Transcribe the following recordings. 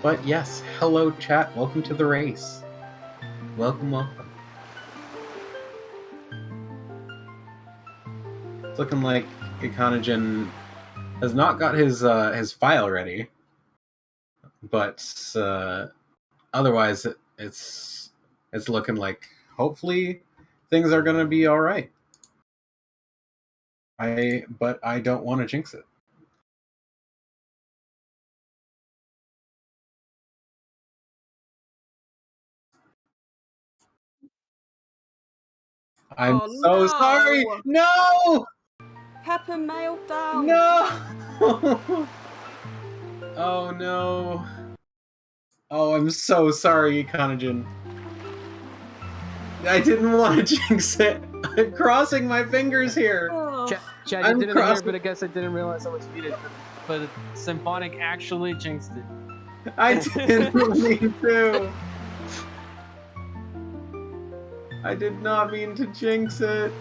But yes, hello chat, welcome to the race. Welcome, welcome. It's looking like ikanajin has not got his file ready, but otherwise it's looking like hopefully things are gonna be all right. But I don't want to jinx it. I'm so sorry. No. Pepper mail down. No. Oh no. Oh, I'm so sorry, ikanajin. I didn't want to jinx it. I'm crossing my fingers here. Chad, you didn't hear, but I guess I didn't realize how much you needed. But Symphonic actually jinxed it. I didn't mean to. I did not mean to jinx it.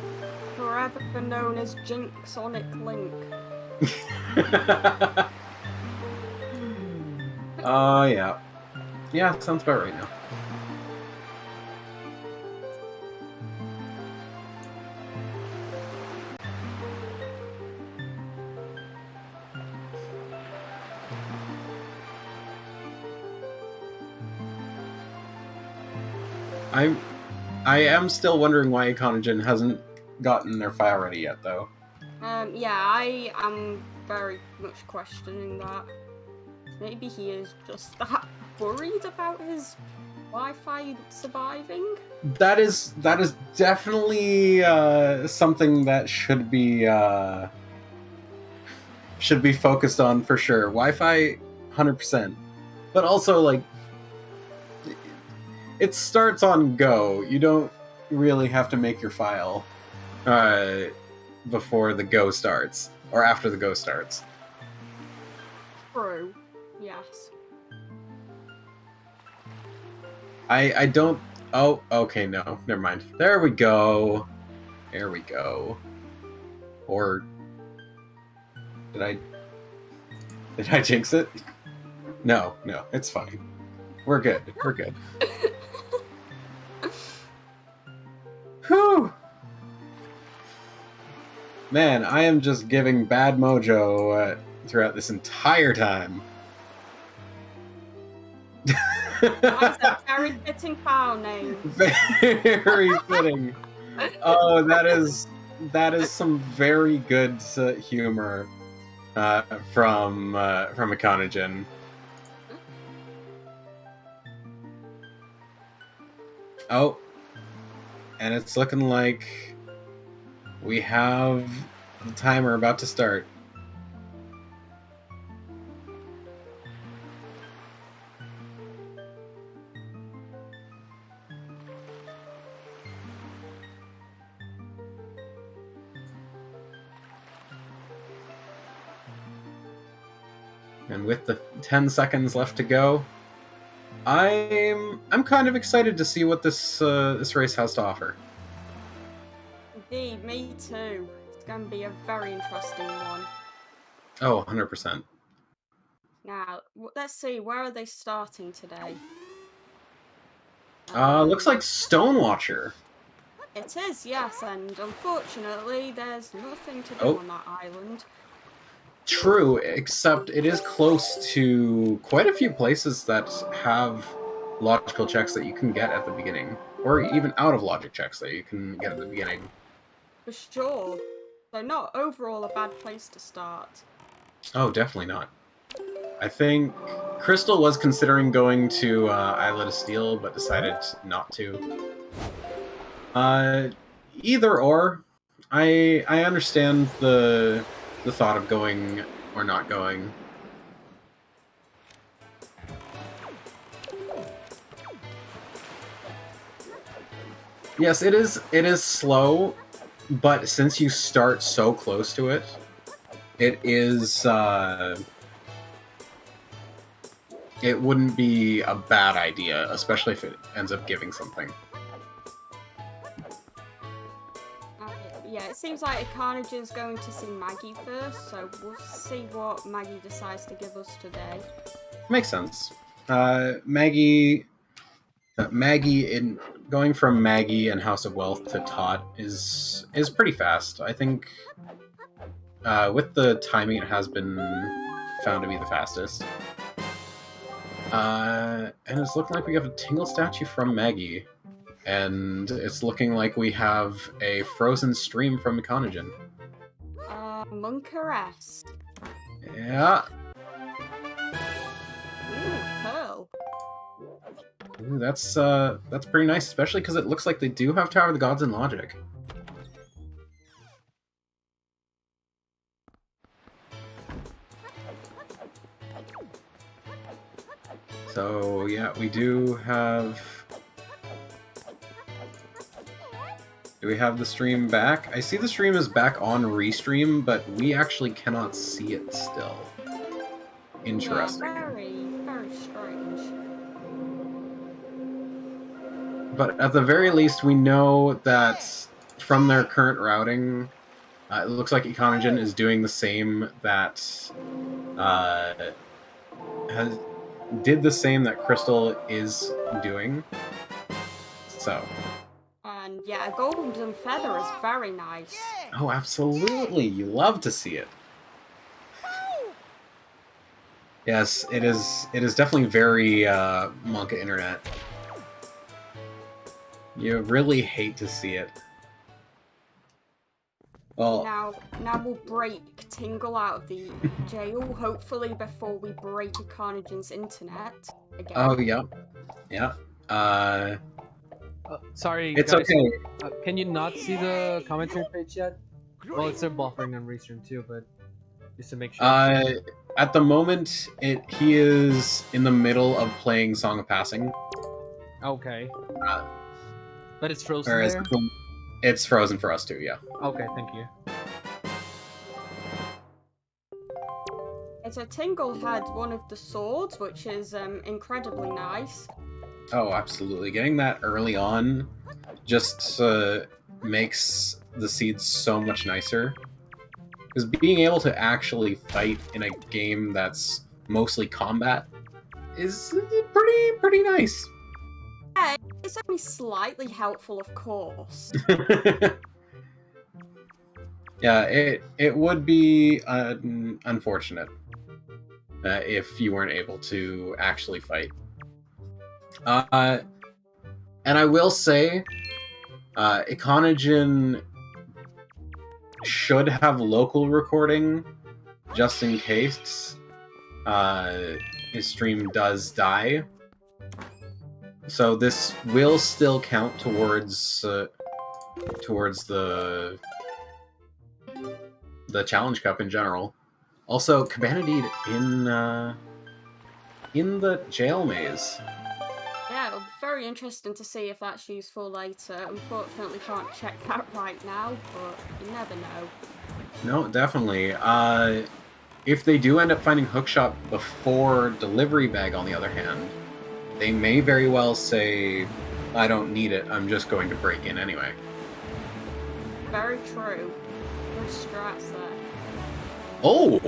Forever known as Jinxonic Link. Oh, yeah. Yeah, sounds about right now. I am still wondering why ikanajin hasn't gotten their file ready yet, though. Yeah, I am very much questioning that. Maybe he is just that worried about his Wi-Fi surviving. That is definitely something that should be focused on for sure. Wi-Fi, 100%, but also like it starts on Go. You don't really have to make your file before the Go starts or after the Go starts. True. Yes. I don't. Oh, okay, no, never mind. There we go. There we go. Or did I jinx it? No, it's fine. We're good. We're good. Whew. Man, I am just giving bad mojo throughout this entire time. That is a very fitting file name. Very fitting. Oh, that is some very good humor from ikanajin. Oh, and it's looking like we have the timer about to start. And with the 10 seconds left to go, I'm kind of excited to see what this race has to offer. Indeed, me too. It's going to be a very interesting one. Oh, 100%. Now, let's see, where are they starting today? Looks like Stonewatcher. It is, yes, and unfortunately, there's nothing to do on that island. True, except it is close to quite a few places that have logical checks that you can get at the beginning, or even out of logic checks that you can get at the beginning. For sure. So not overall a bad place to start. Oh, definitely not. I think Crystal was considering going to Islet of Steel, but decided not to. Either or. I understand the thought of going or not going. Yes, it is slow, but since you start so close to it, it is it wouldn't be a bad idea, especially if it ends up giving something. Yeah, it seems like ikanajin's going to see Maggie first, so we'll see what Maggie decides to give us today. Makes sense. Maggie in going from Maggie and House of Wealth to Tot is pretty fast. I think with the timing, it has been found to be the fastest. And it's looking like we have a Tingle statue from Maggie, and it's looking like we have a frozen stream from ikanajin. Monkaress. Yeah. Ooh, Pearl. Ooh, that's pretty nice, especially because it looks like they do have Tower of the Gods and Logic. So yeah, we do have. Do we have the stream back? I see the stream is back on Restream, but we actually cannot see it still. Interesting. Yeah, very, very strange. But at the very least, we know that from their current routing, it looks like ikanajin is doing the same that did the same that Crystal is doing. So. And yeah, a golden feather is very nice. Oh, absolutely! You love to see it. Yes, it is. It is definitely very Monka internet. You really hate to see it. Well, now we'll break Tingle out of the jail, hopefully before we break ikanajin's internet again. oh yeah, yeah. Sorry, It's guys. okay. Can you not see the commentary page yet? Well, it's still buffering on Restream too, but just to make sure. At the moment, he is in the middle of playing Song of Passing. Okay. But it's frozen Or there? it's frozen for us too, yeah. Okay, thank you. So Tingle had one of the swords, which is incredibly nice. Oh, absolutely. Getting that early on just makes the seeds so much nicer. Because being able to actually fight in a game that's mostly combat is pretty nice. Yeah, it's only slightly helpful, of course. Yeah, it would be unfortunate if you weren't able to actually fight. And I will say, ikanajin should have local recording just in case his stream does die. So this will still count towards the Challenge Cup in general. Also, Cabanadid in the jail maze. Yeah, it'll be very interesting to see if that's useful later. Unfortunately, can't check that right now, but you never know. No, definitely. If they do end up finding Hookshot before Delivery Bag, on the other hand, they may very well say, I don't need it, I'm just going to break in anyway. Very true. Good strats there. Oh!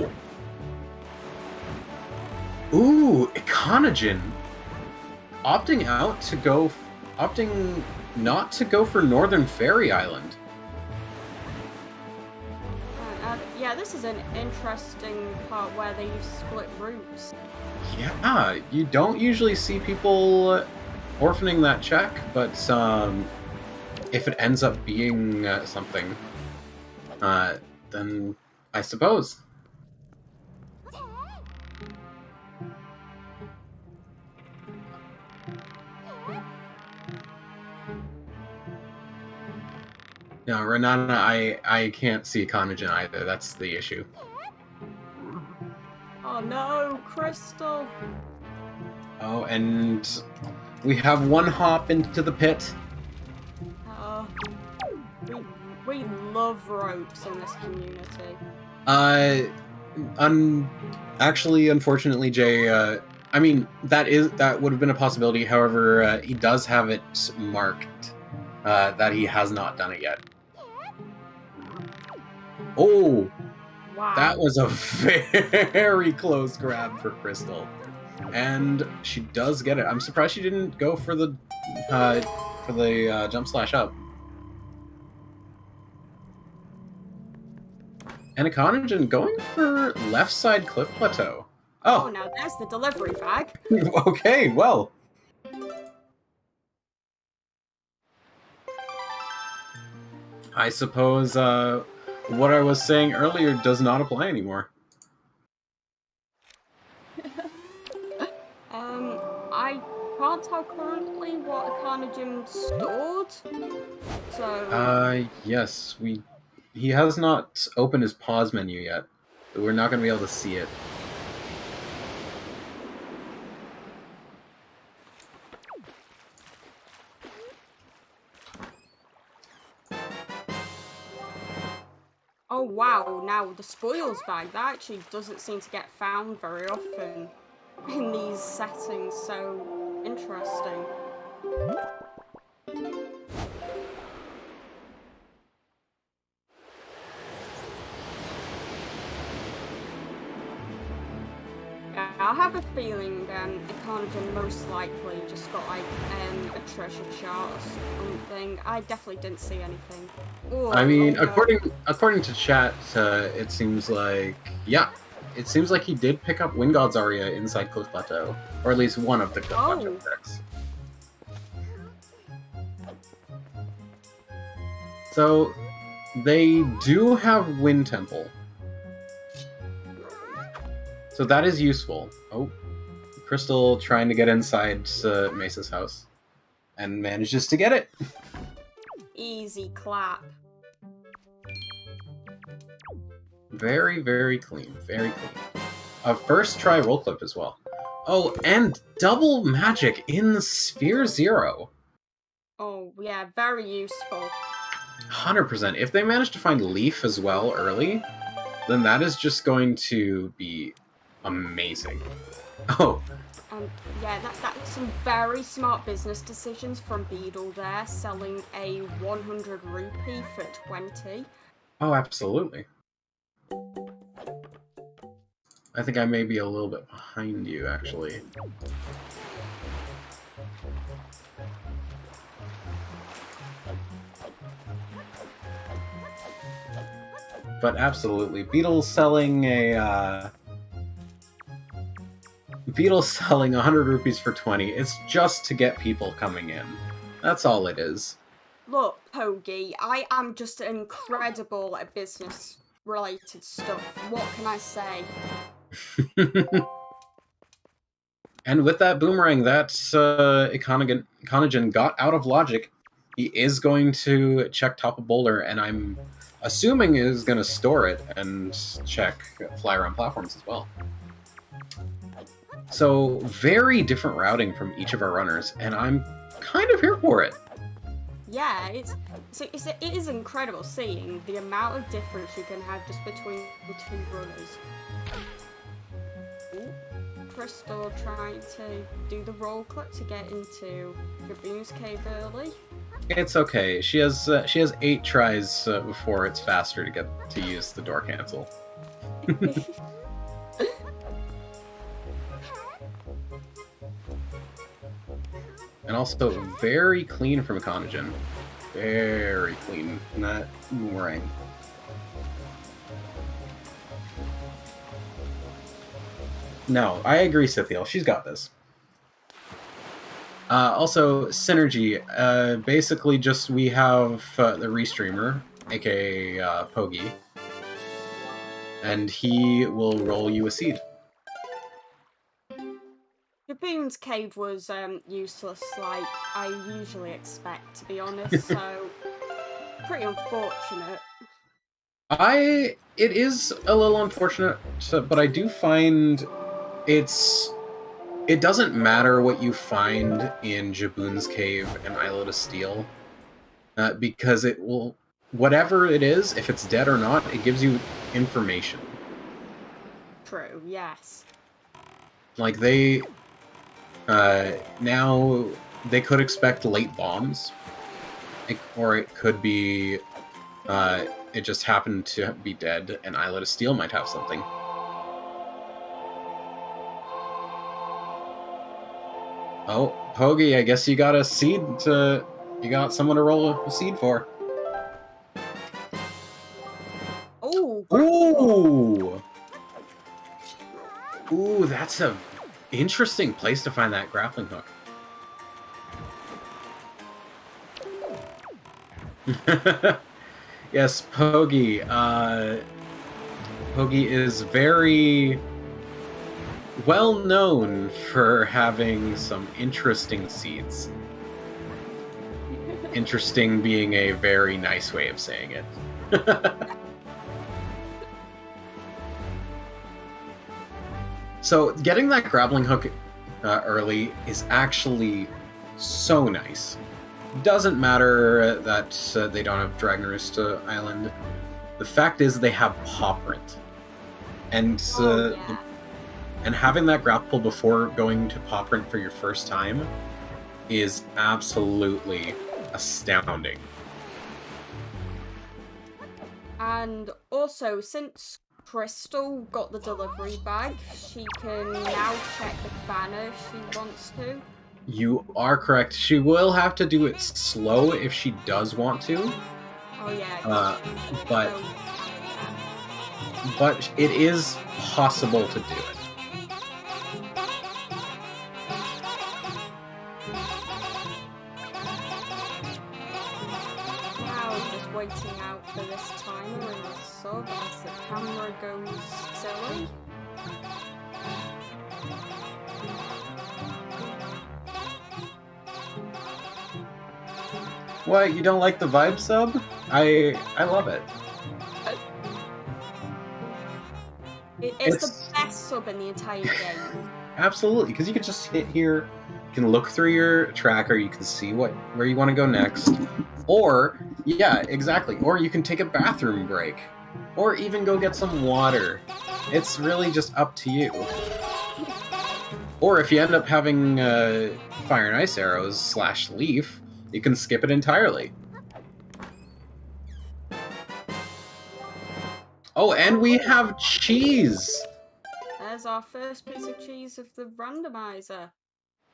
Ooh, ikanajin! Opting not to go for Northern Fairy Island. Yeah, this is an interesting part where they use split routes. Yeah, you don't usually see people orphaning that check, but if it ends up being something, then I suppose. No, Renana, I can't see ikanajin either. That's the issue. Oh no, Crystal! Oh, and we have one hop into the pit. We love ropes in this community. Actually, unfortunately, Jay, I mean, that would have been a possibility. However, he does have it marked that he has not done it yet. Oh! Wow. That was a very close grab for Crystal. And she does get it. I'm surprised she didn't go for the jump slash up. And ikanajin going for left side cliff plateau. Oh, Oh, now there's the delivery bag. okay, well. I suppose what I was saying earlier does not apply anymore. I can't tell currently what ikanajin stored. So. Yes, he has not opened his pause menu yet. So we're not going to be able to see it. Oh wow, now the spoils bag, that actually doesn't seem to get found very often in these settings, so interesting. Yeah, I have a feeling ikanajin most likely just got like a treasure chart or something. I definitely didn't see anything. Ooh, I mean, oh, no. according to chat, it seems like it seems like he did pick up Wind God's Aria inside Cliff Plateau, or at least one of the Cliff Plateau decks. So they do have Wind Temple, so that is useful. Oh, Crystal trying to get inside Mesa's house, and manages to get it. Easy clap. Very, very clean. Very clean. A first try roll clip as well. Oh, and double magic in the Sphere Zero. Oh, yeah, very useful. 100%. If they manage to find Leaf as well early, then that is just going to be amazing. Oh. Yeah, that's some very smart business decisions from Beedle there, selling a 100 rupee for 20. Oh, absolutely. I think I may be a little bit behind you, actually. But absolutely, Beetle's selling 100 rupees for 20. It's just to get people coming in. That's all it is. Look, Pogi, I am just incredible at business-related stuff. What can I say? And with that boomerang, that's ikanajin got out of logic. He is going to check top of boulder, and I'm assuming is going to store it and check fly around platforms as well. So very different routing from each of our runners, and I'm kind of here for it. Yeah, it is incredible seeing the amount of difference you can have just between the two runners. Ooh, Crystal trying to do the roll clip to get into Jaboon's cave early. It's okay. She has 8 tries before it's faster to get to use the door cancel. And also very clean from ikanajin. Very clean. Not boomerang. No, I agree, Scythiel. She's got this. Also, Synergy. Basically, just we have the Restreamer, aka Pogi, and he will roll you a seed. Jaboon's cave was useless, like I usually expect, to be honest, so pretty unfortunate. It is a little unfortunate, but I do find it doesn't matter what you find in Jaboon's cave and Islet of Steel, because it will, whatever it is, if it's dead or not, it gives you information. True, yes. Like now they could expect late bombs, or it could be it just happened to be dead, and Islet of Steel might have something. Oh, Pogi, I guess you got a seed to... You got someone to roll a seed for. Oh. Ooh! Ooh, that's a interesting place to find that grappling hook. Yes, Pogi. Pogi is very well known for having some interesting seeds. Interesting being a very nice way of saying it. So getting that grappling hook early is actually so nice. Doesn't matter that they don't have Dragon Roost Island. The fact is they have Paw Print. And Yeah. and having that grapple before going to Paw Print for your first time is absolutely astounding. And also, since Crystal got the delivery bag, she can now check the banner if she wants to. You are correct. She will have to do it slow if she does want to. Oh yeah. But it is possible to do it. Now just waiting out for this timer in the sub as the camera goes silly. What, you don't like the vibe sub? I love it. It's the best sub in the entire game. Absolutely, because you can just hit here, you can look through your tracker, you can see where you want to go next. Or, yeah, exactly. Or you can take a bathroom break. Or even go get some water. It's really just up to you. Or if you end up having fire and ice arrows / leaf, you can skip it entirely. Oh, and we have cheese! There's our first piece of cheese of the randomizer.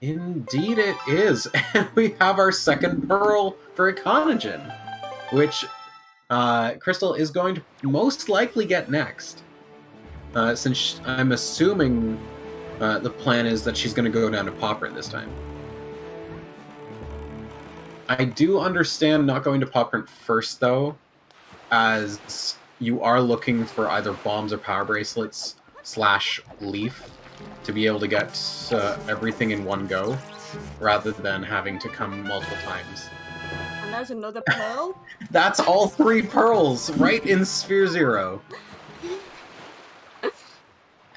Indeed it is. And we have our second pearl for ikanajin, which Crystal is going to most likely get next. Since I'm assuming the plan is that she's going to go down to Paw Print this time. I do understand not going to Paw Print first, though, as you are looking for either bombs or power bracelets / leaf to be able to get everything in one go, rather than having to come multiple times. And there's another pearl. That's all 3 pearls right in Sphere 0.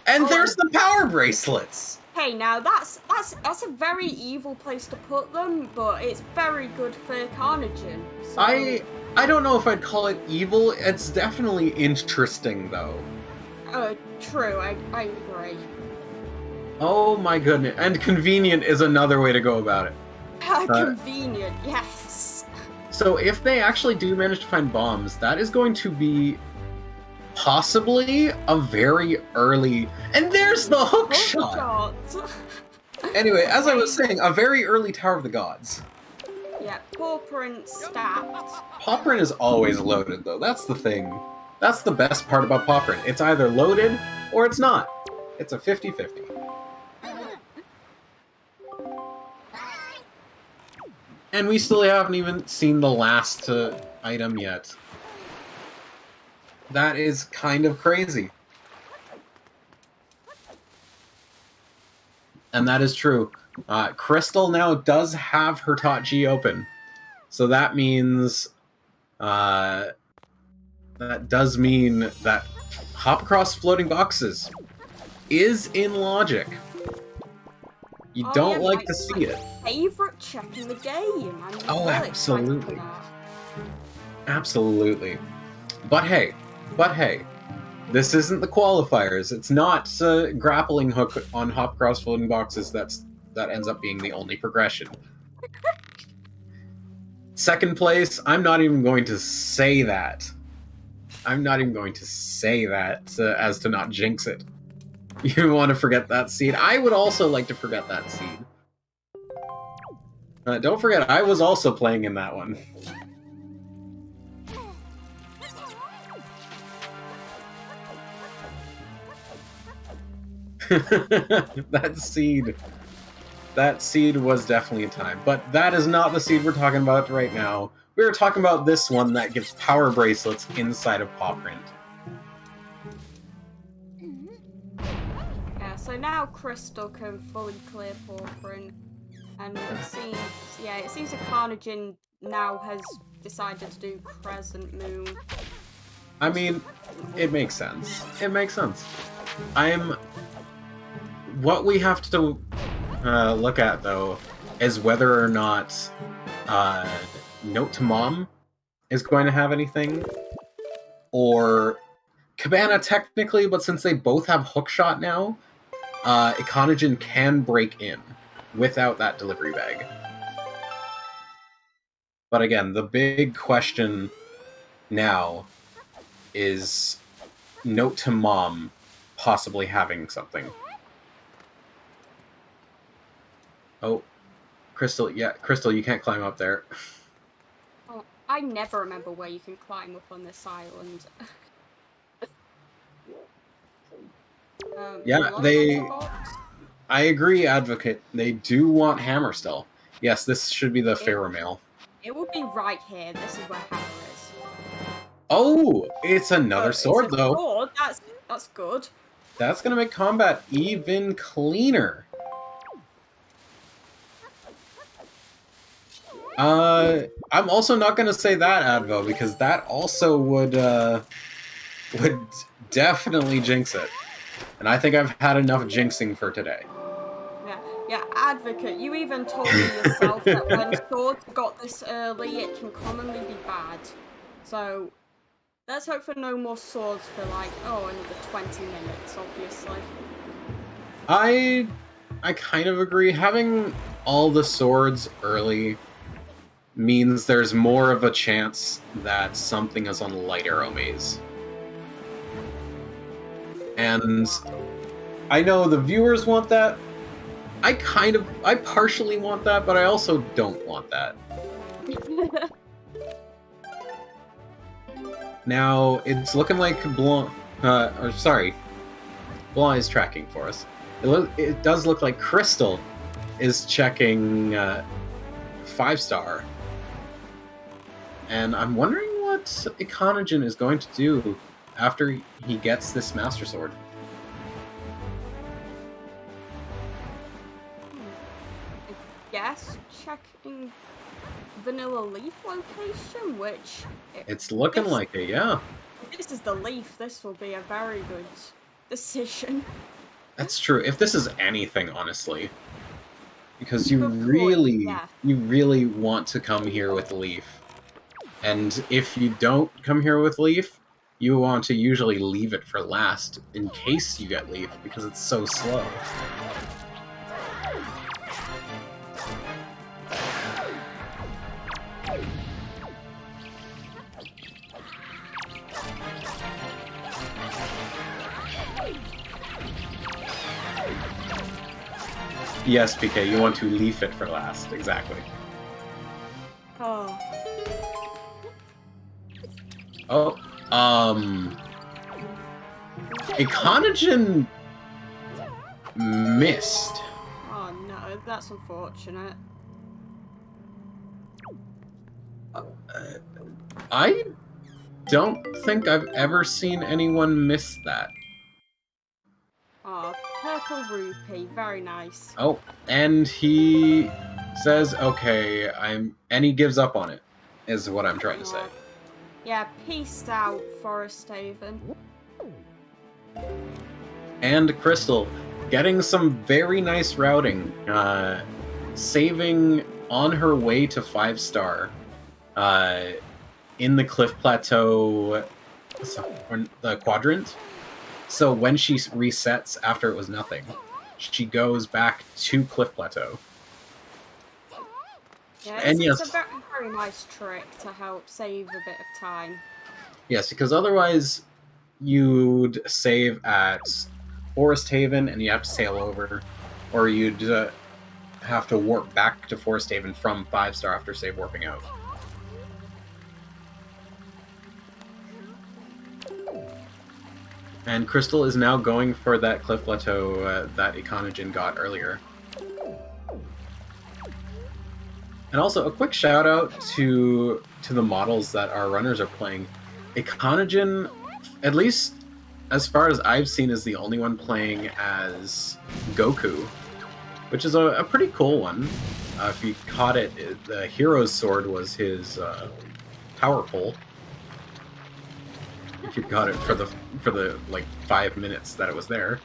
And there's the power bracelets! Hey, now that's a very evil place to put them, but it's very good for ikanajin. So... I don't know if I'd call it evil. It's definitely interesting, though. True. I agree. Oh my goodness. And convenient is another way to go about it. Convenient, yes. So if they actually do manage to find bombs, that is going to be possibly a very early... And there's the hook shot! Anyway, as I was saying, a very early Tower of the Gods. Yeah, Paw Print stacked. Paw Print is always loaded, though. That's the thing. That's the best part about Paw Print. It's either loaded or it's not. It's a 50-50. And we still haven't even seen the last item yet. That is kind of crazy. And that is true. Crystal now does have her Tot G open. So that means... that does mean that hop across floating boxes is in logic. You don't like to see it. Favorite check in the game. Oh, absolutely. Absolutely. But hey, this isn't the qualifiers. It's not grappling hook on hop across floating boxes that ends up being the only progression. Second place, I'm not even going to say that. I'm not even going to say that as to not jinx it. You want to forget that seed? I would also like to forget that seed. Don't forget, I was also playing in that one. That seed was definitely a time. But that is not the seed we're talking about right now. We were talking about this one that gives power bracelets inside of Paw Print. Yeah, so now Crystal can fully clear Paw Print. And it seems ikanajin now has decided to do Crescent Moon. I mean, it makes sense. It makes sense. What we have to look at, though, is whether or not Note to Mom is going to have anything, or Cabana technically, but since they both have Hookshot now, ikanajin can break in without that delivery bag. But again, the big question now is Note to Mom possibly having something. Oh, Crystal, Crystal, you can't climb up there. Oh, I never remember where you can climb up on this island. I agree, Advocate. They do want Hammer still. Yes, this should be the Ferromail. It will be right here. This is where Hammer is. Oh, it's another sword, though. Sword. That's good. That's gonna make combat even cleaner. I'm also not gonna say that, Advo, because that also would definitely jinx it. And I think I've had enough jinxing for today. Yeah, Advocate, you even told me yourself that when swords got this early, it can commonly be bad. So, let's hope for no more swords for another 20 minutes, obviously. I kind of agree. Having all the swords early means there's more of a chance that something is on Light Arrow Maze. And I know the viewers want that. I partially want that, but I also don't want that. Now, it's looking like Blanc is tracking for us. It does look like Crystal is checking 5-star. And I'm wondering what ikanajin is going to do after he gets this Master Sword. Yes, checking Vanilla Leaf location, which... It's looking like it, yeah. If this is the Leaf, this will be a very good decision. That's true. If this is anything, honestly. Because you really want to come here with Leaf. And if you don't come here with Leaf, you want to usually leave it for last in case you get Leaf, because it's so slow. Yes, PK, you want to leaf it for last, exactly. Oh. Oh, ikanajin missed. Oh no, that's unfortunate. I don't think I've ever seen anyone miss that. Oh, purple rupee, very nice. Oh, and he says, okay, and he gives up on it, is what I'm trying to say. Yeah, peace out, Forest Haven. And Crystal, getting some very nice routing, saving on her way to 5-star, in the Cliff Plateau, the quadrant. So when she resets after it was nothing, she goes back to Cliff Plateau. Yeah, it's a very, very nice trick to help save a bit of time. Yes, because otherwise you'd save at Forest Haven and you have to sail over, or you'd have to warp back to Forest Haven from 5-star after save warping out. And Crystal is now going for that Cliff Plateau that ikanajin got earlier. And also, a quick shout out to the models that our runners are playing. ikanajin, at least as far as I've seen, is the only one playing as Goku, which is a pretty cool one. If you caught it, the hero's sword was his power pole. If you got it for the like 5 minutes that it was there.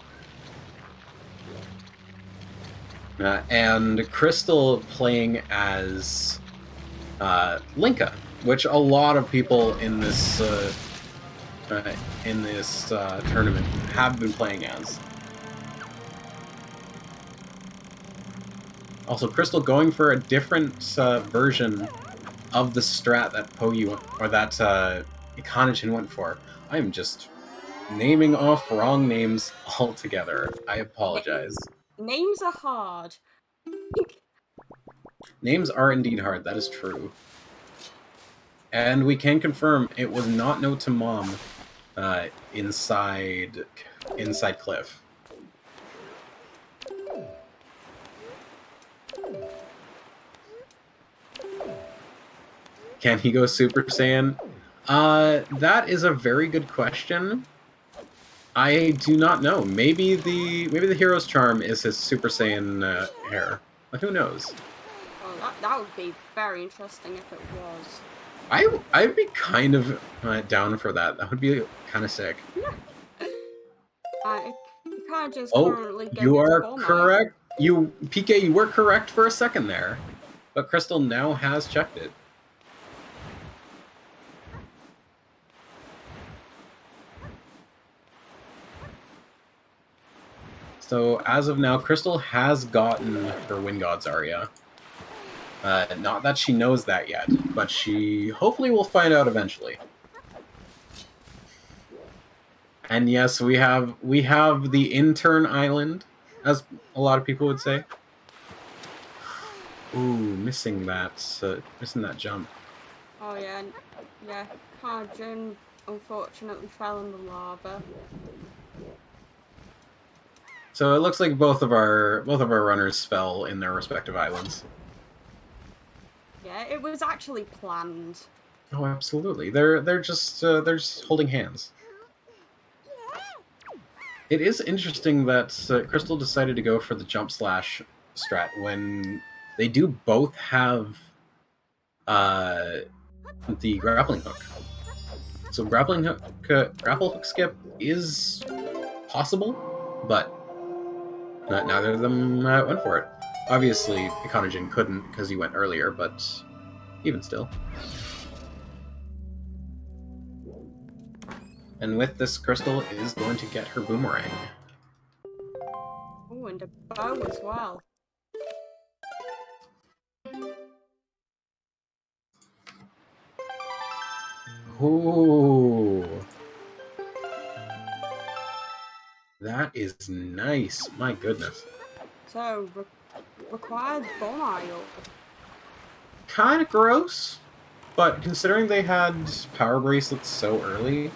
And Crystal playing as Linka, which a lot of people in this tournament have been playing as. Also, Crystal going for a different version of the strat that ikanajin went for. I'm just naming off wrong names altogether. I apologize. Names are hard. Names are indeed hard, that is true. And we can confirm it was not no to mom inside Cliff. Can he go Super Saiyan? That is a very good question. I do not know. Maybe the hero's charm is his Super Saiyan hair. But who knows? Oh, that would be very interesting if it was. I'd be kind of down for that. That would be kind of sick. Ikanajin's Oh, currently you are Bomber. correct. PK, you were correct for a second there. But Crystal now has checked it. So, as of now, Crystal has gotten her Wind God's Aria. Not that she knows that yet, but she hopefully will find out eventually. And yes, we have the intern island, as a lot of people would say. Ooh, missing that jump. Oh yeah, Ikanajin unfortunately fell in the lava. So it looks like both of our runners fell in their respective islands. Yeah, it was actually planned. Oh, absolutely. They're just holding hands. It is interesting that Crystal decided to go for the jump slash strat when they do both have the grappling hook. So grapple hook skip is possible, but neither of them went for it. Obviously, ikanajin couldn't because he went earlier, but even still. And with this, Crystal is going to get her boomerang. Oh, and a bow as well. Ooh. That is nice. My goodness. So, required bomb aisle. Kind of gross, but considering they had power bracelets so early...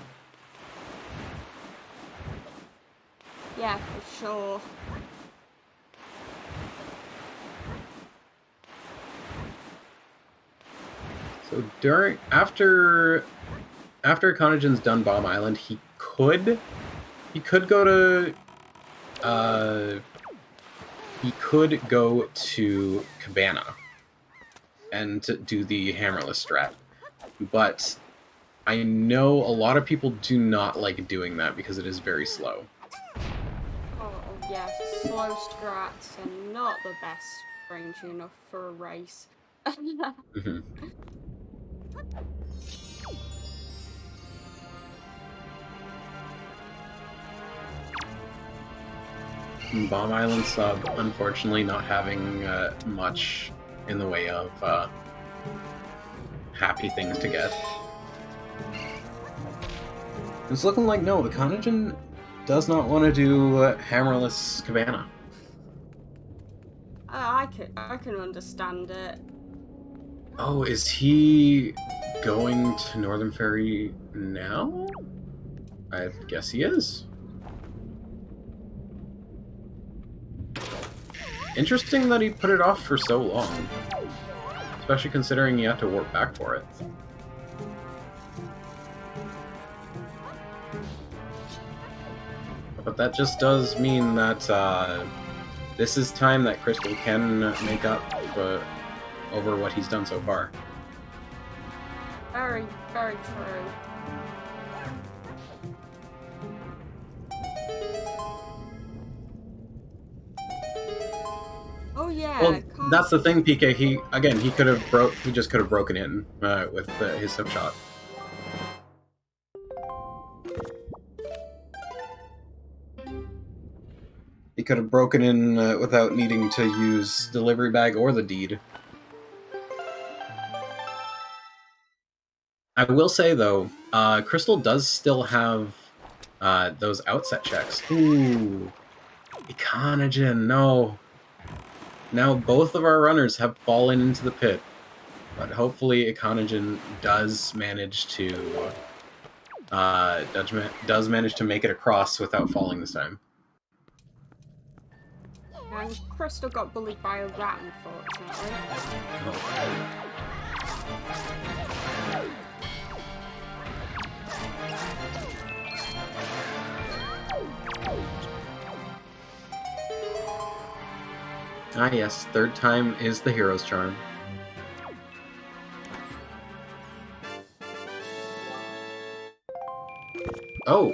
Yeah, for sure. So after ikanajin's done Bomb Island, he could go to Cabana and to do the hammerless strat. But I know a lot of people do not like doing that because it is very slow. Oh, yes, slow strats are not the best, strangely enough, for a race. Mm-hmm. Bomb Island sub, unfortunately, not having much in the way of happy things to get. It's looking like no, ikanajin does not want to do hammerless Cabana. I can understand it. Oh, is he going to Northern Fairy now? I guess he is. Interesting that he put it off for so long. Especially considering he had to warp back for it. But that just does mean that this is time that Crystal can make up over what he's done so far. Very, very true. Oh yeah. Well, that's the thing, PK. He just could have broken in with his hook shot. He could have broken in without needing to use delivery bag or the deed. I will say though, Crystal does still have those outset checks. Ooh, ikanajin, no. Now both of our runners have fallen into the pit, but hopefully ikanajin does manage to make it across without falling this time. And Crystal got bullied by a rat, unfortunately. Oh. Ah yes, third time is the hero's charm. Oh!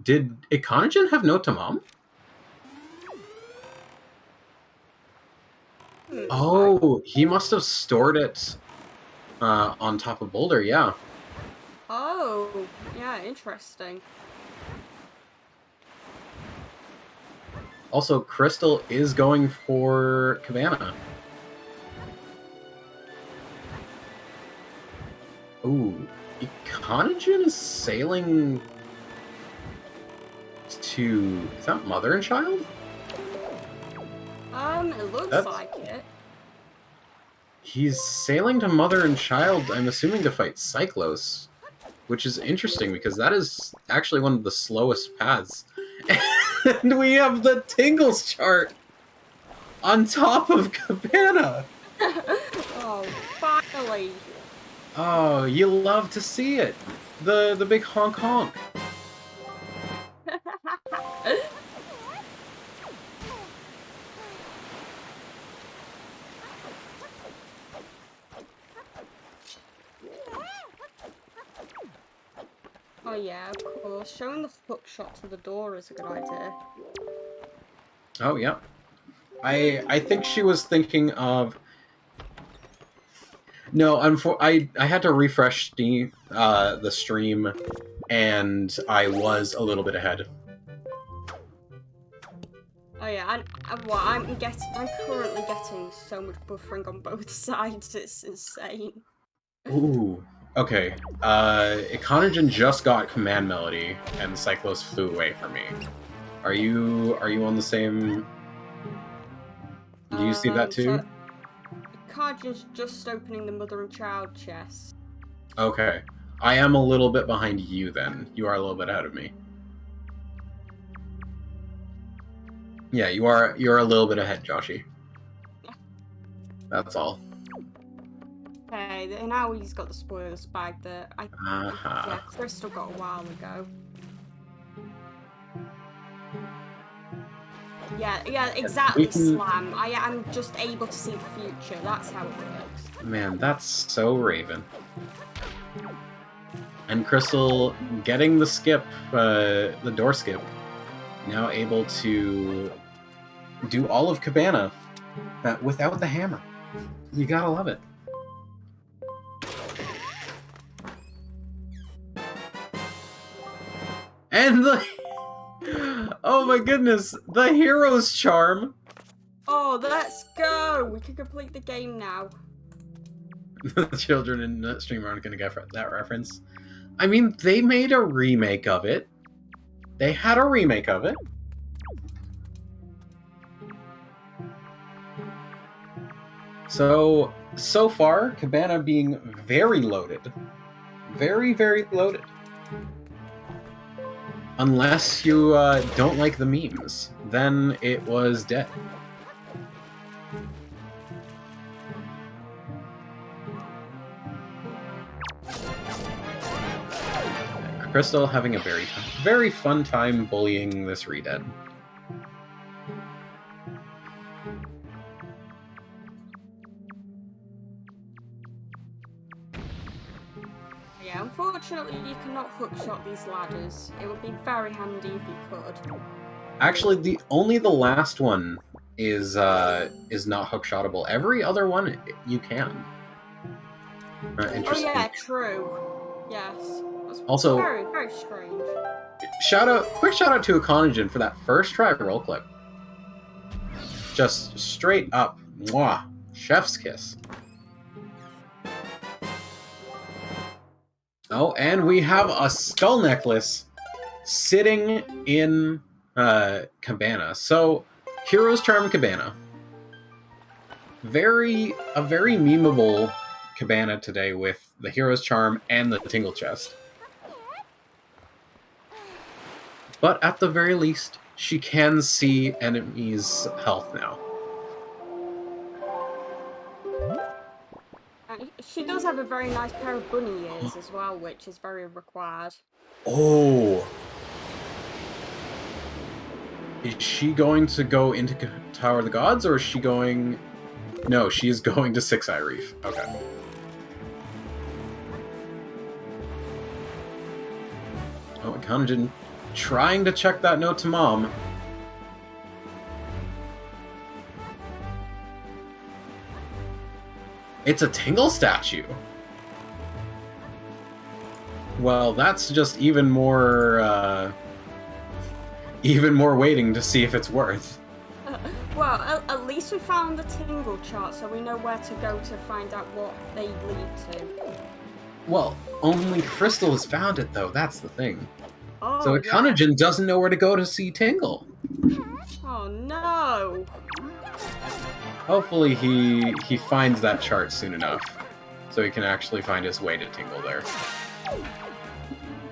Did ikanajin have no tamam? Oh, he must have stored it on top of Boulder, yeah. Oh, yeah, interesting. Also, Crystal is going for Cabana. Ooh, ikanajin is sailing to... Is that Mother and Child? It looks like it. He's sailing to Mother and Child, I'm assuming to fight Cyclos, which is interesting because that is actually one of the slowest paths. And we have the Tingles chart on top of Cabana. Oh, finally. Oh, you love to see it. The big honk honk. Oh yeah, of course. Showing the hook shot to the door is a good idea. Oh yeah. I think she was thinking of... No, I had to refresh the stream, and I was a little bit ahead. Oh yeah, I'm currently getting so much buffering on both sides. It's insane. Ooh. Okay. ikanajin just got Command Melody, and Cyclos flew away from me. Are you on the same? Do you see that too? So, Ikanajin's just opening the Mother and Child chest. Okay. I am a little bit behind you then. You are a little bit ahead of me. Yeah, you're a little bit ahead, Joshy. That's all. Okay, and now he's got the spoilers bag that yeah, Crystal got a while ago. Yeah, exactly, Slam. I'm just able to see the future. That's how it works. Man, that's so Raven. And Crystal getting the skip, the door skip, now able to do all of Cabana without the hammer. You gotta love it. And oh my goodness, the hero's charm. Oh, let's go! We can complete the game now. The children in the stream aren't going to get that reference. I mean, they made a remake of it. They had a remake of it. So far, Cabana being very loaded. Very, very loaded. Unless you don't like the memes, then it was dead. Crystal having a very fun time bullying this Redead. Yeah, unfortunately you cannot hookshot these ladders. It would be very handy if you could. Actually, only the last one is not hookshotable. Every other one you can. Interesting. Oh yeah, true. Yes. That's Also, very, very strange. Quick shout out to ikanajin for that first try roll clip. Just straight up, mwah, chef's kiss. Oh, and we have a skull necklace sitting in Cabana. So, Hero's Charm Cabana. A very memeable Cabana today with the Hero's Charm and the Tingle Chest. But at the very least, she can see enemies' health now. And she does have a very nice pair of bunny ears as well, which is very required. Oh! Is she going to go into Tower of the Gods, or is she going... No, she is going to Six Eye Reef. Okay. Oh, ikanajin trying to check that note to Mom. It's a Tingle statue. Well, that's just even more waiting to see if it's worth. Well, at least we found the Tingle chart, so we know where to go to find out what they lead to. Well, only Crystal has found it, though. That's the thing. Oh, So ikanajin doesn't know where to go to see Tingle. Oh no! Hopefully he finds that chart soon enough, so he can actually find his way to Tingle there.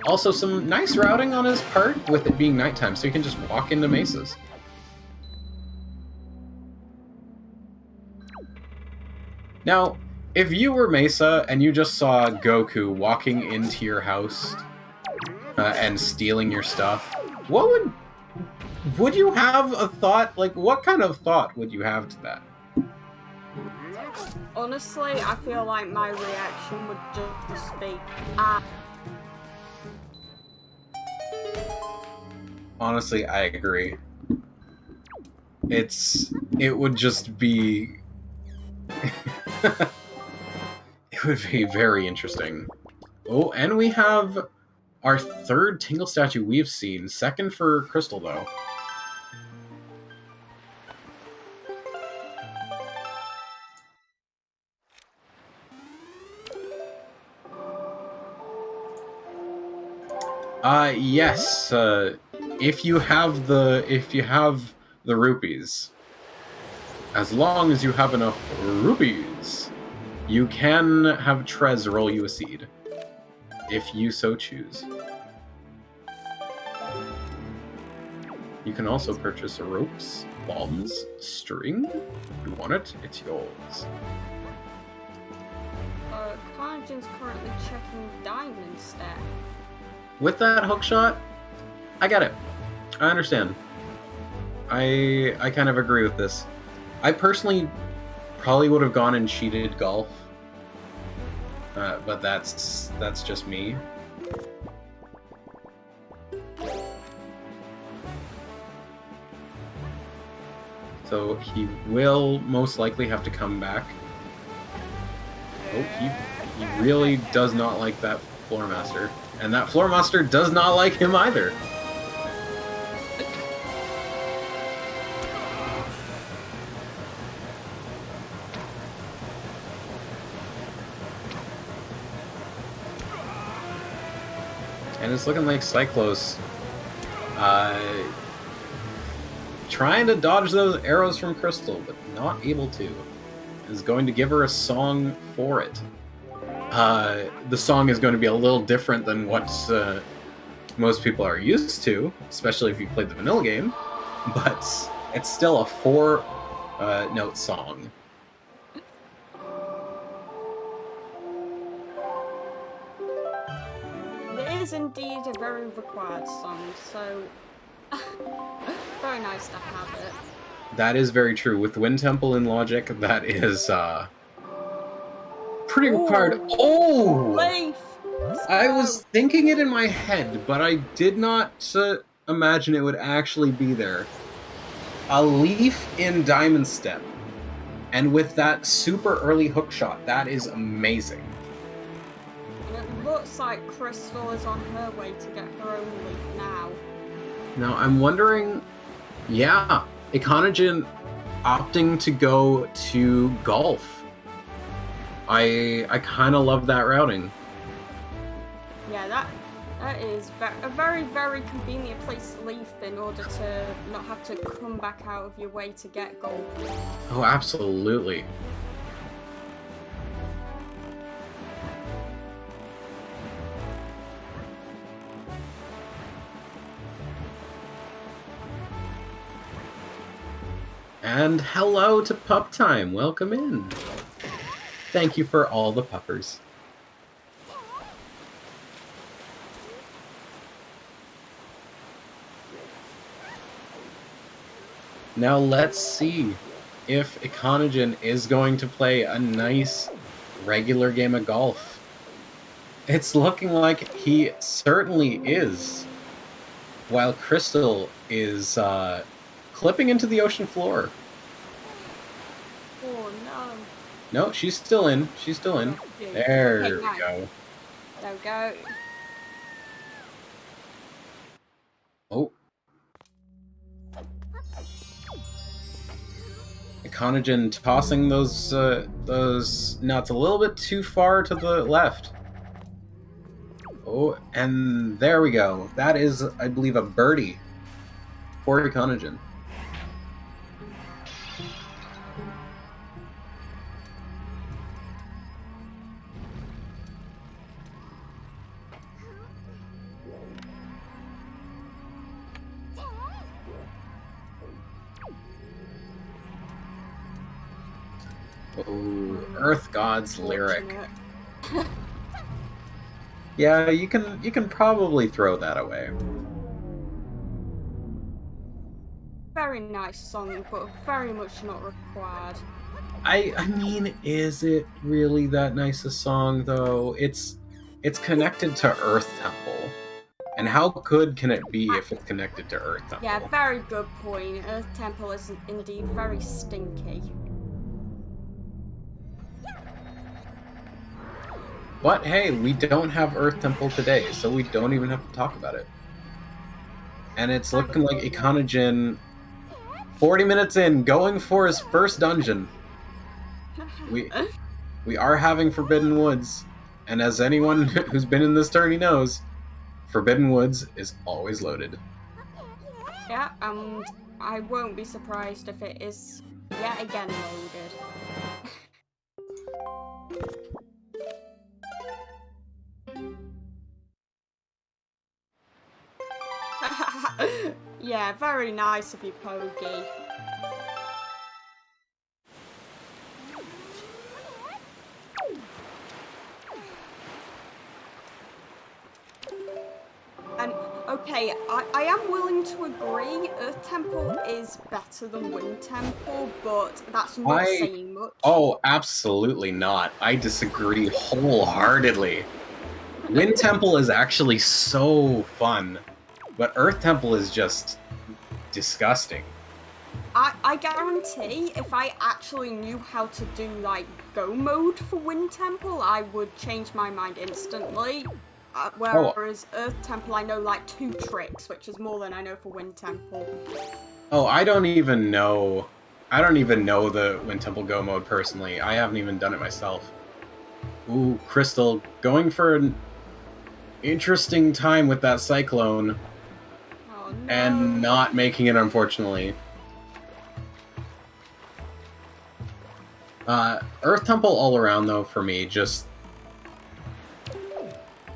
Also, some nice routing on his part with it being nighttime, so he can just walk into mesas. Now, if you were Mesa and you just saw Goku walking into your house and stealing your stuff, what would you have a thought? Like, what kind of thought would you have to that? Honestly, I feel like my reaction would just be, Honestly, I agree. It would just be... It would be very interesting. Oh, and we have our third Tingle statue we've seen. Second for Crystal, though. Yes. If you have the rupees, as long as you have enough rupees, you can have Trez roll you a seed, if you so choose. You can also purchase ropes, bombs, string. If you want it, it's yours. Kanajin's currently checking diamond stack. With that hookshot, I get it. I understand. I kind of agree with this. I personally probably would have gone and cheated golf, but that's just me. So he will most likely have to come back. Oh, he really does not like that Floor Master. And that Floor Master does not like him either. And it's looking like Cyclos trying to dodge those arrows from Crystal, but not able to. Is going to give her a song for it. The song is going to be a little different than what most people are used to, especially if you played the vanilla game, but it's still a 4-note song. It is indeed a very required song, so very nice to have it. That is very true. With Wind Temple in Logic, that is pretty required. Oh! Leaf! I was thinking it in my head, but I did not imagine it would actually be there. A leaf in Diamond Step. And with that super early hook shot, that is amazing. And it looks like Crystal is on her way to get her own leaf now. Now, I'm wondering... Yeah, ikanajin opting to go to golf. I kind of love that routing. Yeah, that is a very, very convenient place to leave in order to not have to come back out of your way to get gold. Oh, absolutely. And hello to Pup Time. Welcome in. Thank you for all the puppers. Now let's see if ikanajin is going to play a nice regular game of golf. It's looking like he certainly is, while Crystal is clipping into the ocean floor. Oh no. No, she's still in. She's still in. There we go. There we go. Oh. ikanajin tossing those nuts a little bit too far to the left. Oh, and there we go. That is, I believe, a birdie for ikanajin. Oh, Earth God's lyric. Yeah, you can probably throw that away. Very nice song, but very much not required. I mean, is it really that nice a song though? It's connected to Earth Temple. And how good can it be if it's connected to Earth Temple? Yeah, very good point. Earth Temple is indeed very stinky. But hey, we don't have Earth Temple today, so we don't even have to talk about it. And it's looking like ikanajin, 40 minutes in, going for his first dungeon. We are having Forbidden Woods, and as anyone who's been in this tourney knows, Forbidden Woods is always loaded. Yeah, and I won't be surprised if it is yet again loaded. Yeah, very nice of you, Pogi. And okay, I am willing to agree, Earth Temple is better than Wind Temple, but that's not saying much. Oh, absolutely not. I disagree wholeheartedly. Wind Temple is actually so fun, but Earth Temple is just disgusting. I guarantee if I actually knew how to do, like, go mode for Wind Temple, I would change my mind instantly. Whereas Earth Temple, I know, like, 2 tricks, which is more than I know for Wind Temple. Oh, I don't even know the Wind Temple go mode personally. I haven't even done it myself. Ooh, Crystal going for an interesting time with that cyclone Oh no. and not making it, unfortunately. Earth Temple all around, though, for me, just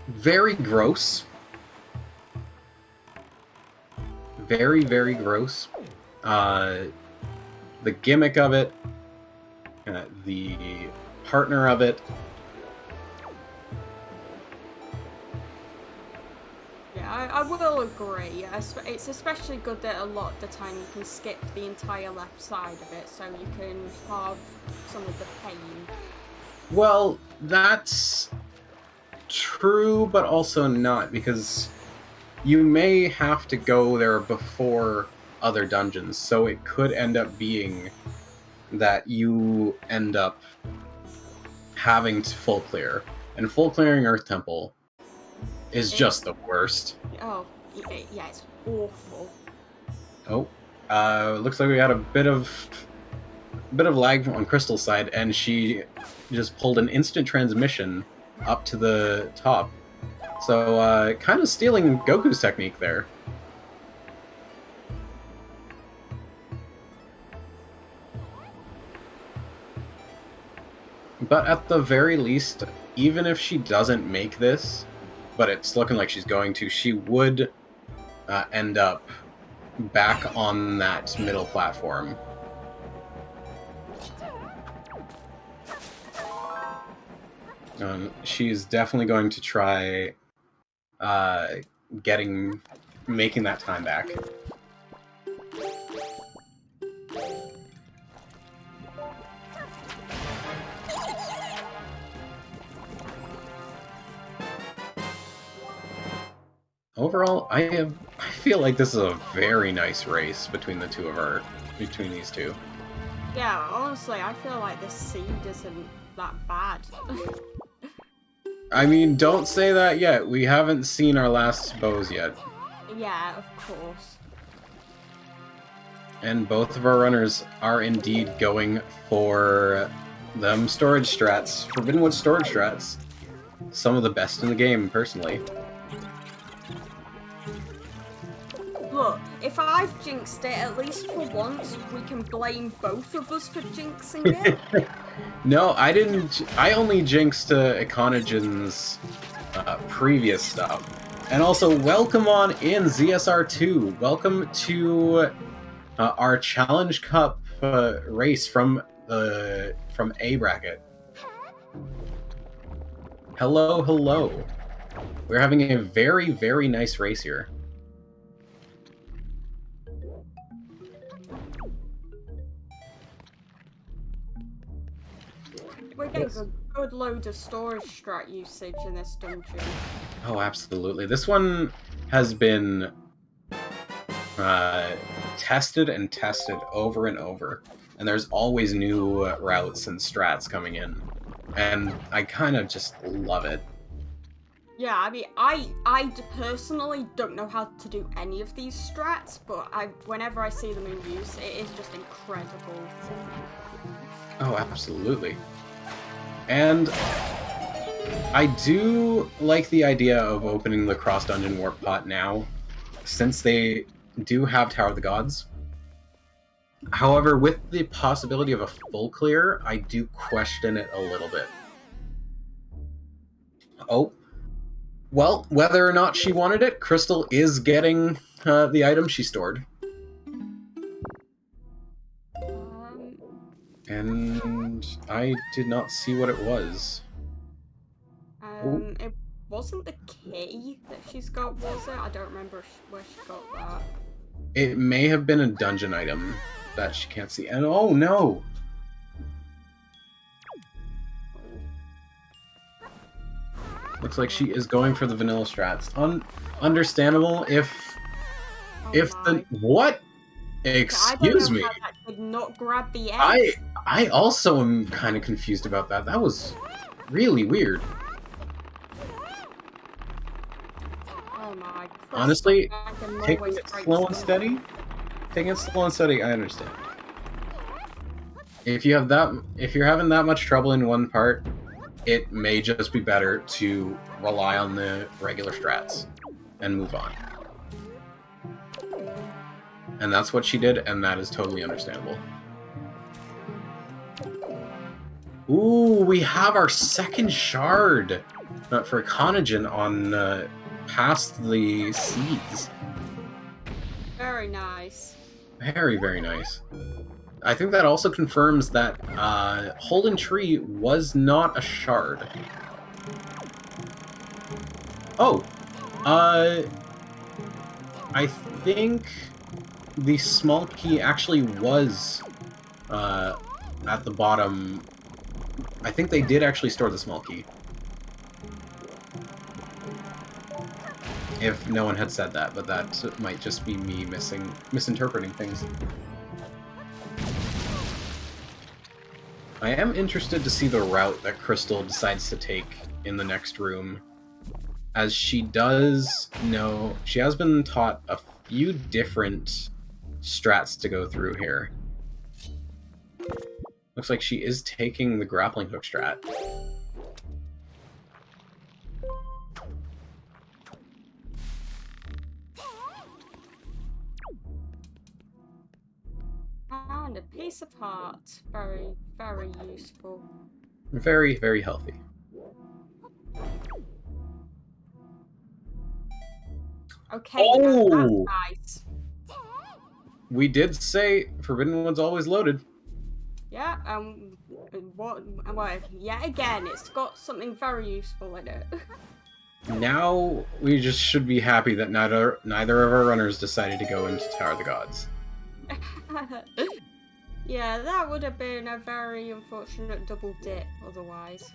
very gross. Very, very gross. The gimmick of it, the partner of it. Yeah, I will agree. It's especially good that a lot of the time you can skip the entire left side of it, so you can have some of the pain. Well, that's true, but also not, because you may have to go there before other dungeons, so it could end up being that you end up having to full clear. And full clearing Earth Temple is just the worst. Oh, yeah, it's awful. Oh, looks like we had a bit of lag on Crystal's side, and she just pulled an instant transmission up to the top. So, kind of stealing Goku's technique there. But at the very least, even if she doesn't make this, but it's looking like she's going to, she would end up back on that middle platform. She's definitely going to try making that time back. Overall, I feel like this is a very nice race between these two. Yeah, honestly, I feel like this seed isn't that bad. I mean, don't say that yet. We haven't seen our last bows yet. Yeah, of course. And both of our runners are indeed going for them storage strats. Forbidden Wood storage strats. Some of the best in the game, personally. Look, if I've jinxed it, at least for once, we can blame both of us for jinxing it. No, I didn't. I only jinxed ikanajin's previous stuff. And also, welcome on in, ZSR2. Welcome to our Challenge Cup race from A bracket. Hello, hello. We're having a very, very nice race here. We're getting a good load of storage strat usage in this dungeon. Oh, absolutely. This one has been tested and tested over and over. And there's always new routes and strats coming in. And I kind of just love it. Yeah, I mean, I personally don't know how to do any of these strats, but whenever I see them in use, it is just incredible. Oh, absolutely. And I do like the idea of opening the cross-dungeon warp pot now, since they do have Tower of the Gods. However, with the possibility of a full clear, I do question it a little bit. Oh. Well, whether or not she wanted it, Crystal is getting the item she stored. And I did not see what it was. It wasn't the key that she's got, was it? I don't remember where she got that. It may have been a dungeon item that she can't see. And oh no! Looks like she is going for the vanilla strats. Understandable if the what? Excuse me. I did not grab the edge. I also am kind of confused about that. That was really weird. Oh my. Honestly, taking it slow and steady. Taking it slow and steady, I understand. If you're having that much trouble in one part, it may just be better to rely on the regular strats and move on. And that's what she did, and that is totally understandable. Ooh, we have our second shard for ikanajin on past the seas. Very nice. Very, very nice. I think that also confirms that Holden Tree was not a shard. Oh, I think the small key actually was at the bottom. I think they did actually store the small key. If no one had said that, but that might just be me misinterpreting things. I am interested to see the route that Crystal decides to take in the next room, as she does know she has been taught a few different strats to go through here. Looks like she is taking the grappling hook strat. And a piece of heart. Very, very useful. Very, very healthy. Okay, now Oh! that's nice. We did say Forbidden Wood's always loaded. Yeah, yet again, it's got something very useful in it. Now we just should be happy that neither of our runners decided to go into Tower of the Gods. Yeah, that would have been a very unfortunate double dip otherwise.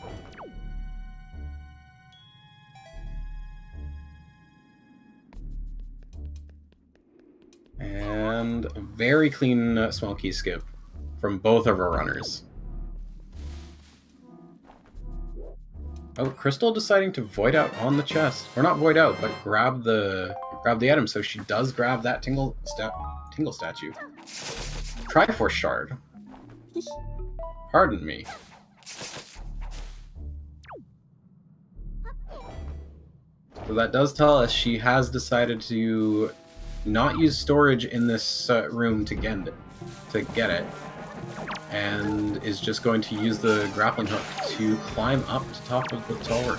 And a very clean small key skip from both of our runners. Oh, Crystal deciding to void out on the chest. Or not void out, but grab the item, so she does grab that tingle statue. Triforce shard. Pardon me. So that does tell us she has decided to not use storage in this room to get it, and is just going to use the grappling hook to climb up to top of the tower.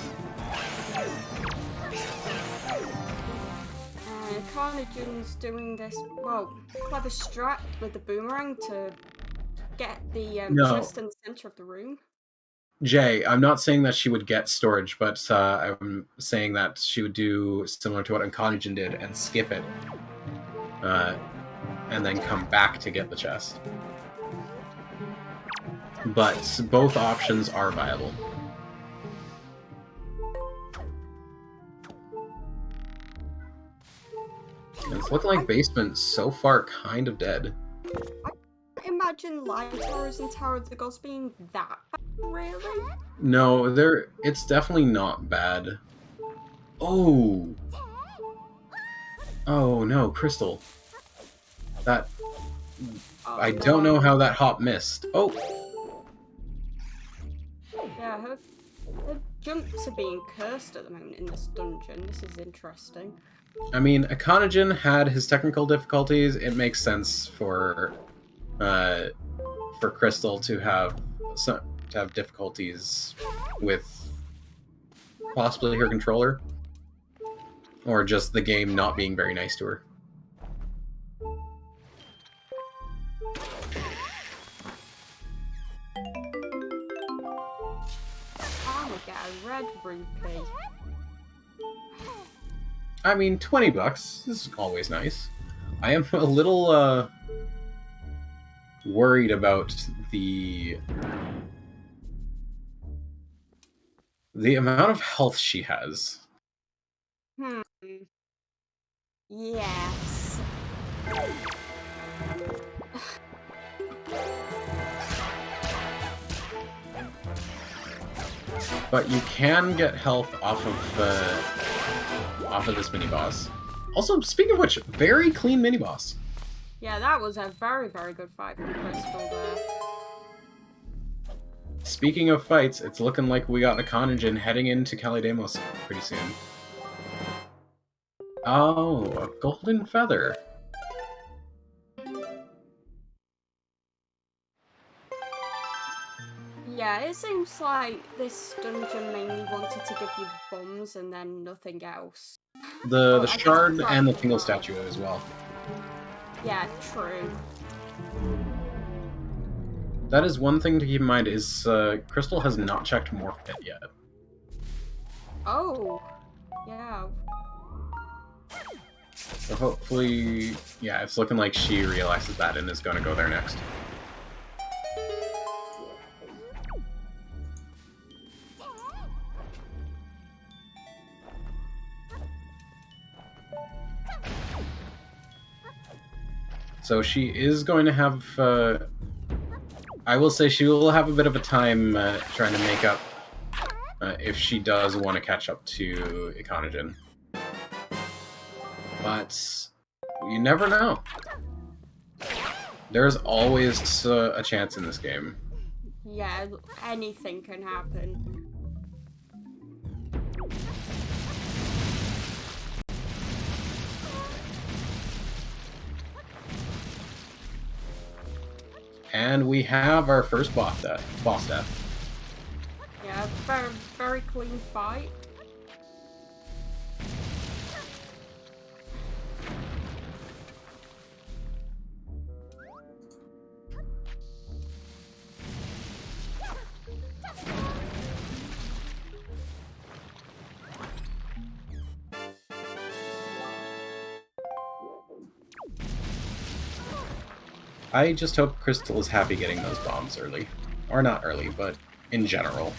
Carnagen's doing this, well, clever strat with the boomerang to get the chest in the center of the room. Jay, I'm not saying that she would get storage, but I'm saying that she would do similar to what Ikanajin did and skip it. And then come back to get the chest. But both options are viable. And it's looking like basement so far kind of dead. I imagine Light Towers and Tower of the Gods being that bad, really? No, it's definitely not bad. Oh! Oh no, Crystal. That... Oh, I don't know how that hop missed. Oh! Yeah, her jumps are being cursed at the moment in this dungeon. This is interesting. I mean, Ikanajin had his technical difficulties. It makes sense for Crystal to have difficulties with possibly her controller, or just the game not being very nice to her. I'm gonna get a red rupee. I mean, $20 is always nice. I am a little worried about the amount of health she has. Yes. But you can get health off of this mini boss. Also, speaking of which, very clean mini boss. Yeah, that was a very, very good fight from Crystal there. speaking of fights, it's looking like we got ikanajin heading into Kalidamos pretty soon. Oh, a golden feather. Yeah, it seems like this dungeon mainly wanted to give you bombs and then nothing else. The I guess shard it's and the like- tingle statue as well. Yeah, true. That is one thing to keep in mind is Crystal has not checked Morph Pit yet. Oh, yeah. So hopefully, yeah, it's looking like she realizes that and is going to go there next. So she is going to have, I will say she will have a bit of a time trying to make up if she does want to catch up to ikanajin. But you never know. There's always a chance in this game. Yeah, anything can happen. And we have our first boss death. Yeah, very, very clean fight. I just hope Crystal is happy getting those bombs early. Or not early, but in general.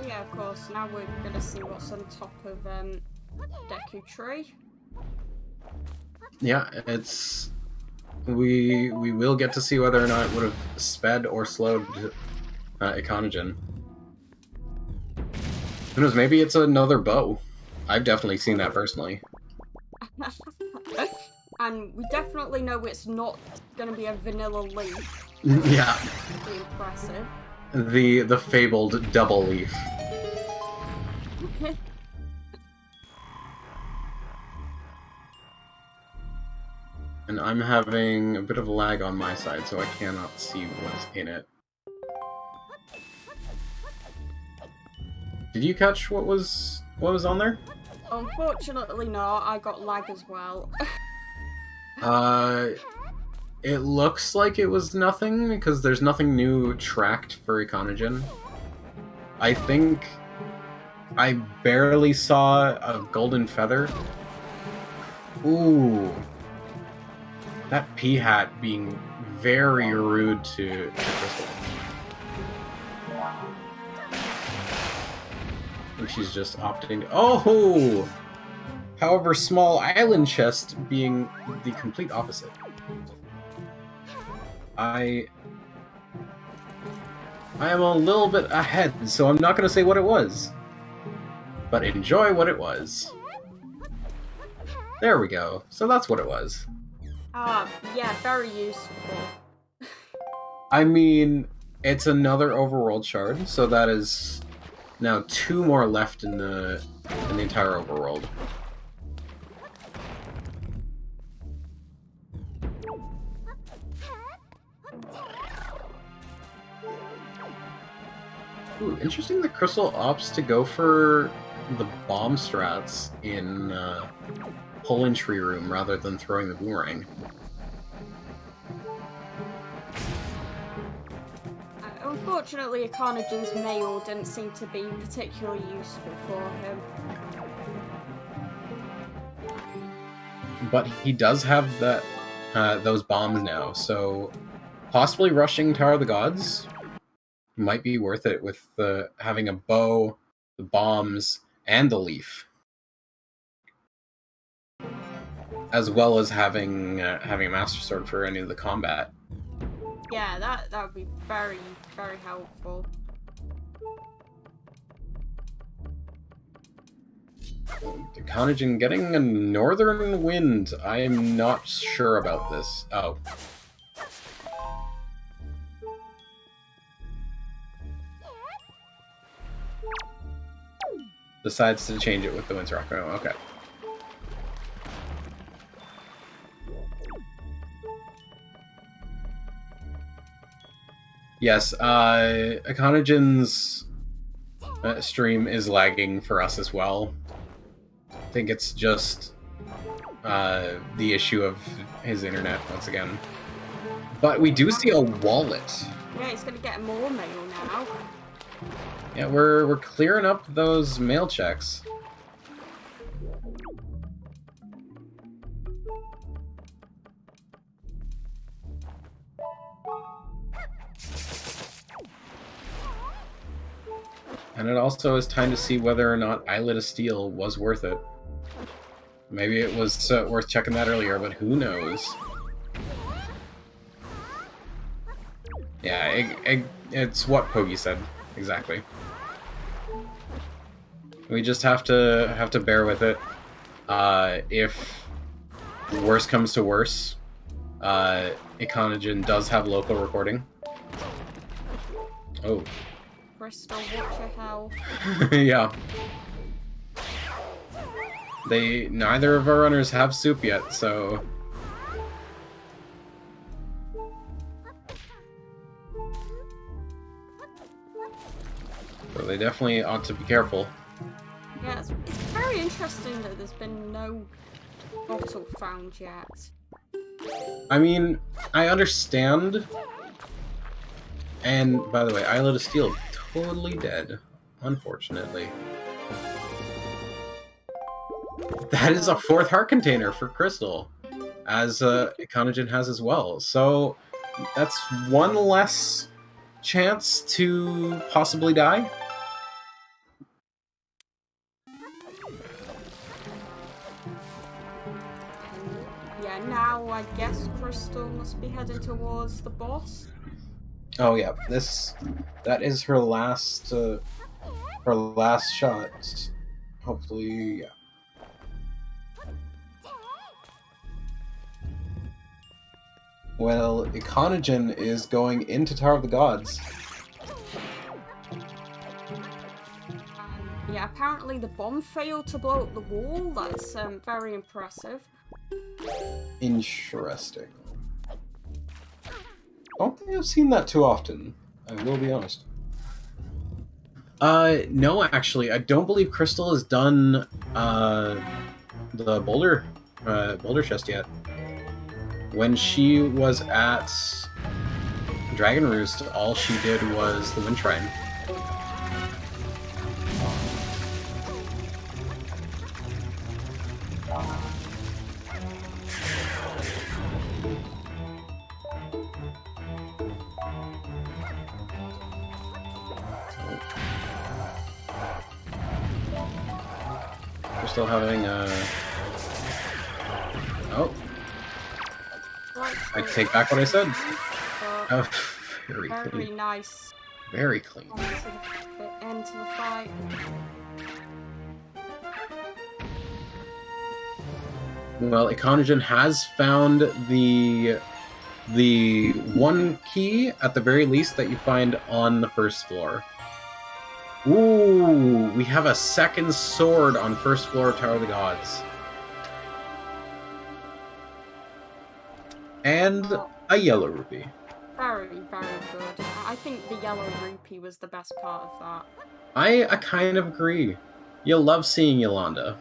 Yeah, of course. Now we're gonna see what's on top of Deku Tree. Yeah, it's... We will get to see whether or not it would have sped or slowed ikanajin. Who knows, maybe it's another bow. I've definitely seen that personally. And we definitely know it's not gonna be a vanilla leaf. Yeah. Pretty impressive. The fabled double leaf. And I'm having a bit of a lag on my side, so I cannot see what's in it. Did you catch what was on there? Unfortunately not, I got lag as well. It looks like it was nothing, because there's nothing new tracked for ikanajin. I think I barely saw a golden feather. Ooh. That P-hat being very rude to Crystal. And she's just opting to... Oh! However, small island chest being the complete opposite. I am a little bit ahead, so I'm not going to say what it was. But enjoy what it was. There we go. So that's what it was. Ah, yeah, very useful. I mean, it's another overworld shard, so that is now 2 more left in the entire overworld. Ooh, interesting that Crystal opts to go for the bomb strats in Pull-in Tree Room rather than throwing the boomerang. Unfortunately, ikanajin's mail didn't seem to be particularly useful for him. But he does have that those bombs now, so possibly rushing Tower of the Gods might be worth it with having a bow, the bombs, and the leaf, as well as having a master sword for any of the combat. Yeah, that would be very, very helpful. The ikanajin getting a northern wind. I am not sure about this. Oh. Decides to change it with the Windsor Rock. Oh, okay. Yes, ikanajin's stream is lagging for us as well. I think it's just the issue of his internet once again. But we do see a wallet. Yeah, he's gonna get more mail now. Yeah, we're clearing up those mail checks. And it also is time to see whether or not Islet of Steel was worth it. Maybe it was worth checking that earlier, but who knows? Yeah, it's what Pogi said exactly. We just have to bear with it. If worse comes to worse, ikanajin does have local recording. Oh. Crystal, watch your health. Yeah. Neither of our runners have soup yet, so... So they definitely ought to be careful. Yeah, it's very interesting that there's been no bottle found yet. I mean, I understand. And, by the way, Islet of Steel, totally dead, unfortunately. That is a 4th heart container for Crystal, as ikanajin has as well. So, that's one less chance to possibly die. Yeah, now I guess Crystal must be heading towards the boss. Oh yeah, that is her last shot. Hopefully, yeah. Well, ikanajin is going into Tower of the Gods. Yeah, apparently the bomb failed to blow up the wall. That's very impressive. Interesting. Don't think I've seen that too often. I will be honest. No, actually, I don't believe Crystal has done the boulder chest yet. When she was at Dragon Roost, all she did was the Wind Shrine. We're still having Oh. I take back what I said. Oh, very clean. Nice. Very clean. End to the fight. Well, ikanajin has found the one key, at the very least, that you find on the first floor. Ooh, we have a second sword on first floor of Tower of the Gods. And a yellow rupee. Very, very good. I think the yellow rupee was the best part of that. I kind of agree. You'll love seeing Yolanda.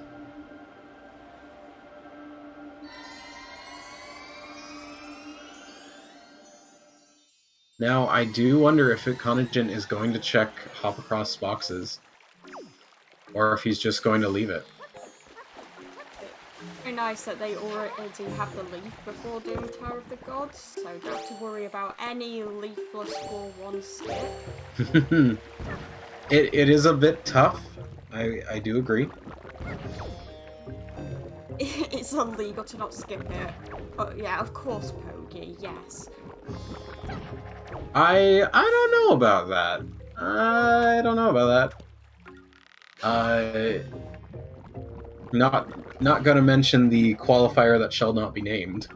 Now, I do wonder if ikanajin is going to check hop across boxes, or if he's just going to leave it. nice that they already have the leaf before doing Tower of the Gods, so don't have to worry about any leafless 4-1 skip. It is a bit tough. I do agree. It's illegal to not skip it. Oh yeah, of course, Pogi, yes. I don't know about that. I don't know about that. Not gonna mention the qualifier that shall not be named.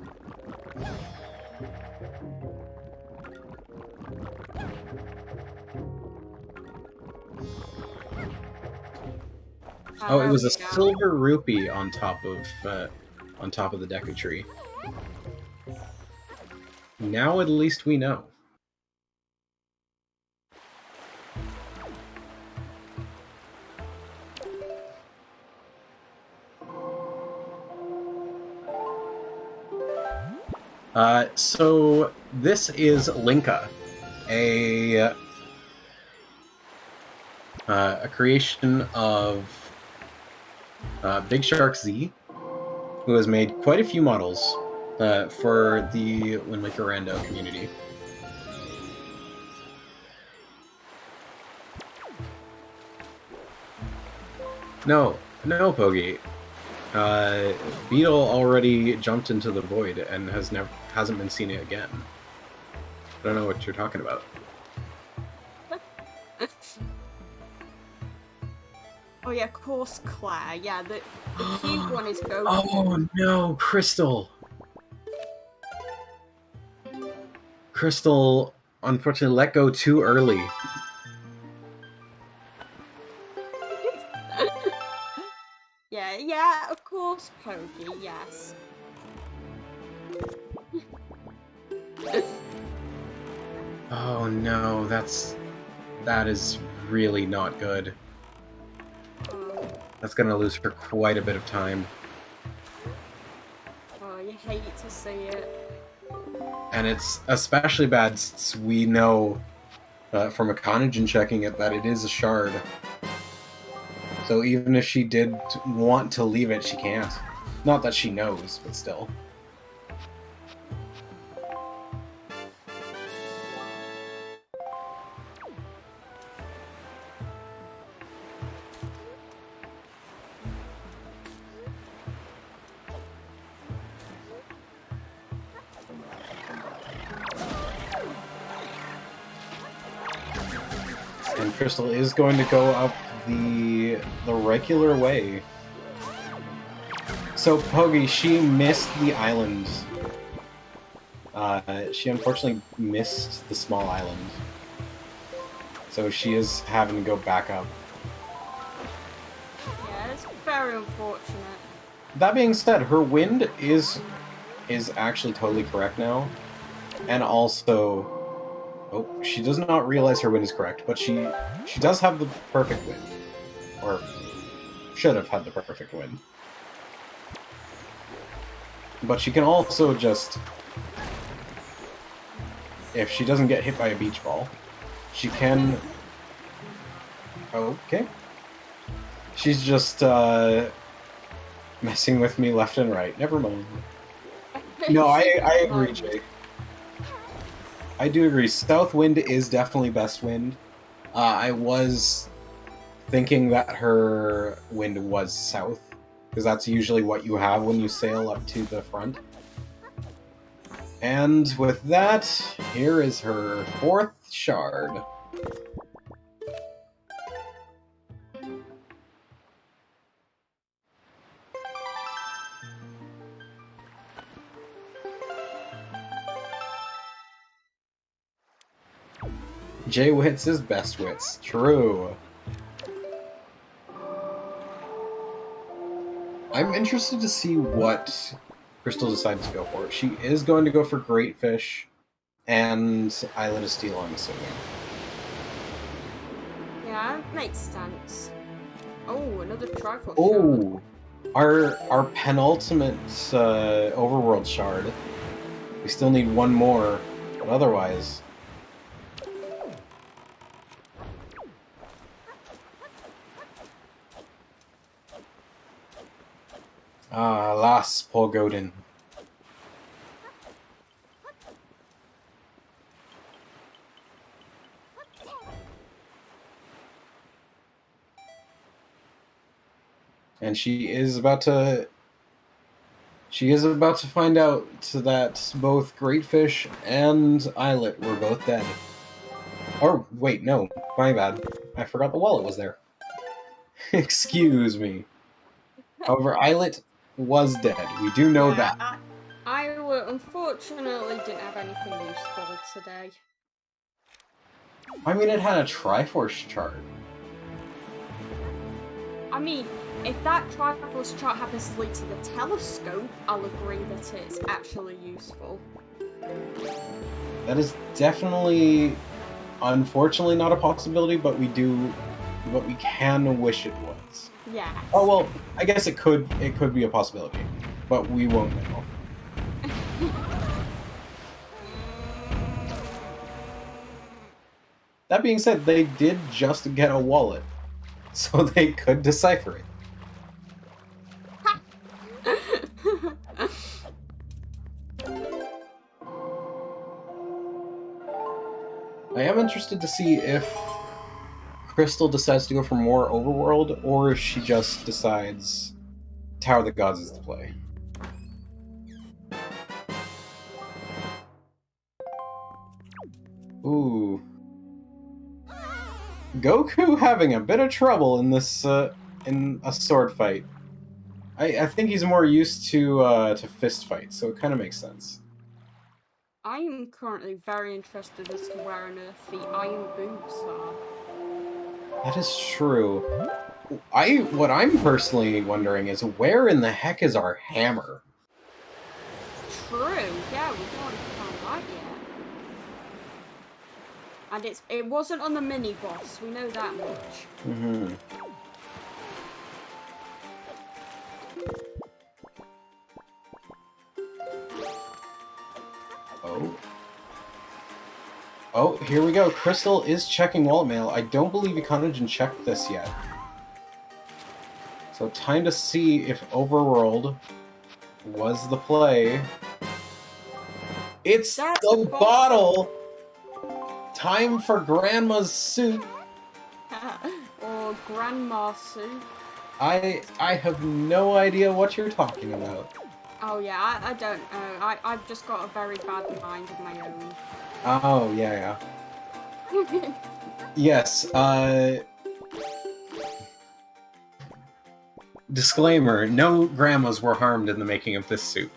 Oh, it was a silver rupee on top of the Deku tree. Now at least we know. So this is Linka, a creation of Big Shark Z, who has made quite a few models for the Wind Waker Rando community. No, Pogi. Beetle already jumped into the void and hasn't been seen again. I don't know what you're talking about. Oh yeah, of course, Claire. Yeah, the cute one is Goku. Oh no, Crystal! Crystal, unfortunately, let go too early. Yeah, of course, Pogi, yes. Oh no, that is really not good. That's gonna lose her quite a bit of time. Oh, you hate to see it. And it's especially bad since we know from ikanajin checking it that it is a shard. So even if she did want to leave it, she can't. Not that she knows, but still. And Crystal is going to go up the regular way. So Pogi, she missed the island. She unfortunately missed the small island. So she is having to go back up. Yeah, it's very unfortunate. That being said, her wind is actually totally correct now. And also, oh, she does not realize her wind is correct, but she does have the perfect wind. Or should have had the perfect wind. But she can also just, if she doesn't get hit by a beach ball, she can... Okay. She's just messing with me left and right. Never mind. No, I agree, Jake. I do agree. South wind is definitely best wind. I was thinking that her wind was south, because that's usually what you have when you sail up to the front. And with that, here is her 4th shard. J-Wits is best wits. True. I'm interested to see what Crystal decides to go for. She is going to go for Great Fish and Island of Steel, I'm assuming. Yeah, makes sense. Oh, another Triforce shard. Oh, our penultimate Overworld shard. We still need one more, but otherwise... Ah, alas, poor Godin. And she is about to find out that both Greatfish and Eyelet were both dead. Or, wait, no, my bad. I forgot the wallet was there. Excuse me. However, Eyelet was dead. We do know that. I unfortunately didn't have anything useful today. I mean, it had a Triforce chart. I mean, if that Triforce chart happens to lead to the telescope, I'll agree that it's actually useful. That is definitely, unfortunately, not a possibility, but we can wish it was. Yeah. Oh well, I guess it could be a possibility, but we won't know. That being said, they did just get a wallet, so they could decipher it. I am interested to see if Crystal decides to go for more overworld, or if she just decides Tower of the Gods is the play. Ooh. Goku having a bit of trouble in this, in a sword fight. I think he's more used to fist fights, so it kind of makes sense. I am currently very interested as to where on earth the iron boots are. That is true. What I'm personally wondering is, where in the heck is our hammer? True, yeah, we haven't found that yet. And it wasn't on the mini boss, we know that much. Mm-hmm. Oh, here we go. Crystal is checking wallet mail. I don't believe ikanajin checked this yet. So time to see if Overworld was the play. It's the bottle! Time for Grandma's soup. Or Grandma's soup. I have no idea what you're talking about. Oh yeah, I don't know. I've just got a very bad mind of my own. Oh, yeah. Yes, disclaimer, no grandmas were harmed in the making of this soup.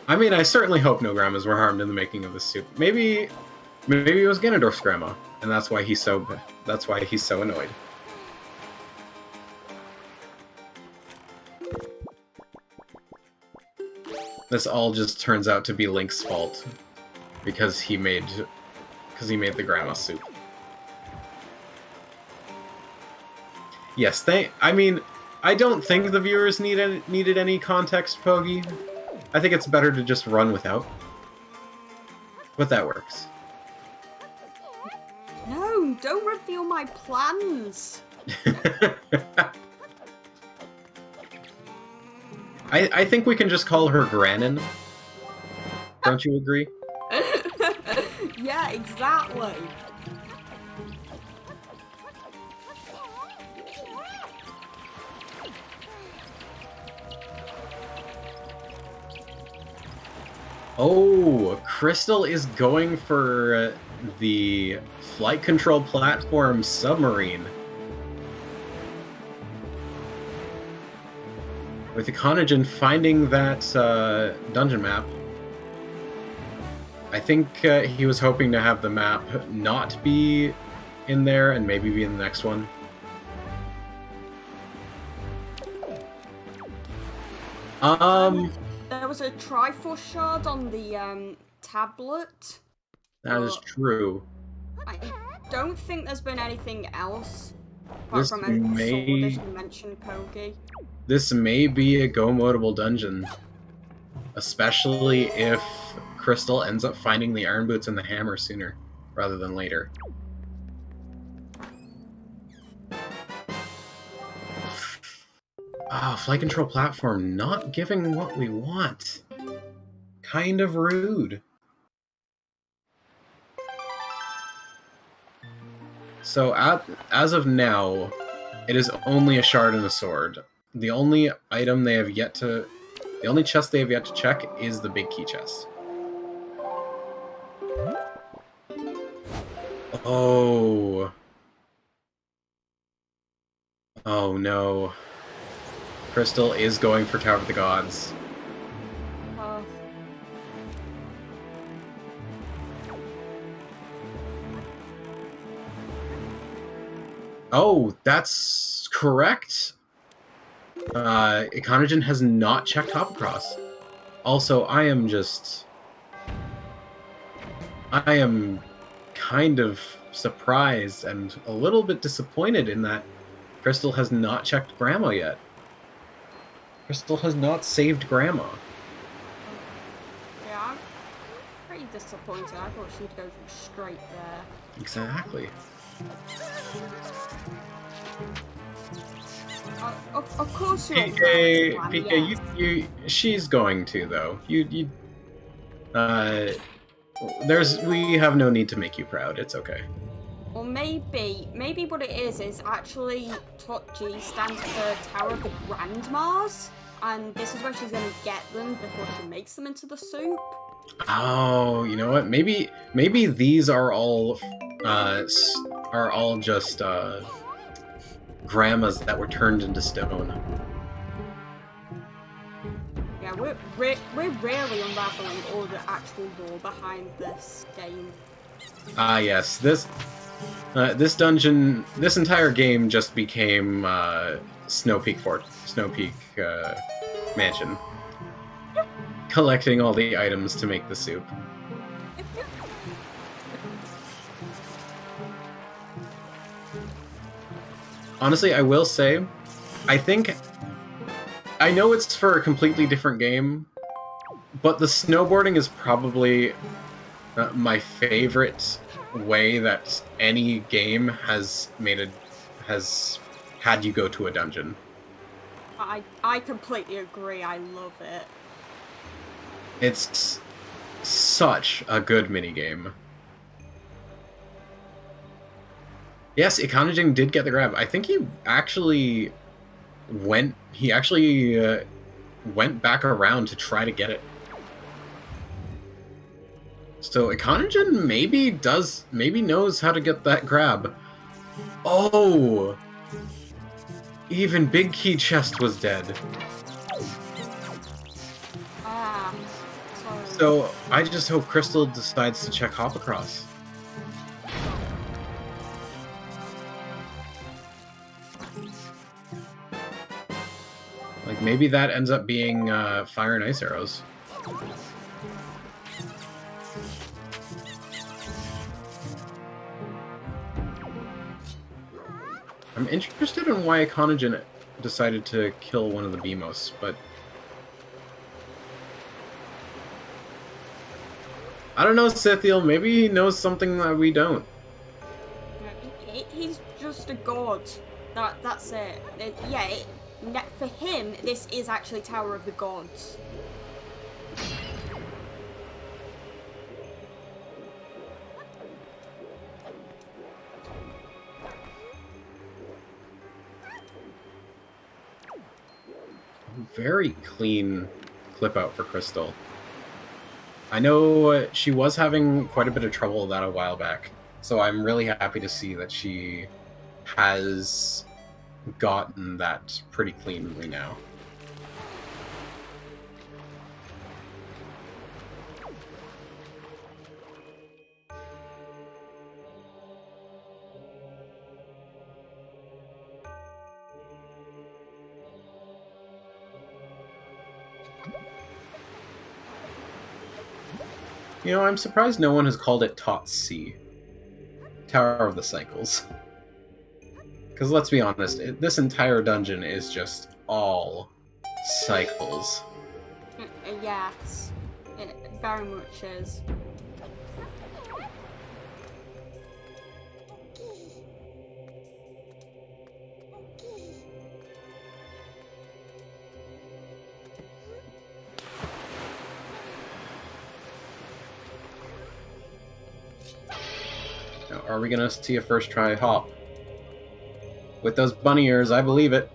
I mean, I certainly hope no grandmas were harmed in the making of this soup. Maybe it was Ganondorf's grandma, and that's why he's so annoyed. This all just turns out to be Link's fault because he made the grandma soup. Yes, I mean, I don't think the viewers needed any context, Pogi. I think it's better to just run without. But that works. No, don't reveal my plans. I think we can just call her Granin. Don't you agree? Yeah, exactly. Oh, Crystal is going for the flight control platform submarine. With ikanajin finding that dungeon map, I think he was hoping to have the map not be in there and maybe be in the next one. There was a Triforce shard on the tablet. That is true. I don't think there's been anything else apart This from a sword, as you mentioned, Kogi. This may be a go-modable dungeon, especially if Crystal ends up finding the iron boots and the hammer sooner rather than later. Ah, flight control platform not giving what we want. Kind of rude. So as of now, it is only a shard and a sword. The only item they have yet to... The only chest they have yet to check is the big key chest. Oh. Oh no. Crystal is going for Tower of the Gods. Oh, that's correct. Ikanajin has not checked Hopcross. Also, I am kind of surprised and a little bit disappointed in that Crystal has not checked Grandma yet. Crystal has not saved Grandma. Yeah, I'm pretty disappointed. I thought she'd go straight there. Exactly. Of course you're PK, she's going to though. We have no need to make you proud. It's okay. Or maybe what it is actually TWW stands for Tower of the Grandmas, and this is where she's gonna get them before she makes them into the soup. Oh, you know what? Maybe these are all just grandmas that were turned into stone. Yeah, we're really unraveling all the actual lore behind this game. Ah, yes. This dungeon, this entire game just became Snow Peak Mansion, collecting all the items to make the soup. Honestly, I will say, I know it's for a completely different game, but the snowboarding is probably my favorite way that any game has had you go to a dungeon. I completely agree. I love it. It's such a good minigame. Yes, Ikanajin did get the grab. I think he actually went back around to try to get it. So Ikanajin maybe knows how to get that grab. Oh! Even Big Key Chest was dead. Ah, so I just hope Crystal decides to check Hop Across. Like, maybe that ends up being fire and ice arrows. I'm interested in why Ikanajin decided to kill one of the Beamos, but... I don't know, Scythiel. Maybe he knows something that we don't. He's just a god. That's it. For him, this is actually Tower of the Gods. Very clean clip out for Crystal. I know she was having quite a bit of trouble with that a while back, so I'm really happy to see that she has gotten that pretty cleanly now. You know, I'm surprised no one has called it TOTC. Tower of the Cycles. Because let's be honest, this entire dungeon is just all cycles. Yes. It very much is. Now, are we gonna see a first try hop? With those bunny ears, I believe it.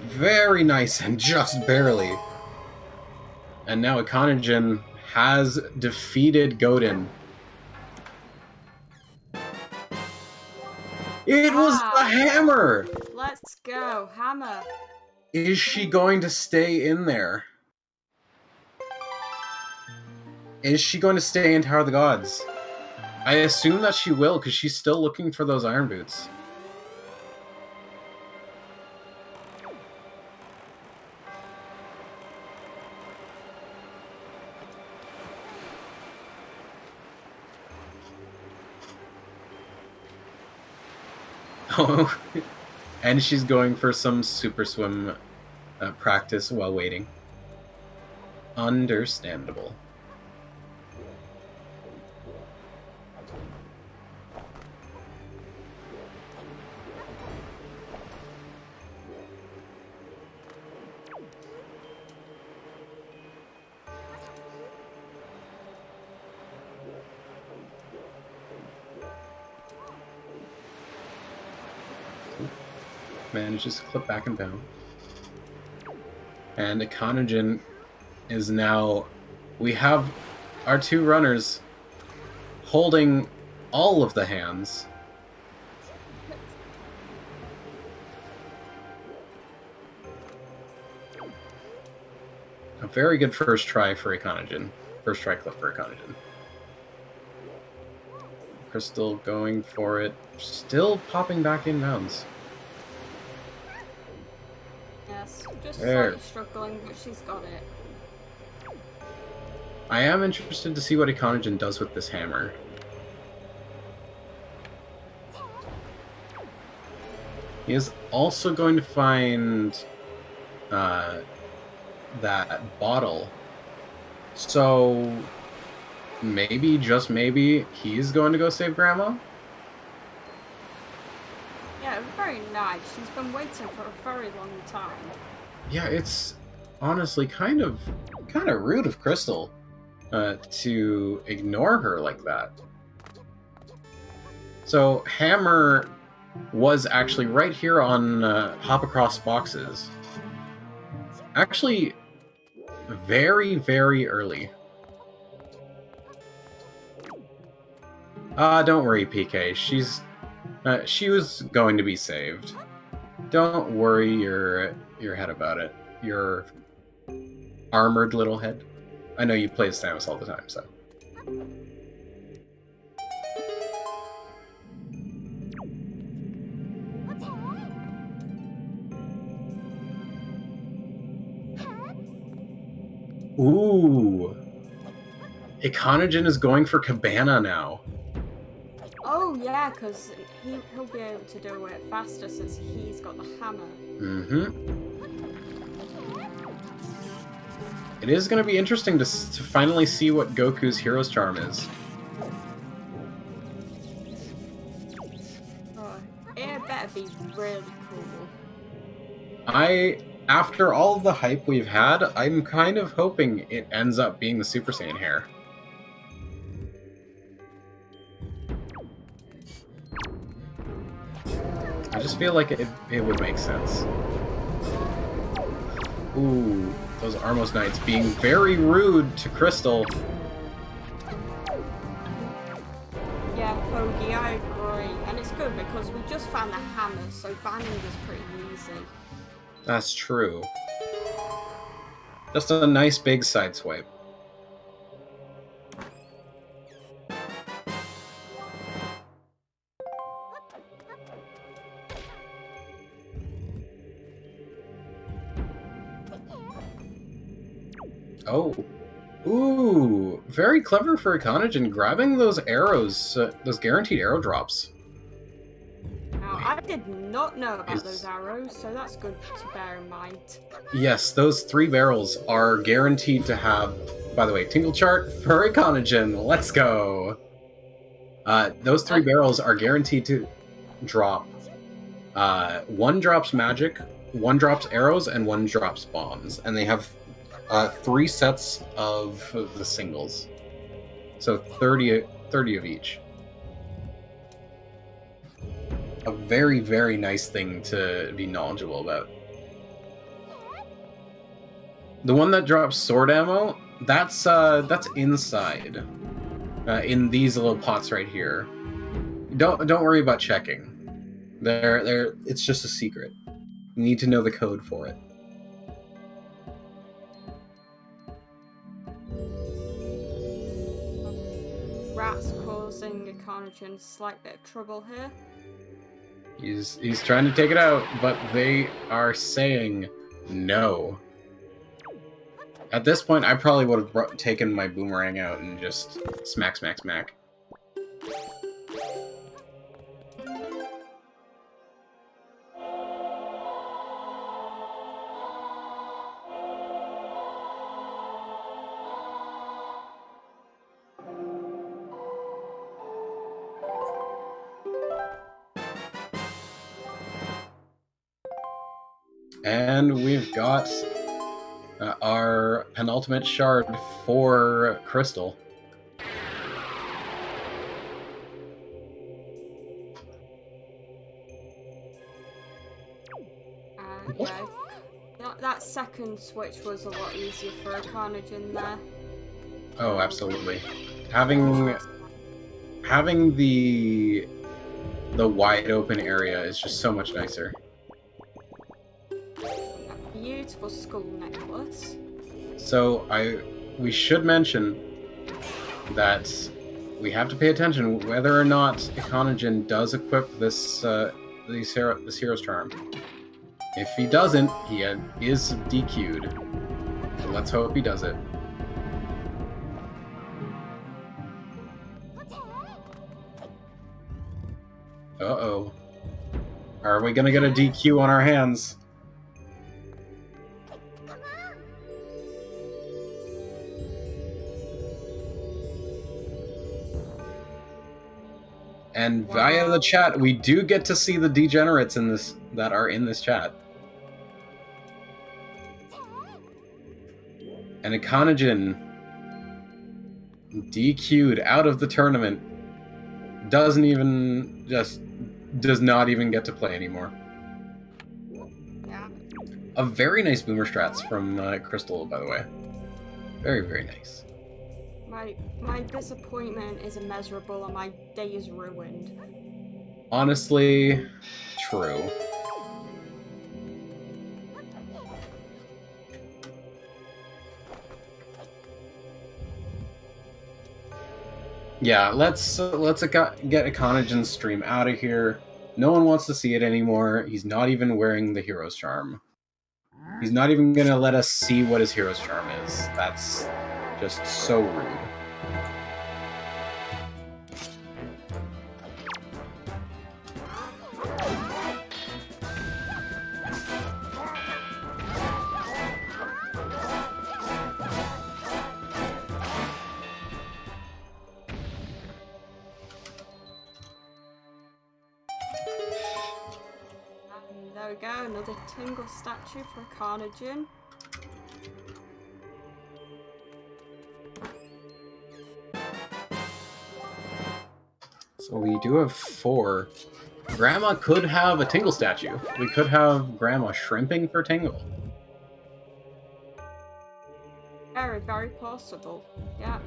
Very nice, and just barely. And now ikanajin has defeated Godin. It was the hammer! Let's go, hammer. Is she going to stay in there? Is she going to stay in Tower of the Gods? I assume that she will, because she's still looking for those iron boots. Oh, and she's going for some super swim practice while waiting. Understandable. Manages to clip back and down. And ikanajin is now... We have our two runners holding all of the hands. A very good first try for ikanajin. First try clip for ikanajin. Crystal going for it. Still popping back in rounds. Yes, just There. slightly struggling, but she's got it. I am interested to see what ikanajin does with this hammer. He is also going to find that bottle. So maybe, just maybe, he's going to go save Grandma? Yeah, very nice. She's been waiting for a very long time. Yeah, it's honestly kind of rude of Crystal to ignore her like that. So hammer was actually right here on hop across boxes. Actually, very, very early. Don't worry, PK. She was going to be saved. Don't worry your head about it. Your armored little head. I know you play as Samus all the time, so. Ooh. ikanajin is going for Cabana now. Oh yeah, because he'll be able to do it faster since he's got the hammer. Mm-hmm. It is going to be interesting to finally see what Goku's Hero's Charm is. Oh, it better be really cool. After all of the hype we've had, I'm kind of hoping it ends up being the Super Saiyan hair. I just feel like it would make sense. Ooh, those Armos Knights being very rude to Crystal. Yeah, Pogi, I agree. And it's good because we just found the hammer, so banning is pretty easy. That's true. Just a nice big side swipe. Oh. Ooh, very clever for ikanajin grabbing those arrows, those guaranteed arrow drops. Now, I did not know about those arrows, so that's good to bear in mind. Yes, those 3 barrels are guaranteed to have... By the way, Tingle Chart for Ikanajin, let's go! Those 3 barrels are guaranteed to drop. 1 drops magic, 1 drops arrows, and 1 drops bombs. And they have 3 sets of the singles. So 30 of each. A very, very nice thing to be knowledgeable about. The one that drops sword ammo, that's inside. In these little pots right here. Don't worry about checking. It's just a secret. You need to know the code for it. Rats causing Ikanajin a slight bit of trouble here. He's trying to take it out, but they are saying no. At this point, I probably would have taken my boomerang out and just smack, smack, smack. And we've got our penultimate shard for Crystal. Okay. That second switch was a lot easier for Ikanajin there. Oh, absolutely. Having the wide open area is just so much nicer. Beautiful skull necklace. So we should mention that we have to pay attention whether or not Ikanajin does equip this hero's charm. If he doesn't, he is DQ'd. So let's hope he does it. Uh-oh. Are we gonna get a DQ on our hands? And via the chat, we do get to see the degenerates in this that are in this chat. And Ikanajin DQ'd out of the tournament. Does not even get to play anymore. Yeah. A very nice boomer strats from Crystal, by the way. Very, very nice. My disappointment is immeasurable and my day is ruined. Honestly, true. Yeah, let's get Ikanajin's stream out of here. No one wants to see it anymore. He's not even wearing the hero's charm. He's not even gonna let us see what his hero's charm is. That's just so rude. And there we go, another Tingle statue for Ikanajin. So we do have 4. Grandma could have a Tingle statue. We could have Grandma shrimping for Tingle. Very, very possible. Yeah.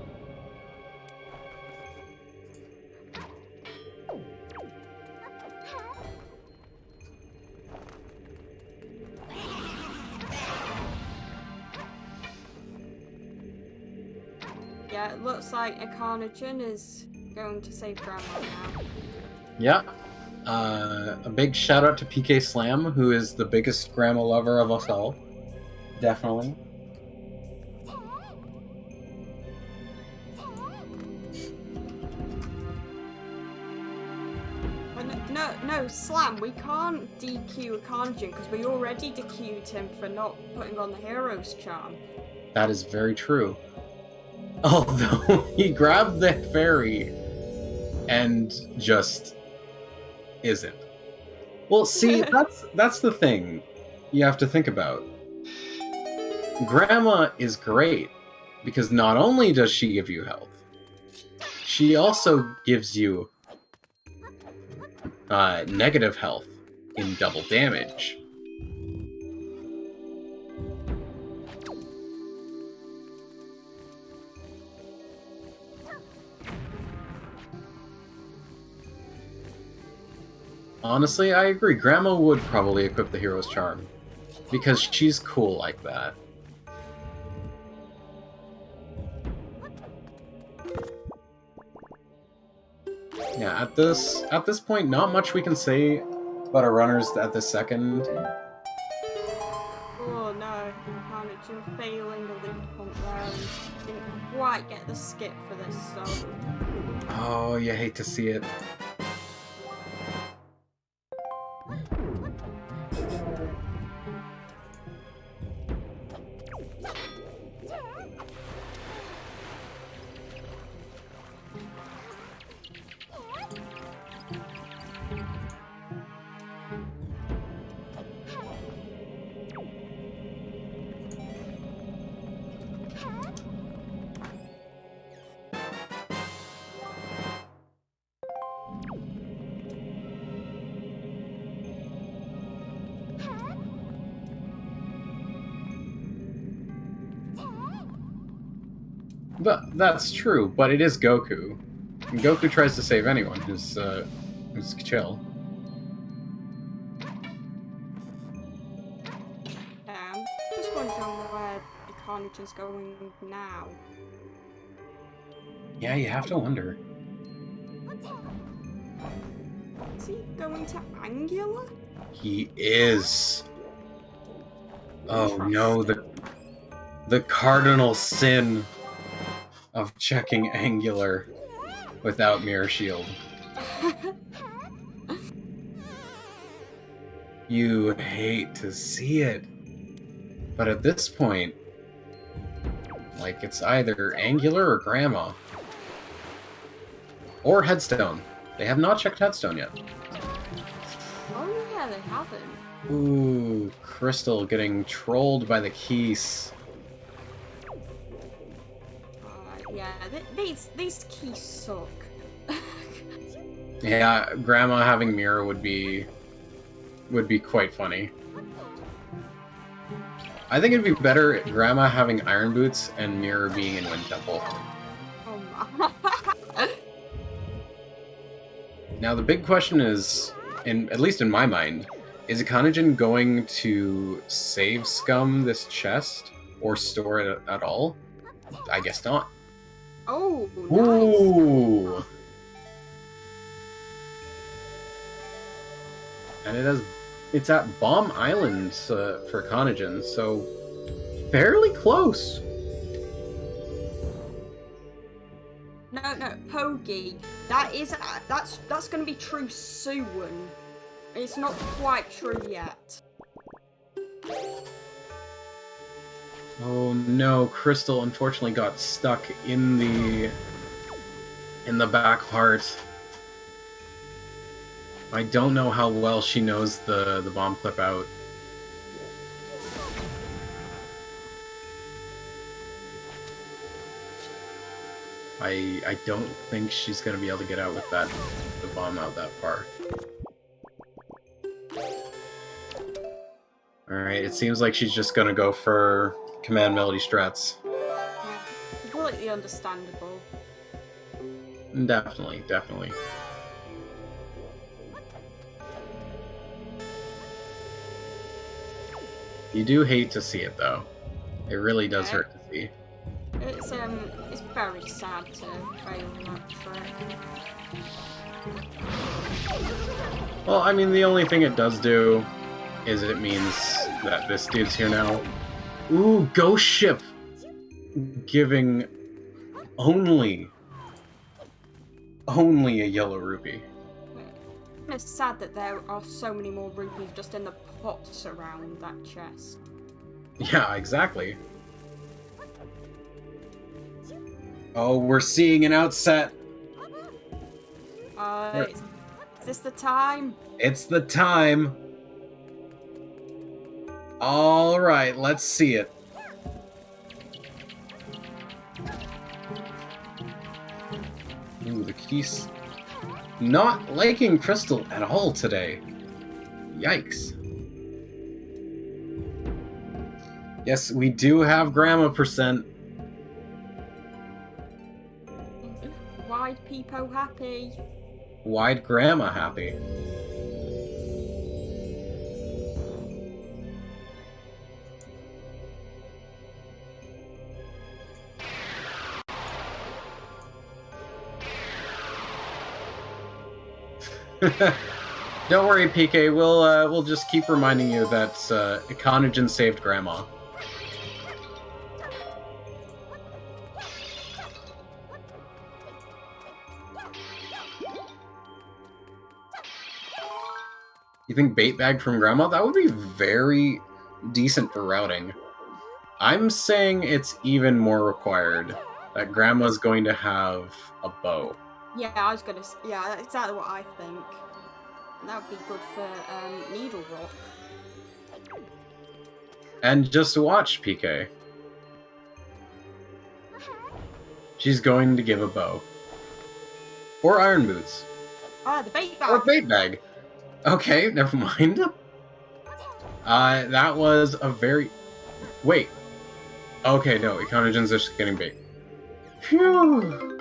Yeah, it looks like Ikanajin is going to save Grandma now. Yeah. A big shout out to PK Slam, who is the biggest grandma lover of us all. Definitely. But No, Slam, we can't DQ ikanajin because we already DQ'd him for not putting on the hero's charm. That is very true. Although he grabbed the fairy and just isn't. Well, see, that's the thing you have to think about. Grandma is great because not only does she give you health, she also gives you negative health in double damage. Honestly, I agree. Grandma would probably equip the hero's charm because she's cool like that. Yeah, at this point, not much we can say about our runners at this second. Oh no, ikanajin failing the lead hunt round. Didn't quite get the skip for this zone. Oh, you hate to see it. But that's true, but it is Goku. And Goku tries to save anyone who's chill. Just wondering where ikanajin's going now. Yeah, you have to wonder. Is he going to Angular? He is. Oh no, the cardinal sin of checking Angular without Mirror Shield. You hate to see it. But at this point, like, it's either Angular or Grandma. Or Headstone. They have not checked Headstone yet. Oh yeah, they haven't. Ooh, Crystal getting trolled by the keys. Yeah, these keys suck. Yeah, Grandma having Mirror would be quite funny. I think it'd be better Grandma having Iron Boots and Mirror being in Wind Temple. Oh my. Now the big question is, at least in my mind, is ikanajin going to save Scum this chest or store it at all? I guess not. Oh, nice. Ooh. And it's at Bomb Island for ikanajin, so fairly close. No, Pogi. That's gonna be true soon. It's not quite true yet. Oh no, Crystal unfortunately got stuck in the back part. I don't know how well she knows the bomb clip out. I don't think she's gonna be able to get out with the bomb out that far. Alright, it seems like she's just gonna go for Command Melody strats. Yeah, completely understandable. Definitely, definitely. You do hate to see it, though. It really does hurt to see. It's very sad to fail that trick. Well, I mean, the only thing it does do is it means that this dude's here now. Ooh, Ghost Ship! Giving only a yellow rupee. It's sad that there are so many more rupees just in the pots around that chest. Yeah, exactly. Oh, we're seeing an outset. Is this the time? It's the time. All right, let's see it. Ooh, the keys. Not liking Crystal at all today. Yikes. Yes, we do have Grandma percent. Wide peepo happy. Wide Grandma happy. Don't worry, PK. We'll just keep reminding you that ikanajin saved Grandma. You think bait bag from Grandma? That would be very decent for routing. I'm saying it's even more required that Grandma's going to have a bow. Yeah, I was gonna. Yeah, that's exactly what I think. That would be good for Needle Rock. And just watch, PK. She's going to give a bow. Or iron boots. Ah, the bait bag. Or bait bag. Okay, never mind. That was a very... Wait. Okay, no, ikanajin's just getting bait. Phew.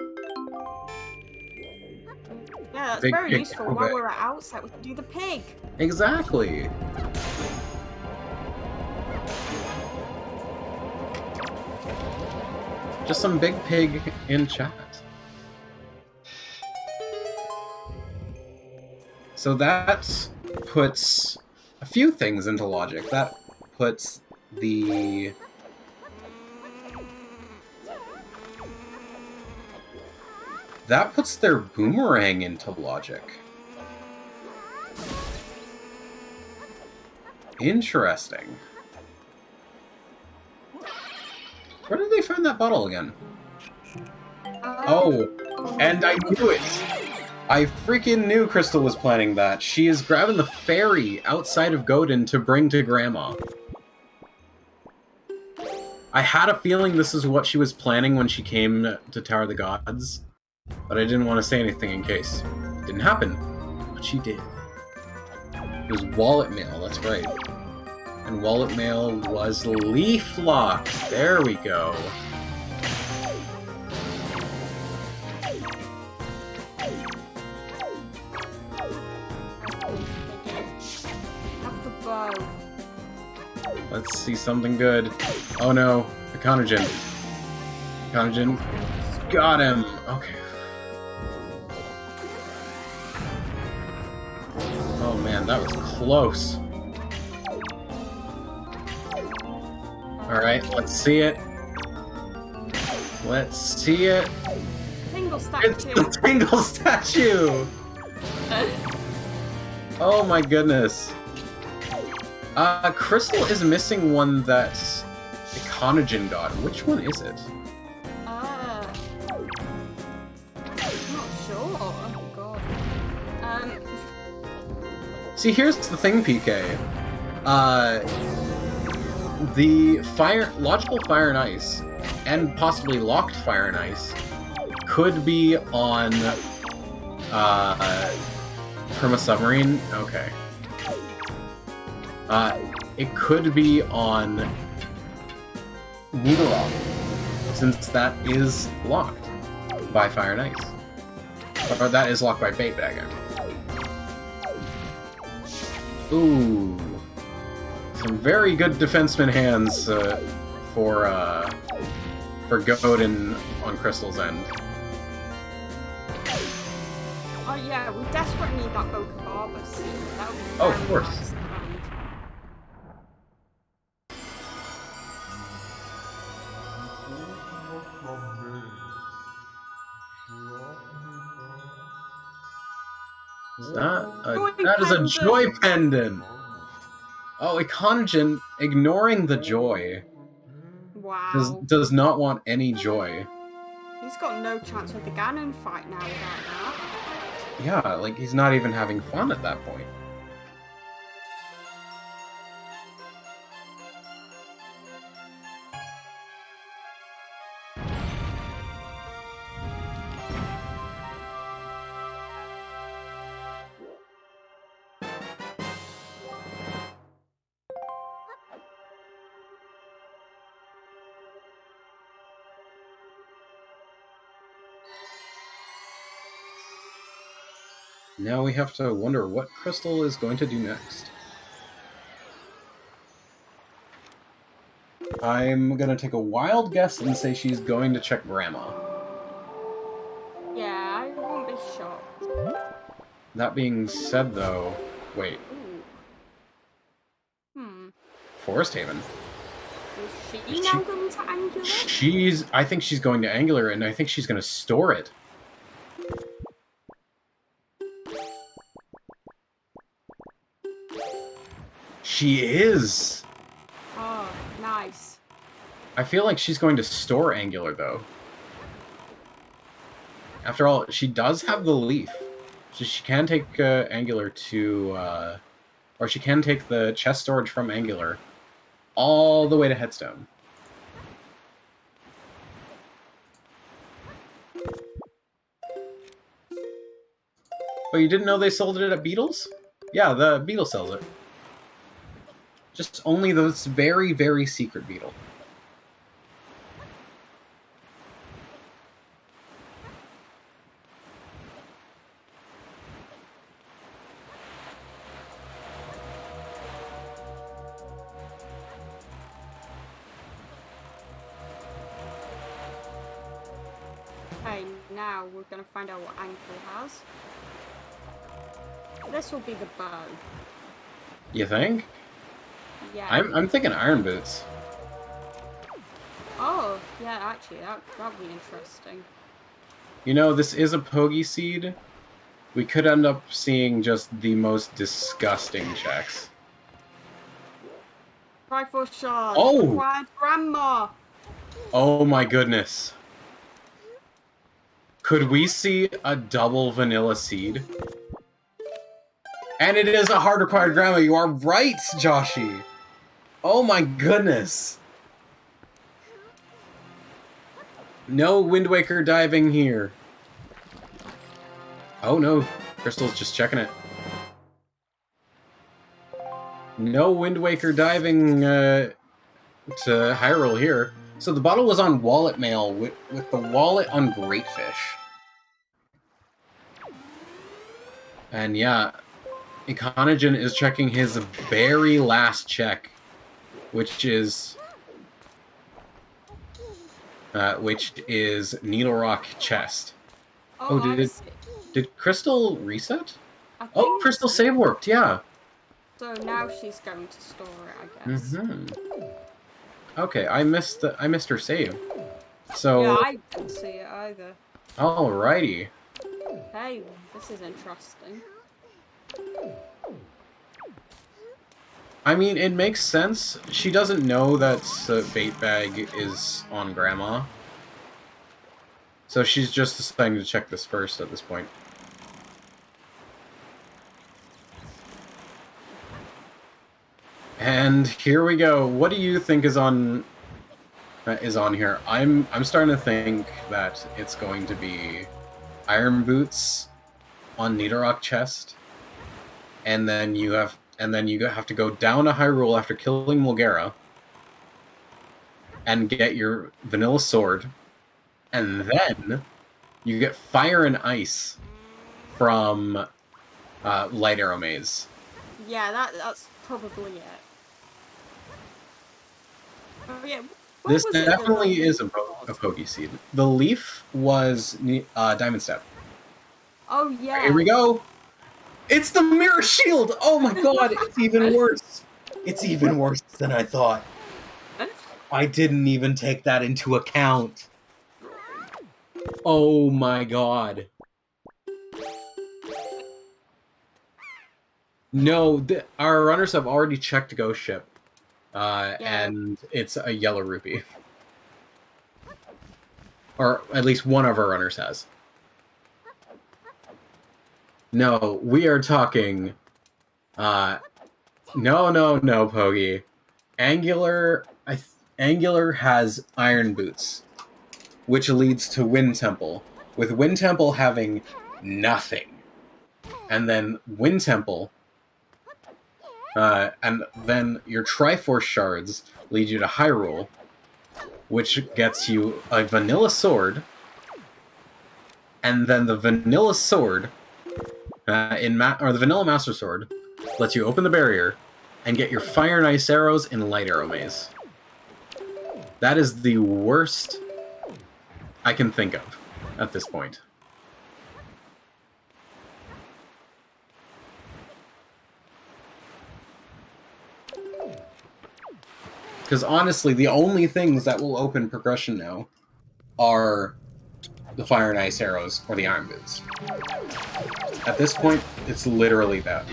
Yeah, that's Big very pig useful. go While back. we're at outset, we can do the pig. Exactly. Just some big pig in chat. So that puts a few things into logic. That puts the... That puts their boomerang into logic. Interesting. Where did they find that bottle again? Oh, and I knew it! I freaking knew Crystal was planning that. She is grabbing the ferry outside of Godin to bring to Grandma. I had a feeling this is what she was planning when she came to Tower of the Gods, but I didn't want to say anything in case. It didn't happen, but she did. It was wallet mail, that's right. And wallet mail was leaf lock. There we go. Have the bow. Let's see something good. Oh no, ikanajin. Ikanajin. Got him! Okay. Oh man, that was close. Alright, let's see it. Let's see it. Tingle It's statue. the Tingle statue! Oh my goodness. Crystal is missing one that ikanajin got. Which one is it? I'm not sure. Oh god. See, here's the thing, PK. The logical fire and ice, and possibly locked fire and ice, could be on, from a submarine? Okay. It could be on Needle Rock, since that is locked by fire and ice. Or that is locked by bait bag. Ooh. Some very good defenseman hands for Godin on Crystal's end. Oh yeah, we desperately need that Boca Barber seed. That would be Oh, of very course. nice to find. That is a joy pendant. Oh, ikanajin, ignoring the joy, Wow. does not want any joy. He's got no chance with the Ganon fight now without that. Yeah, like he's not even having fun at that point. Now we have to wonder what Crystal is going to do next. I'm gonna take a wild guess and say she's going to check Grandma. Yeah, I won't be shocked. That being said, though, wait, Ooh. Forest Haven. Is she now going to Angular? I think she's going to Angular, and I think she's going to store it. She is! Oh, nice. I feel like she's going to store Angular, though. After all, she does have the leaf. So she can take Angular to... or she can take the chest storage from Angular all the way to Headstone. Oh, you didn't know they sold it at Beatles? Yeah, the Beetle sells it. Just only those very, very secret Beetle. Okay, now we're going to find out what Ankle has. This will be the bow. You think? Yeah. I'm thinking Iron Boots. Oh, yeah, actually, that'd be interesting. You know, this is a Pogi Seed. We could end up seeing just the most disgusting checks. Rifle shard. Oh! Required Grandma. Oh my goodness. Could we see a double Vanilla Seed? And it is a hard required Grandma. You are right, Joshi. Oh my goodness. No Wind Waker diving here. Oh no, Crystal's just checking it. No Wind Waker diving to Hyrule here. So the bottle was on Wallet Mail with the wallet on Greatfish. And yeah, ikanajin is checking his very last check, which is Needle Rock Chest. Oh, Did Crystal reset? I Oh, think Crystal so. save warped, yeah. So now she's going to store it, I guess. Okay, I missed her save. So Yeah, I didn't see it either. alrighty. Hey, this is interesting. I mean, it makes sense. She doesn't know that bait bag is on Grandma. So she's just deciding to check this first at this point. And here we go. What do you think is on here? I'm starting to think that it's going to be Iron Boots on Nidorak Chest, and then you have to go down to Hyrule after killing Mulgara and get your Vanilla Sword, and then you get Fire and Ice from Light Arrow Maze. Yeah, that's probably it. Oh, yeah. This definitely is a Pogi Seed. The leaf was Diamond Step. Oh, yeah. Here we go. It's the Mirror Shield! Oh my god, it's even worse. It's even worse than I thought. I didn't even take that into account. Oh my god. No, our runners have already checked Ghost Ship, and it's a yellow rupee. Or at least one of our runners has. No, we are talking... no, Pogi. Angular has iron boots, which leads to Wind Temple, with Wind Temple having nothing. And then Wind Temple... and then your Triforce shards lead you to Hyrule, which gets you a vanilla sword, and then the vanilla sword, or the vanilla master sword, lets you open the barrier and get your fire and ice arrows in light arrow maze. That is the worst I can think of at this point. Because honestly, the only things that will open progression now are the fire and ice arrows or the iron boots. At this point, it's literally that.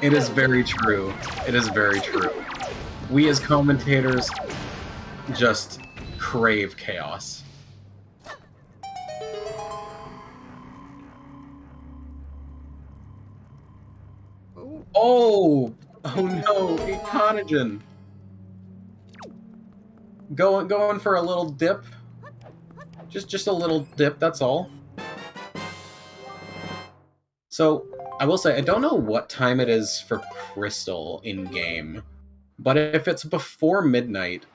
It is very true. It is very true. We as commentators just crave chaos. Oh! Oh no, ikanajin! Going for a little dip. Just a little dip, that's all. So, I will say, I don't know what time it is for Crystal in-game, but if it's before midnight,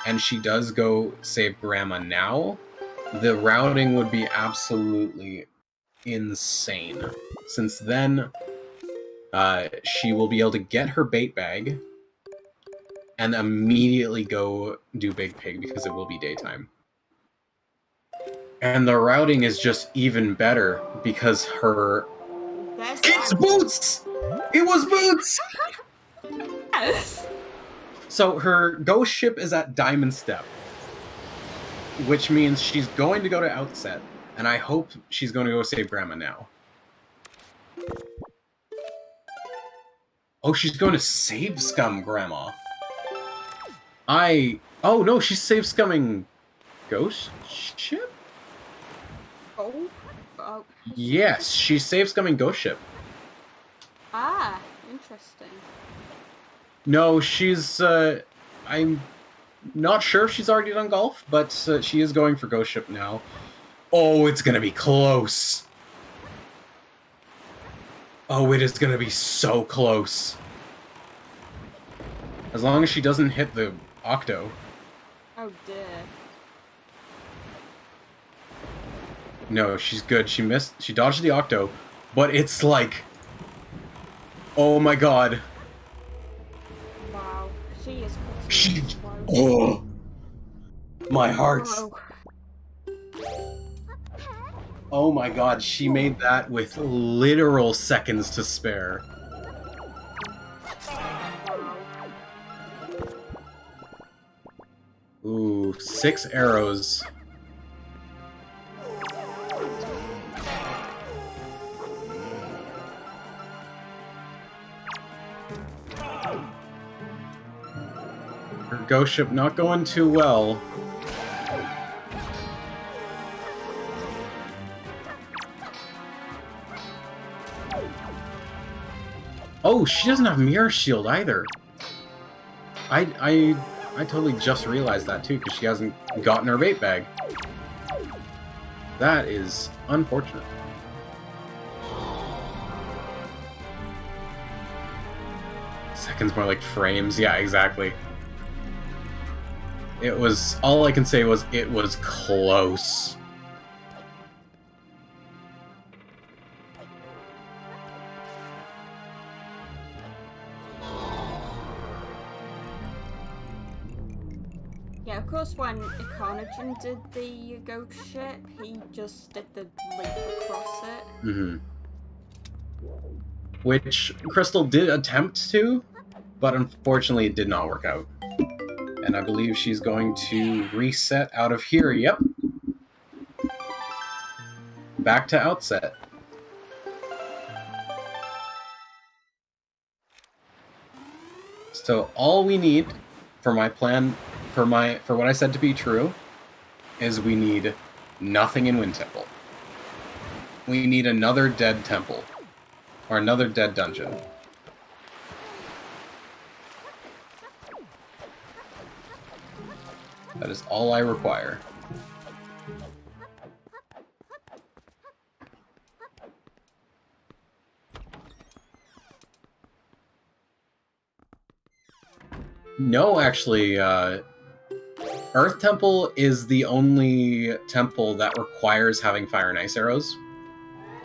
and she does go save Grandma now, the routing would be absolutely insane. Since then, she will be able to get her bait bag, and immediately go do Big Pig, because it will be daytime. And the routing is just even better, because her... It's boots! It was boots! Yes. So her ghost ship is at Diamond Step, which means she's going to go to Outset, and I hope she's going to go save Grandma now. Oh, she's going to save Scum Grandma. Oh no, she's save scumming Ghost Ship? Oh. Yes, she's save scumming Ghost Ship. Ah, interesting. No, she's, I'm not sure if she's already done golf, but she is going for Ghost Ship now. Oh, it's gonna be close. Oh, it is gonna be so close. As long as she doesn't hit the Octo. Oh dear. No, she's good. She missed. She dodged the Octo, but it's like... Oh my god. Wow. She is She... close. Oh! My heart. Wow. Oh my god, she made that with literal seconds to spare. Ooh, 6 arrows. Her ghost ship not going too well. Oh, she doesn't have Mirror Shield either. I totally just realized that too, because she hasn't gotten her bait bag. That is unfortunate. Seconds more like frames. Yeah, exactly. It was... All I can say was it was close. Yeah, of course, when ikanajin did the ghost ship, he just did the leap across it. Mm-hmm. Which Crystal did attempt to, but unfortunately it did not work out. And I believe she's going to reset out of here. Yep. Back to outset. So all we need for my plan, for what I said to be true, is we need nothing in Wind Temple. We need another dead temple. Or another dead dungeon. That is all I require. No, actually, Earth Temple is the only temple that requires having fire and ice arrows.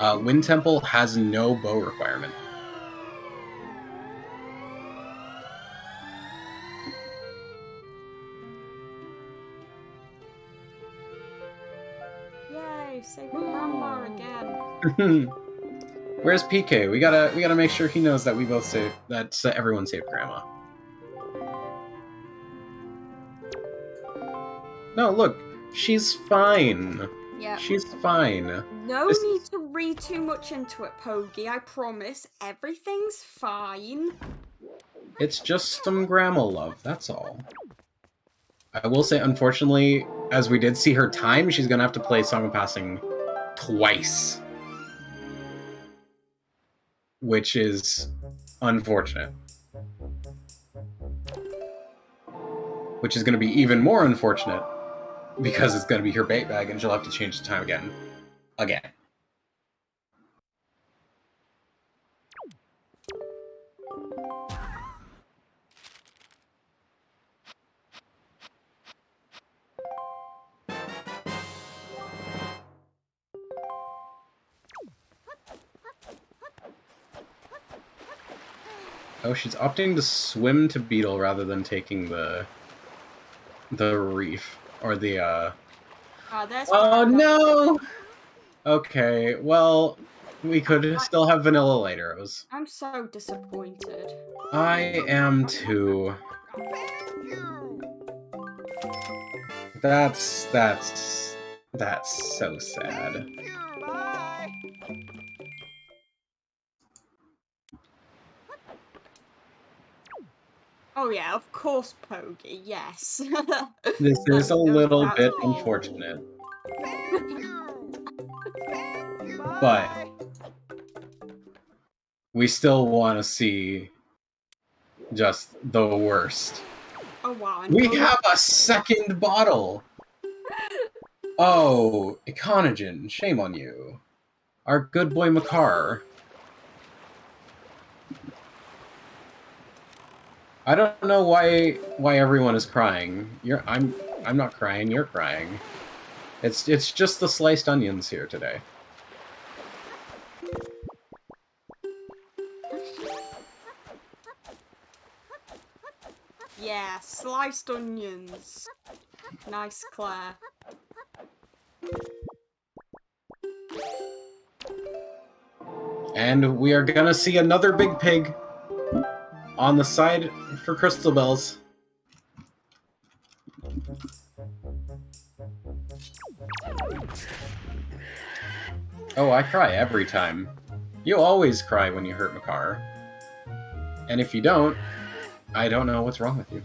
Wind Temple has no bow requirement. Yay, save Grandma again. Where's PK? We gotta make sure he knows that we both saved, that everyone saved Grandma. No, look, she's fine. Yeah. She's fine. No need to read too much into it, Pogi. I promise. Everything's fine. It's just some grandma love, that's all. I will say, unfortunately, as we did see her time, she's gonna have to play Song of Passing twice. Which is unfortunate. Which is gonna be even more unfortunate, because it's gonna be her bait bag and she'll have to change the time again. Again. Oh, she's opting to swim to Beetle rather than taking the reef. Or the, Oh, no! Okay, well, we could still have vanilla light arrows. I'm so disappointed. I am too. That's so sad. Oh yeah, of course, Pogi, yes. This is a little That's bit all. unfortunate. But we still want to see just the worst. Oh wow. We have a second bottle! Oh, ikanajin, shame on you. Our good boy Makar. I don't know why everyone is crying. I'm not crying, you're crying. It's just the sliced onions here today. Yeah, sliced onions. Nice, Claire. And we are gonna see another big pig on the side for CrystalBellis. Oh, I cry every time. You always cry when you hurt Makar. And if you don't, I don't know what's wrong with you.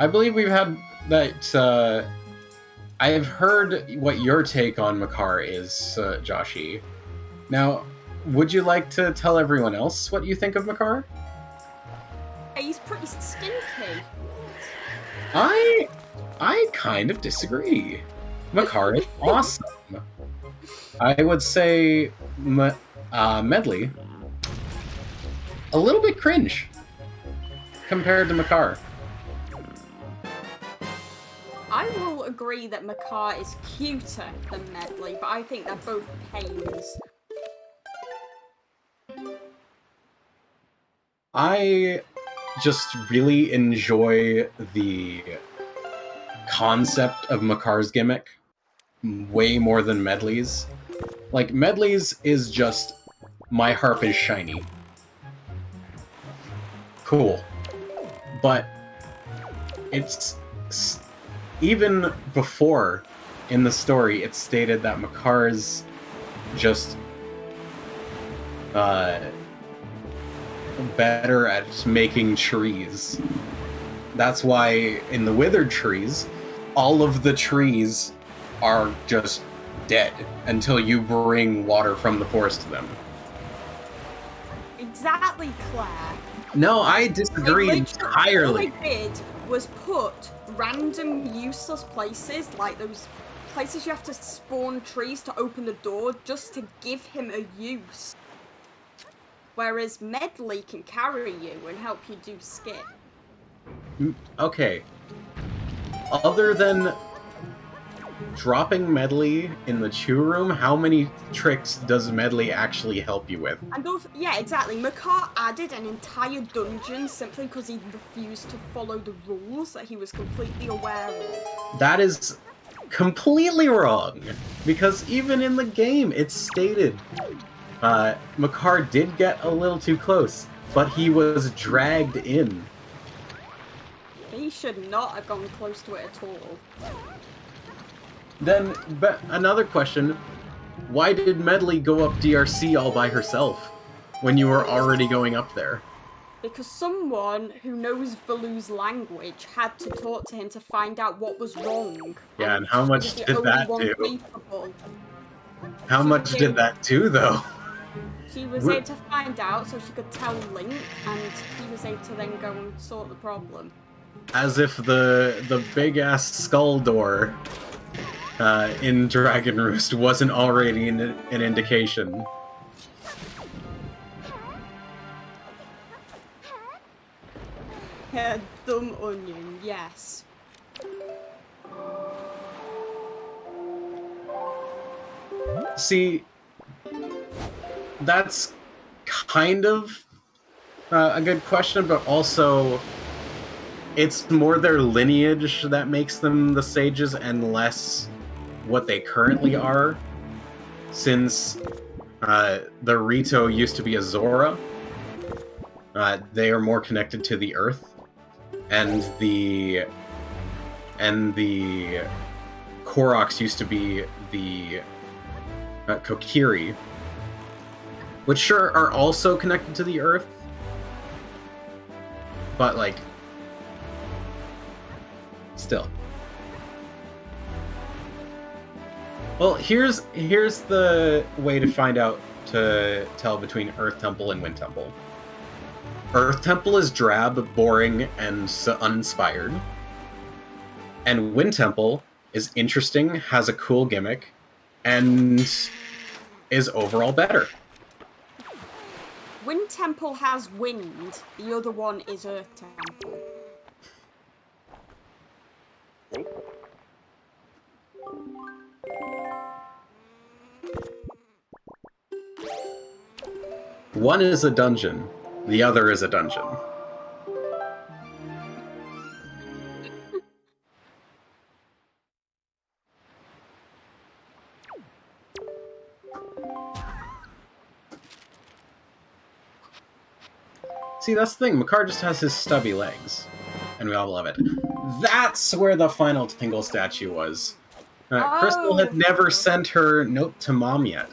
I believe we've had that, I've heard what your take on Makar is, Joshi. Now, would you like to tell everyone else what you think of Makar? He's pretty stinky. I kind of disagree. Makar is awesome. I would say Medley a little bit cringe compared to Makar. I will agree that Makar is cuter than Medley, but I think they're both pains. I just really enjoy the concept of Makar's gimmick way more than Medley's. Like, Medley's is just, my harp is shiny. cool. But even before in the story, it's stated that Makar's just better at making trees. That's why in the withered trees, all of the trees are just dead until you bring water from the forest to them. Exactly, Claire. No, I disagree entirely. All they did was put random useless places, like those places you have to spawn trees to open the door, just to give him a use. Whereas Medley can carry you and help you do skip. Okay. Other than dropping Medley in the chew room, how many tricks does Medley actually help you with? And also, yeah, exactly. Makar added an entire dungeon simply because he refused to follow the rules that he was completely aware of. That is completely wrong, because even in the game, it's stated Makar did get a little too close, but he was dragged in. He should not have gone close to it at all. Then, but another question, why did Medley go up DRC all by herself when you were already going up there? Because someone who knows Valu's language had to talk to him to find out what was wrong. Yeah, and how much did that do? Capable. How much did that do, though? She was able to find out so she could tell Link, and he was able to then go and sort the problem. As if the big-ass skull door in Dragon Roost wasn't already an indication. Yeah, dumb onion, yes. See, that's kind of a good question, but also it's more their lineage that makes them the sages and less what they currently are, since the Rito used to be a Zora. They are more connected to the earth, and the Koroks used to be the Kokiri, which sure are also connected to the earth, but like still. Well, here's the way to find out, to tell between Earth Temple and Wind Temple. Earth Temple is drab, boring, and uninspired. And Wind Temple is interesting, has a cool gimmick, and is overall better. Wind Temple has wind, the other one is Earth Temple. One is a dungeon, the other is a dungeon. See, that's the thing, Makar just has his stubby legs, and we all love it. That's where the final Tingle statue was. Crystal had never sent her note to Mom yet.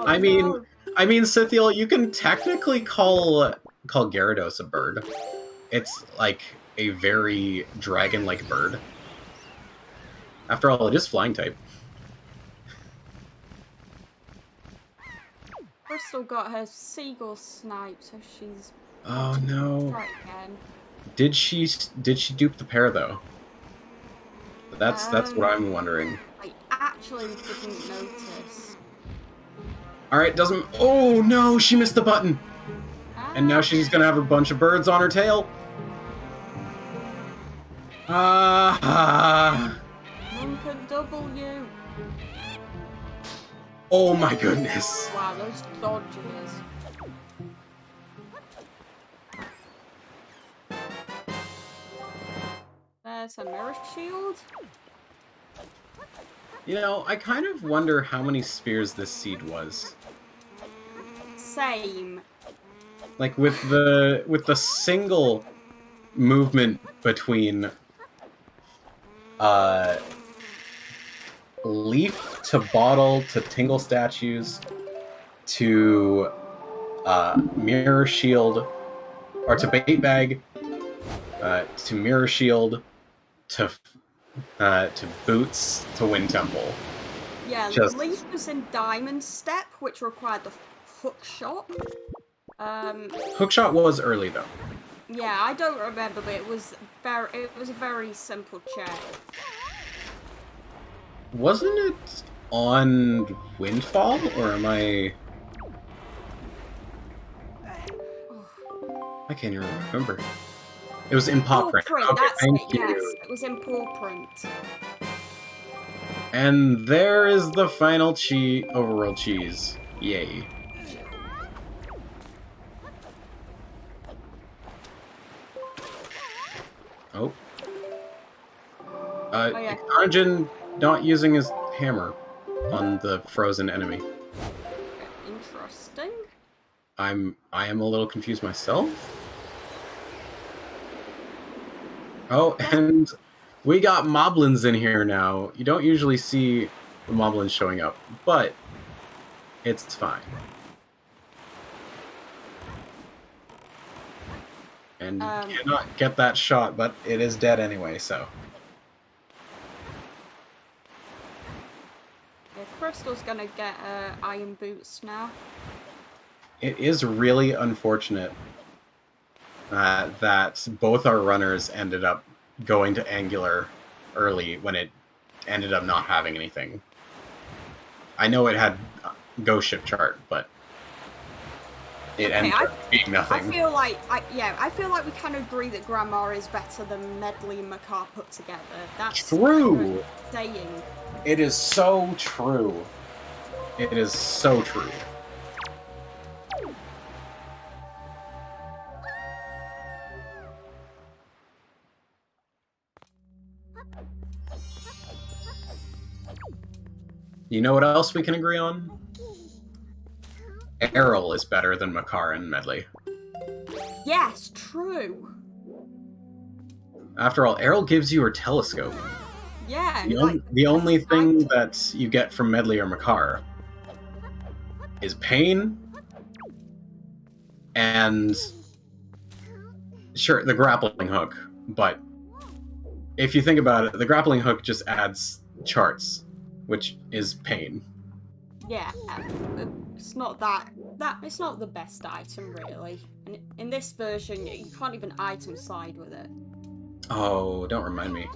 I mean, Scythiel, you can technically call Gyarados a bird. It's like a very dragon-like bird. After all, it is flying type. Crystal got her seagull sniped, so she's... Oh no! Try again. Did she dupe the pair though? That's what I'm wondering. I actually didn't notice. Alright, doesn't... Oh, no, she missed the button. And now she's gonna have a bunch of birds on her tail. Monk and W. Oh my goodness. Wow, those dodges. There's a mirror shield. You know, I kind of wonder how many spears this seed was. Same. Like with the single movement between leaf to bottle to tingle statues to mirror shield or to bait bag to mirror shield to boots to wind temple. Yeah, Just... Leaf was in diamond step, which required the hook shot. Hookshot was early though. Yeah, I don't remember, but it was a very simple check. Wasn't it on Windfall, or am I... I can't even remember. It was in Paw Print. Print, Okay, that's thank it, you. yes. It was in Paw Print. And there is the final overworld cheese. Yay. Oh. Yeah. Ikanajin not using his hammer on the frozen enemy. Interesting. I am a little confused myself. Oh, and we got moblins in here now. You don't usually see the moblins showing up, but it's fine. And you cannot get that shot, but it is dead anyway, so. Yeah, Crystal's gonna get iron boots now. It is really unfortunate that both our runners ended up going to Angular early when it ended up not having anything. I know it had Ghost Ship chart, but it ended up being nothing. I feel like we can agree that Grandma is better than Medley and Makar put together. That's true. Saying. It is so true. It is so true. You know what else we can agree on? Errol is better than Makar and Medley. Yes, true. After all, Errol gives you her telescope. Yeah. The only thing that you get from Medley or Makar is pain and, sure, the grappling hook. But if you think about it, the grappling hook just adds charts, which is pain. Yeah, it's not it's not the best item really. And in this version, you can't even item slide with it. Oh, don't remind me.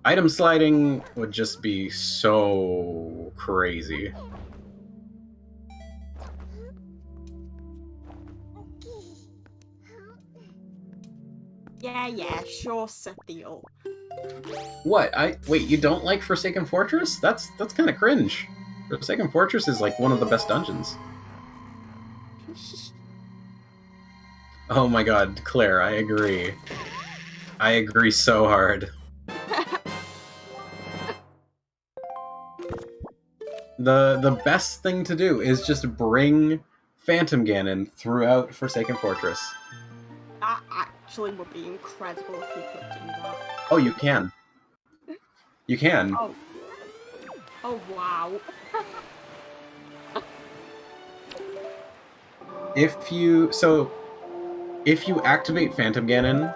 Item sliding would just be so crazy. Yeah, sure, Sethiel. What? Wait, you don't like Forsaken Fortress? That's kind of cringe. Forsaken Fortress is like one of the best dungeons. Oh my god, Claire, I agree. I agree so hard. The best thing to do is just bring Phantom Ganon throughout Forsaken Fortress. That actually would be incredible if we could do that. Oh, you can. You can. Oh wow. If you activate Phantom Ganon,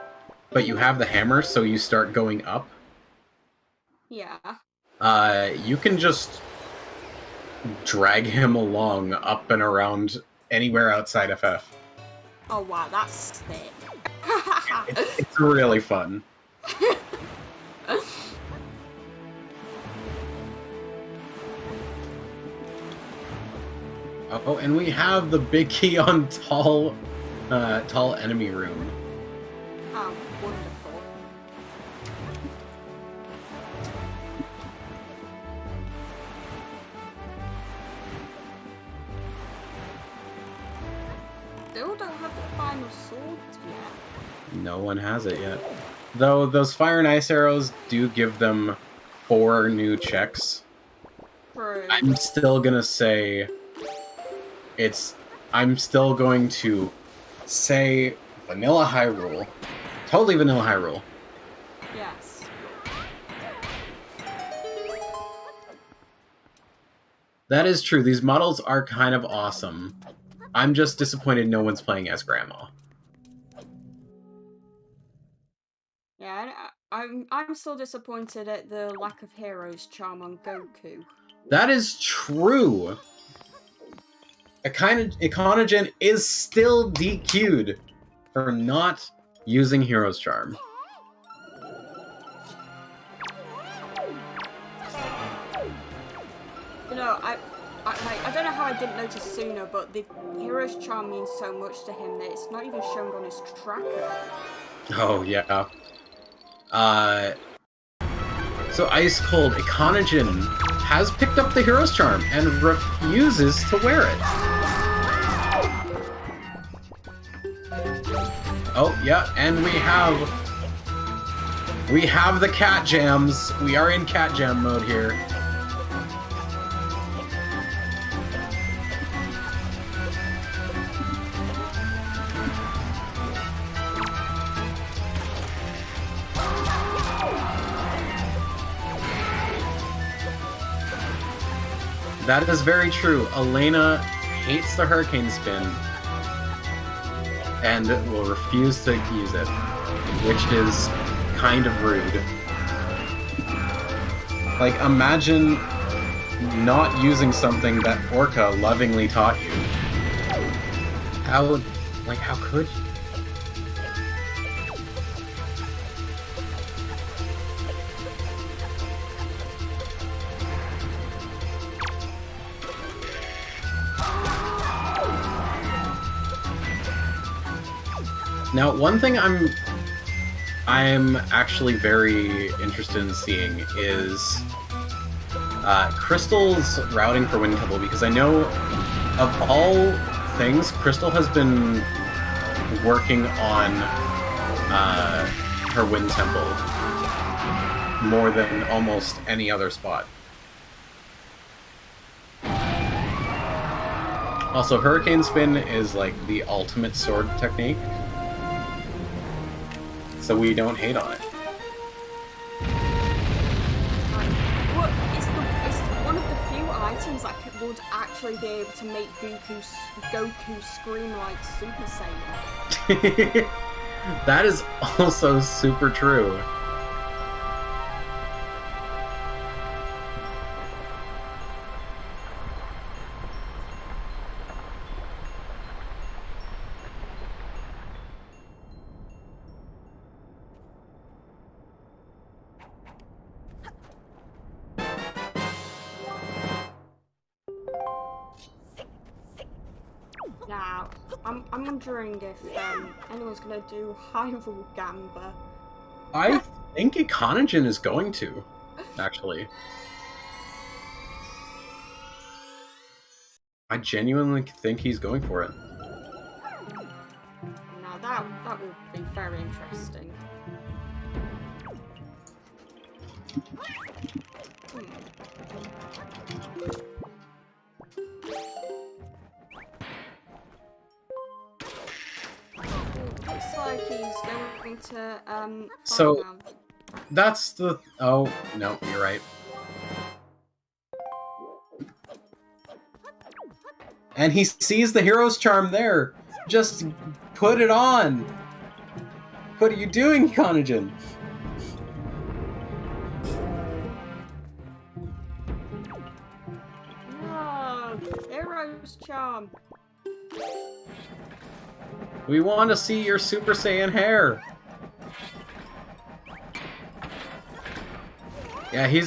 but you have the hammer, so you start going up. Yeah. You can just drag him along up and around anywhere outside FF. Oh wow, that's sick. It's really fun. Oh, and we have the big key on tall enemy room. Oh, wonderful. Still don't have the final swords yet. No one has it yet. Though those fire and ice arrows do give them 4 new checks. True. I'm still gonna say I'm still going to say Vanilla Hyrule. Totally Vanilla Hyrule. Yes. That is true. These models are kind of awesome. I'm just disappointed no one's playing as Grandma. Yeah, I'm still disappointed at the lack of hero's charm on Goku. That is true. Ikanajin is still DQ'd for not using Hero's Charm. You know, I don't know how I didn't notice sooner, but the hero's charm means so much to him that it's not even shown on his tracker. Oh, yeah. So Ice Cold, Ikanajin has picked up the Hero's Charm and refuses to wear it. Oh, yeah, and we have the cat jams. We are in cat jam mode here. That is very true. Elena hates the Hurricane Spin and will refuse to use it, which is kind of rude. Like, imagine not using something that Orca lovingly taught you. How could you? Now, one thing I'm actually very interested in seeing is Crystal's routing for Wind Temple, because I know of all things, Crystal has been working on her Wind Temple more than almost any other spot. Also, Hurricane Spin is like the ultimate sword technique, so we don't hate on it. Well, it's one of the few items that would actually be able to make Goku scream like Super Saiyan. That is also super true. Now, I'm wondering if anyone's gonna do Hyrule Gamba. I think Ikanajin is going to, actually. I genuinely think he's going for it. Now that will be very interesting. Looks like he's going to So- farm out. That's the... Oh, no, you're right. And he sees the Hero's Charm there. Just put it on. What are you doing, Ikanajin? No, Hero's Charm. We want to see your Super Saiyan hair. Yeah, he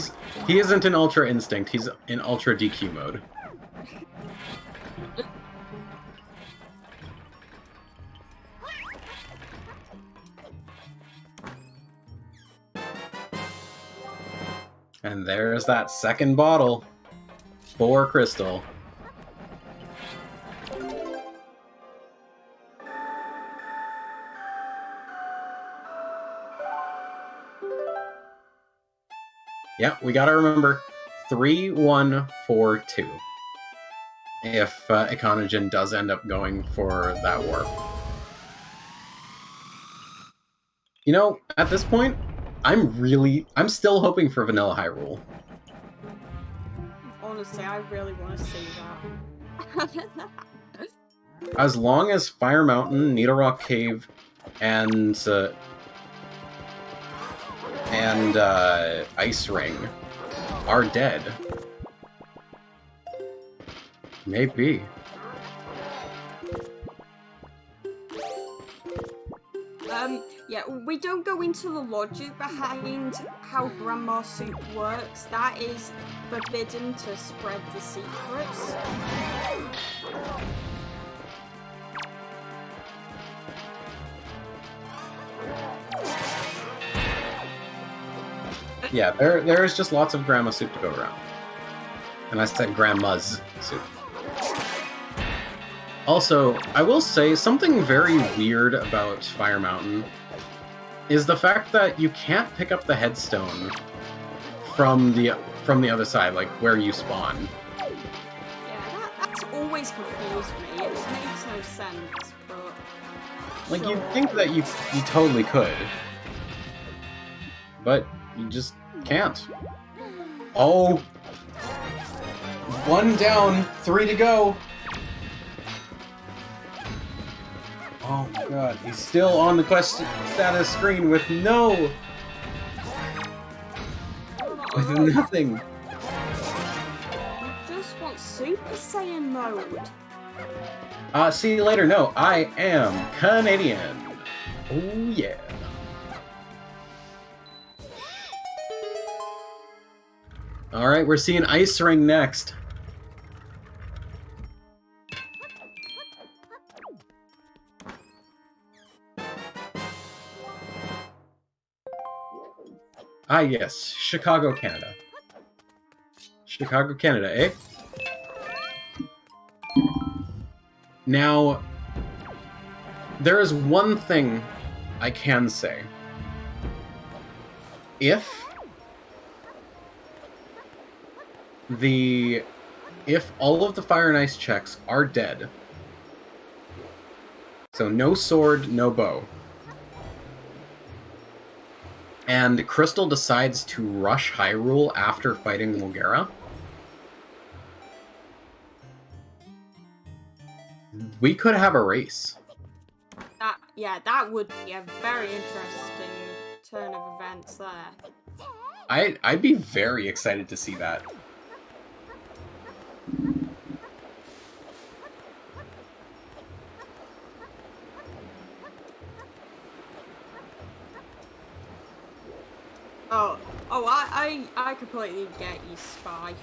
isn't in Ultra Instinct. He's in Ultra DQ mode. And there's that second bottle for Crystal. Yeah, we gotta remember 3-1-4-2. If ikanajin does end up going for that warp. You know, at this point, I'm still hoping for Vanilla Hyrule. Honestly, I really want to see that. As long as Fire Mountain, Needle Rock Cave, and Ice Ring are dead. Maybe. Yeah, we don't go into the logic behind how Grandma Soup works. That is forbidden to spread the secrets. Yeah, there's just lots of Grandma Soup to go around. And I said Grandma's Soup. Also, I will say something very weird about Fire Mountain is the fact that you can't pick up the headstone from the other side, like where you spawn. Yeah, that's always confused me. It makes no sense, but Like, sure. you'd think that you totally could. But you just can't. Oh! 1 down, 3 to go! Oh my god, he's still on the quest status screen with no! With nothing! I just want Super Saiyan mode. See you later. No, I am Canadian. Oh yeah. Alright, we're seeing Ice Ring next. Ah yes, Chicago, Canada. Chicago, Canada, eh? Now, there is one thing I can say. If all of the Fire and Ice checks are dead, so no sword, no bow, and Crystal decides to rush Hyrule after fighting Mulgara, we could have a race. That would be a very interesting turn of events there. I'd be very excited to see that. I completely get you, Spy.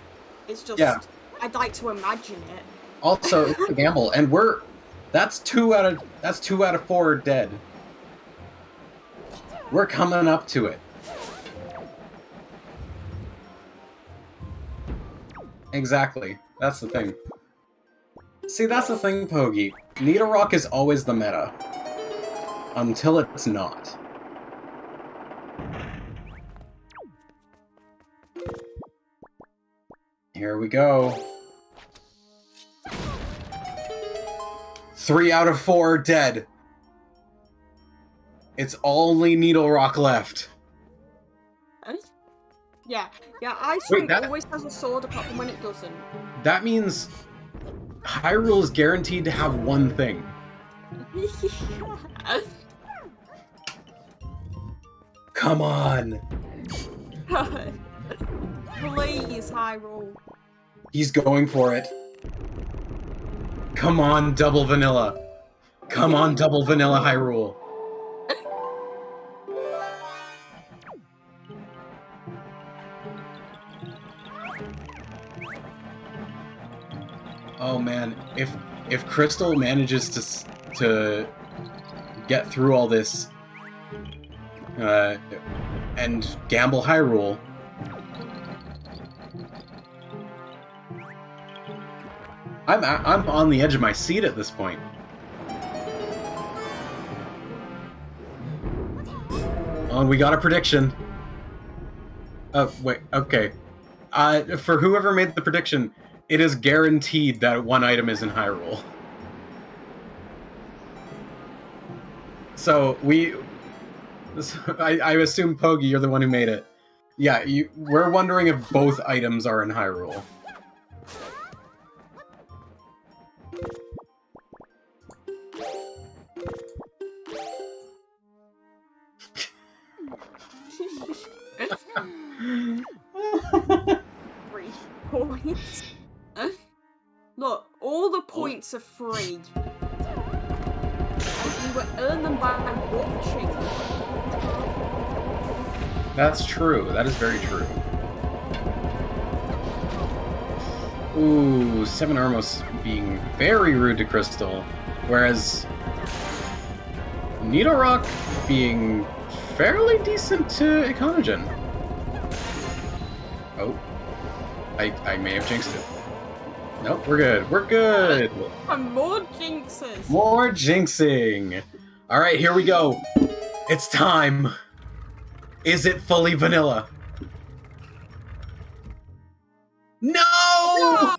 It's just, Yeah. I'd like to imagine it. Also, it's a gamble, and that's 2 out of 4 dead. We're coming up to it. Exactly. That's the thing. See, that's the thing, Pogi. Needle Rock is always the meta. Until it's not. Here we go. 3 out of 4 dead. It's only Needle Rock left. Yeah, Ice Wait, Ring always has a sword apart from when it doesn't. That means Hyrule is guaranteed to have one thing. Come on. Please, Hyrule. He's going for it. Come on, double vanilla. Come on, double vanilla Hyrule. Oh man, if Crystal manages to get through all this and gamble Hyrule, I'm on the edge of my seat at this point. Oh, and we got a prediction. Oh, wait, okay. For whoever made the prediction, it is guaranteed that one item is in Hyrule. So I assume Pogi, you're the one who made it. Yeah, we're wondering if both items are in Hyrule. Free points. Look, all the points are free. And you will earn them by watching. That's true. That is very true. Ooh, Seven Armos being very rude to Crystal, whereas Nidorok being fairly decent to Ikanajin. Oh. I may have jinxed it. Nope, we're good. We're good! And more jinxes! More jinxing! Alright, here we go. It's time. Is it fully vanilla? No!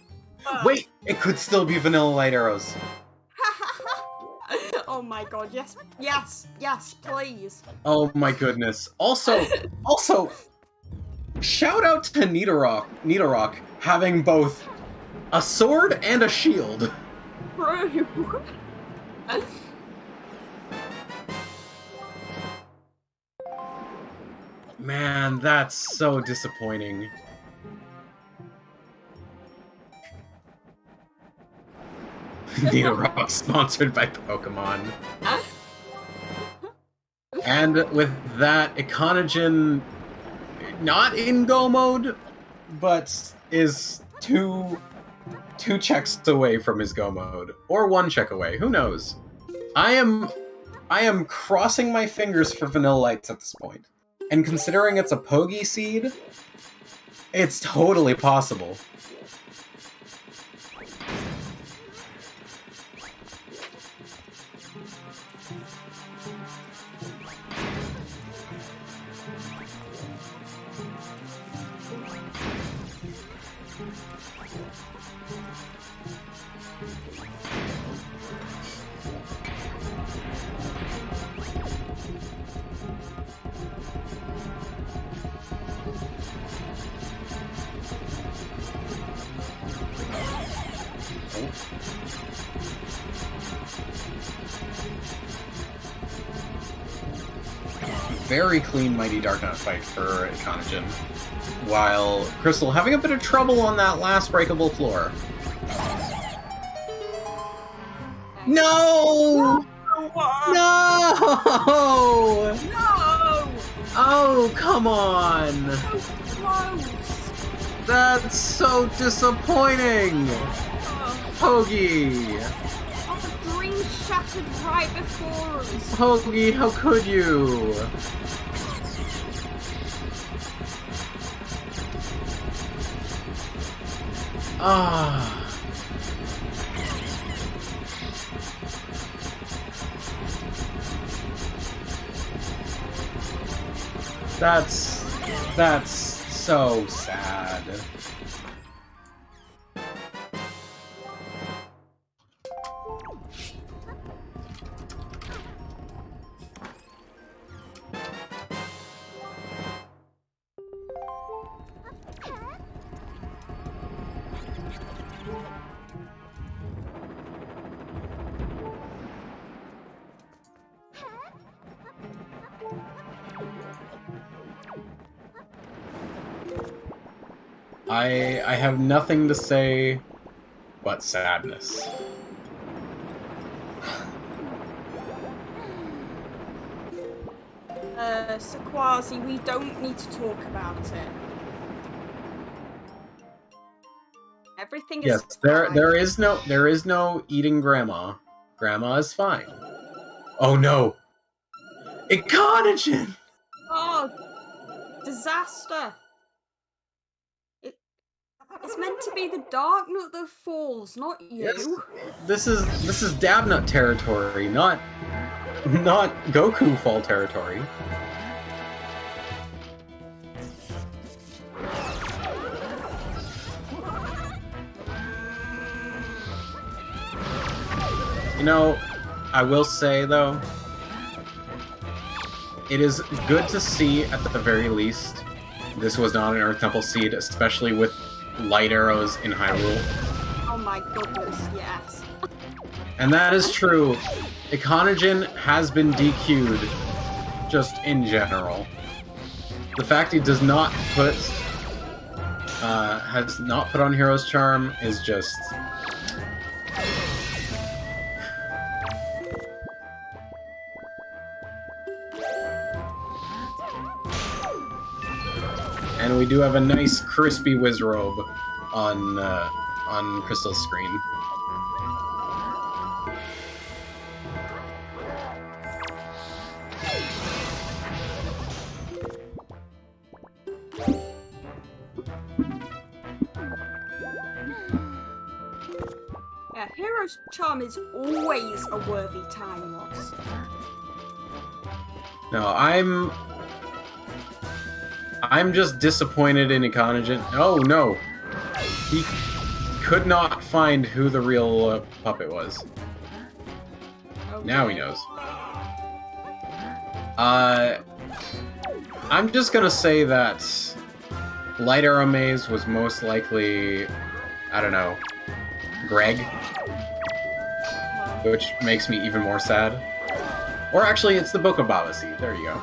Wait, it could still be vanilla light arrows. Oh my god, yes, yes, yes, please. Oh my goodness. Also, shout out to Nidorok having both a sword and a shield. True. Man, that's so disappointing. Nidorok sponsored by Pokemon. And with that, Ikanajin not in go mode, but is two checks away from his go mode. Or one check away, who knows? I am crossing my fingers for Vanilla Lights at this point. And considering it's a Pogi seed, it's totally possible. Very clean Mighty Dark Knight fight for Ikanajin, while Crystal having a bit of trouble on that last breakable floor. No! No! No! Oh, come on! So close! That's so disappointing! Pogi! Oh, the dream shattered right before us! Pogi, how could you? Ah. That's so sad. I have nothing to say but sadness. Sequazi, we don't need to talk about it. Everything is Yes, fine. there is no eating grandma. Grandma is fine. Oh no! Ikanajin! Oh, disaster! It's meant to be the Dark Nut that falls, not you. Yes. This is Dabnut territory, not Goku fall territory. You know, I will say though, it is good to see at the very least this was not an Earth Temple seed, especially with light arrows in Hyrule. Oh my goodness, yes. And that is true. Ikanajin has been DQ'd, just in general. The fact he does not put, has not put on Hero's Charm is just... And we do have a nice crispy Wizrobe on Crystal's screen. Yeah, Hero's Charm is always a worthy time loss. No, I'm just disappointed in Ikanajin. Oh no! He could not find who the real puppet was. Okay. Now he knows. I'm just gonna say that Light Arrow Maze was most likely, I don't know, Greg, which makes me even more sad. Or actually, it's the Book of Baba Seed. There you go.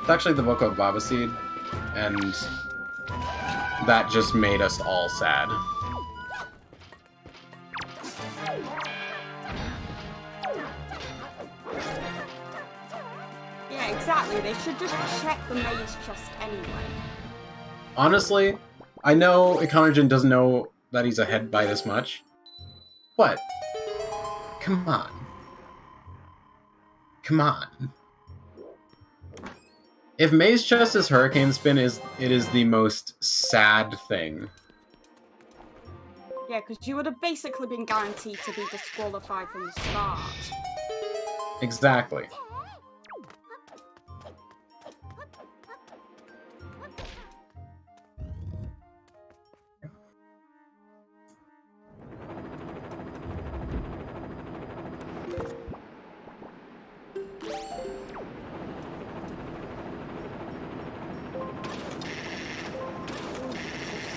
It's actually the Book of Baba Seed, and that just made us all sad. Yeah, exactly. They should just check the maze chest anyway. Honestly, I know Ikanajin doesn't know that he's ahead by this much, but come on. Come on. If Maze Chest is Hurricane Spin, it is the most sad thing. Yeah, because you would have basically been guaranteed to be disqualified from the start. Exactly.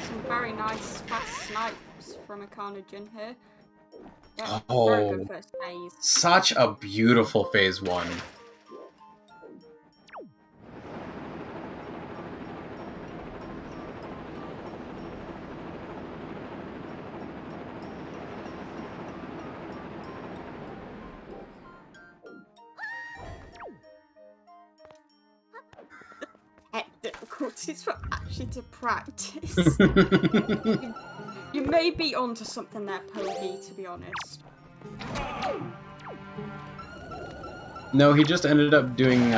Some very nice fast snipes from Ikanajin here. Yeah, very Oh, good first phase. such a beautiful Phase 1. Difficulties for actually to practice. You may be onto something there, Pogi, to be honest. No, he just ended up doing,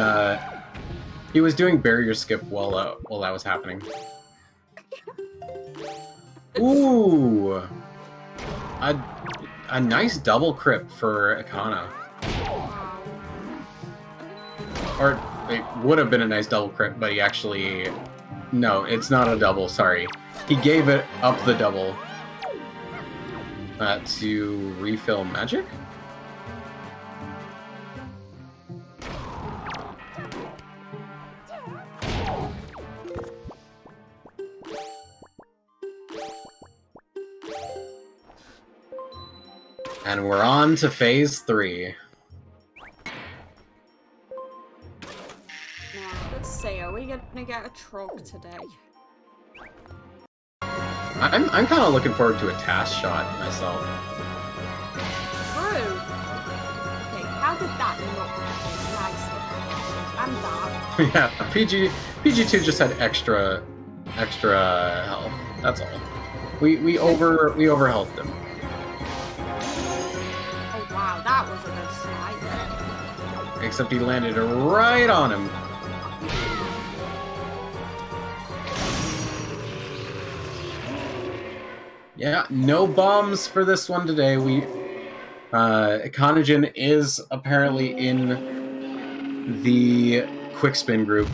he was doing barrier skip while that was happening. Ooh! A nice double crit for Akana. Wow. Or, it would have been a nice double crit, but he actually... No, it's not a double, sorry. He gave it up the double. To refill magic? And we're on to Phase 3. Now, let's see, are we gonna get a Trog today? I'm kind of looking forward to a task shot myself. True! Okay, how did that not happen? Nice. And that. Yeah, PG2 just had extra health. That's all. We over healthed him. Oh wow, that was a good snipe. Except he landed right on him. Yeah, no bombs for this one today. Ikanajin is apparently in the quick spin group.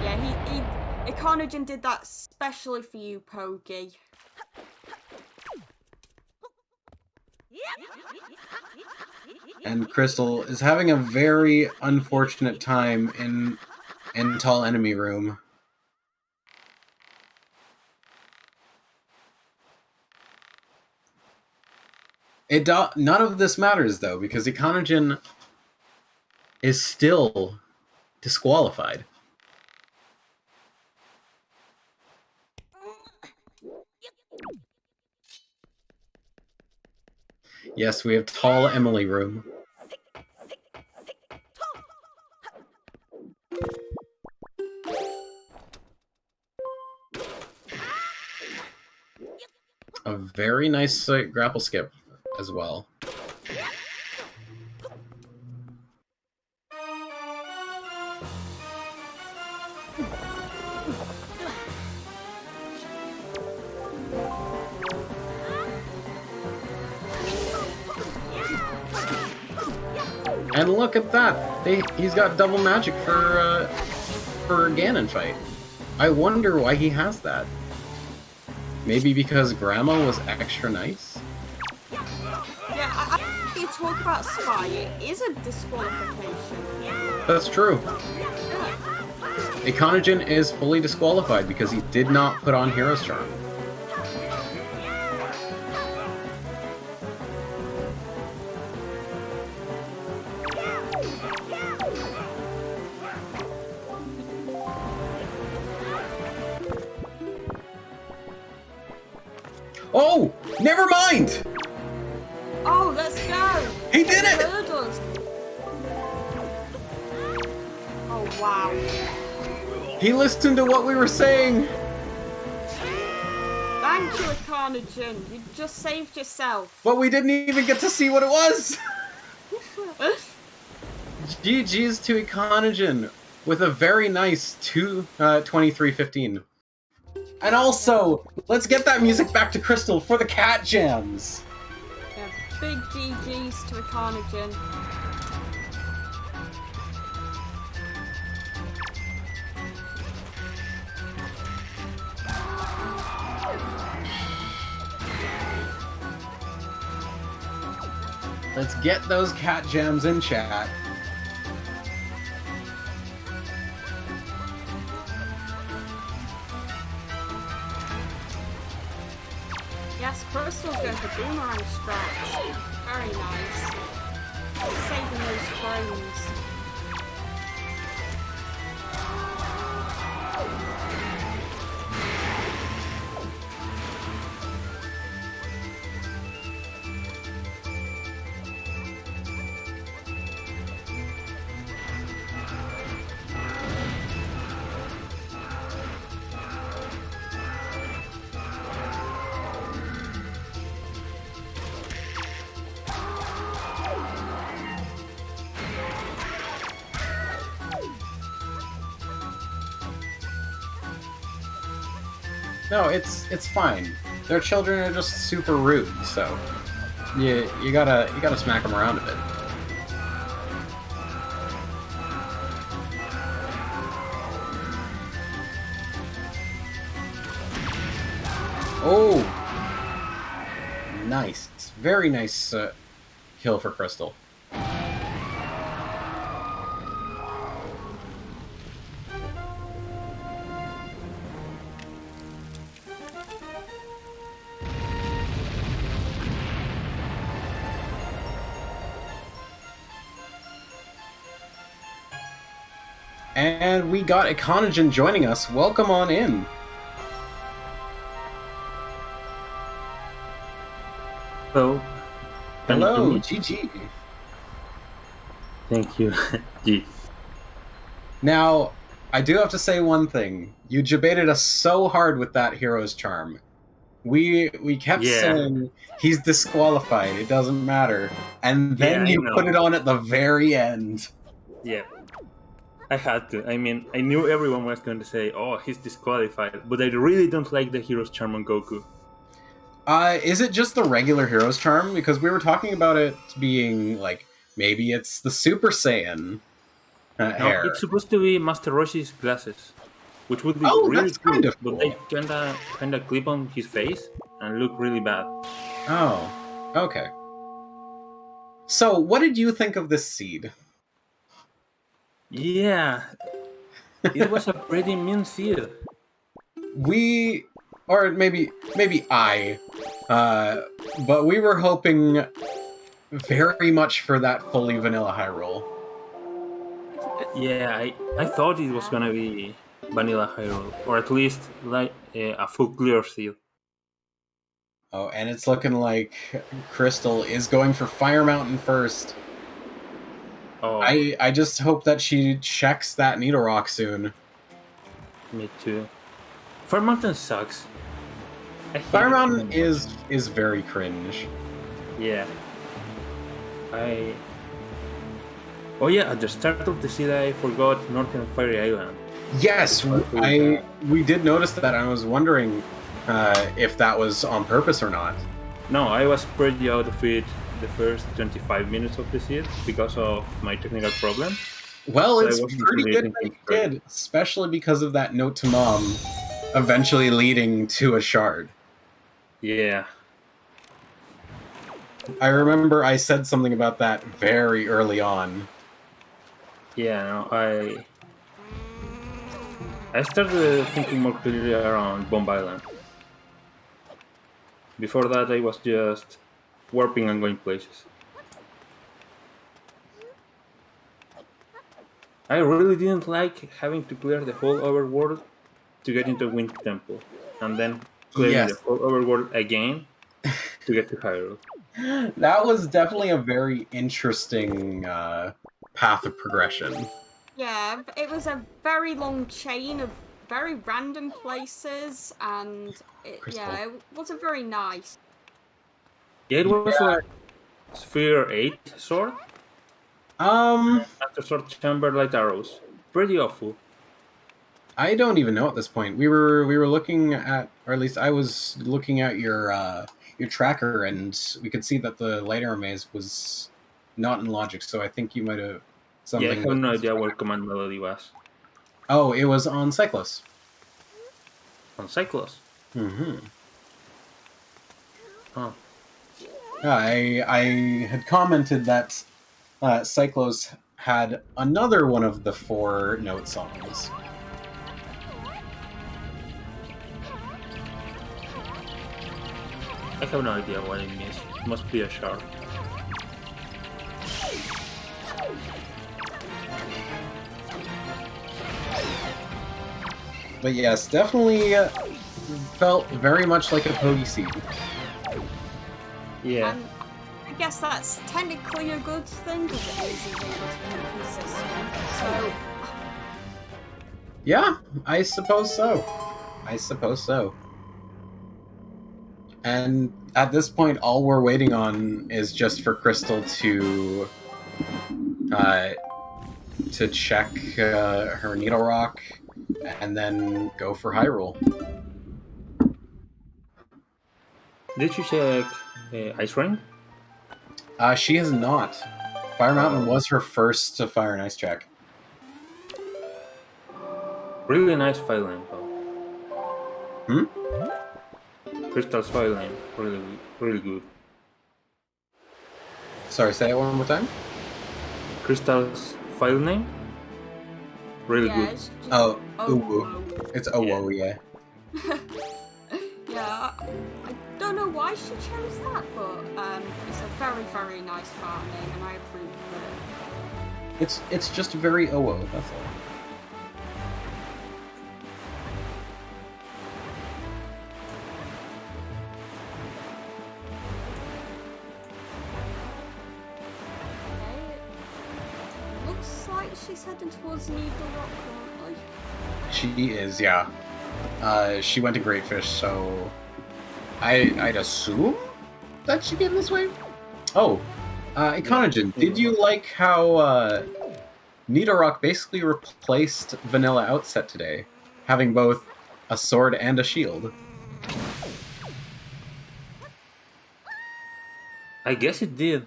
Yeah, ikanajin did that specially for you, Pogi. And Crystal is having a very unfortunate time in tall enemy room. None of this matters though, because ikanajin is still disqualified. Yes, we have tall Emily room. A very nice grapple skip as well. And look at that! He's got double magic for a Ganon fight. I wonder why he has that. Maybe because Grandma was extra nice? Yeah, I you talk about Spy, it is a disqualification. That's true. Ikanajin is fully disqualified because he did not put on Hero's Charm. Oh! Never mind! Oh, let's go! He did it! Heard us. Oh, wow. He listened to what we were saying! Thank you, ikanajin. You just saved yourself. But we didn't even get to see what it was! GG's to ikanajin with a very nice 23-15. And also, let's get that music back to Crystal for the cat jams! Yeah, big GG's to ikanajin. Let's get those cat jams in chat. Yes, Crystal's going for boomerang stretch. Very nice. Saving those frames. No, it's fine. Their children are just super rude, so you gotta smack them around a bit. Oh, nice, very nice kill for Crystal. And we got ikanajin joining us. Welcome on in. Hello. Hello, GG. Thank you. G. Now, I do have to say one thing. You debated us so hard with that Hero's Charm. We kept saying he's disqualified, it doesn't matter. And then you put it on at the very end. Yeah. I had to. I mean, I knew everyone was going to say, "Oh, he's disqualified," but I really don't like the Hero's Charm on Goku. Is it just the regular Hero's Charm? Because we were talking about it being like maybe it's the Super Saiyan No, hair. it's supposed to be Master Roshi's glasses, which would be Oh, really that's cool, kind of but cool. they kinda clip on his face and look really bad. Oh, okay. So, what did you think of this seed? Yeah, it was a pretty mean seed. We, or maybe I, but we were hoping very much for that fully vanilla Hyrule. Yeah, I thought it was gonna be Vanilla Hyrule, or at least like a full clear seed. Oh, and it's looking like Crystal is going for Fire Mountain first. Oh, I just hope that she checks that Needle Rock soon. me too. Fire Mountain sucks. I hate Fire it Mountain so much. is very cringe. Yeah. Oh yeah, at the start of the seed I forgot Northern Fairy Island. Yes, we did notice that. I was wondering if that was on purpose or not. No, I was pretty out of it the first 25 minutes of the seed because of my technical problems. Well, So I it's wasn't pretty really good thinking that you straight. did, especially because of that note to Mom, eventually leading to a shard. Yeah. I remember I said something about that very early on. Yeah, no, I started thinking more clearly around Bomb Island. Before that, I was just warping and going places. I really didn't like having to clear the whole overworld to get into Wind Temple, and then clearing Yes. the whole overworld again to get to Hyrule. That was definitely a very interesting path of progression. Yeah, it was a very long chain of very random places, and Crystal. it wasn't very nice. Yeah, it was like Sphere 8 sword after sword chamber light arrows. Pretty awful. I don't even know at this point. We were looking at, or at least I was looking at your tracker, and we could see that the light arrow maze was not in logic. So I think you might have something. Yeah, I have no idea where command melody was. Oh, it was on Cyclos. On Cyclos. Mm-hmm. Oh. I had commented that Cyclos had another one of the 4-note songs. I have no idea what I missed. Must be a shard. But yes, definitely felt very much like a Pogi seed. Yeah. And I guess that's technically a good thing because it means he's able to keep consistent. So Yeah, I suppose so. And at this point, all we're waiting on is just for Crystal to check her Needle Rock and then go for Hyrule. Did you check Ice Rain? She has not. Fire Mountain was her first Fire and Ice check. Really nice file name, though. Crystal's file name, really good. Sorry, say it one more time. Crystal's file name, really yeah, good. it's just Oh, Owo. it's Owo, yeah. Yeah, I don't know why she chose that, but it's a very, very nice fart name, and I approve of it. It's just very Owo, that's all. Okay. Looks like she's heading towards Needle Rock currently. She is, yeah. She went to Great Fish, so I'd assume that she came this way. Oh, ikanajin, did you like how Nidorok basically replaced Vanilla Outset today, having both a sword and a shield. I guess it did.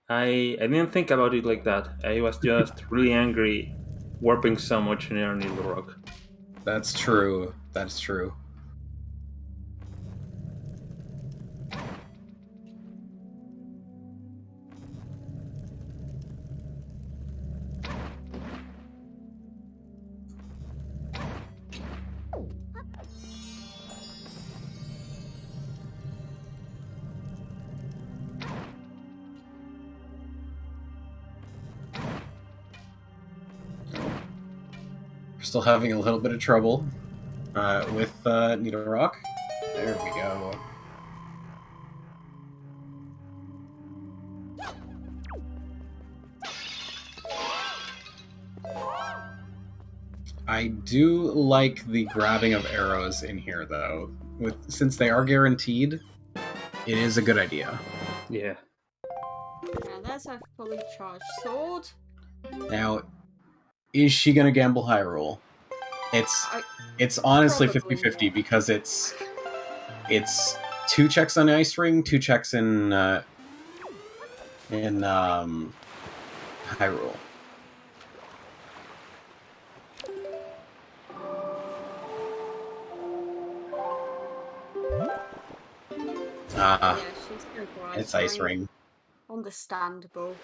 I didn't think about it like that. I was just really angry warping so much near Nidorok. That's true. That's true. We're still having a little bit of trouble with Nidorok. There we go. I do like the grabbing of arrows in here, though. Since they are guaranteed, it is a good idea. Yeah. Yeah, there's a fully charged sword. Now, is she gonna gamble high roll? It's honestly Probably 50-50 not. because it's 2 checks on Ice Ring, 2 checks in high roll. Yeah, she's going for It's Ice Ring. Understandable.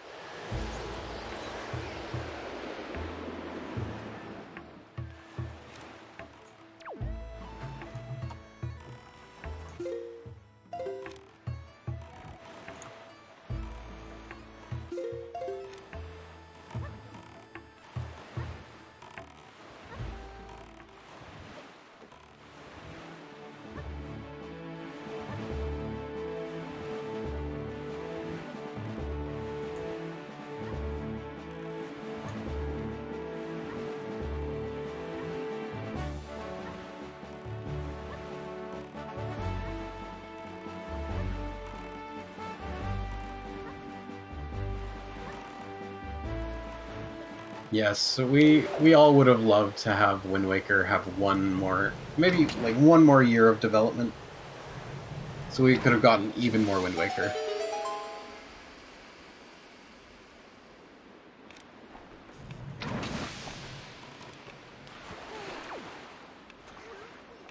Yes, so we all would have loved to have Wind Waker have one more, maybe like one more year of development. So we could have gotten even more Wind Waker.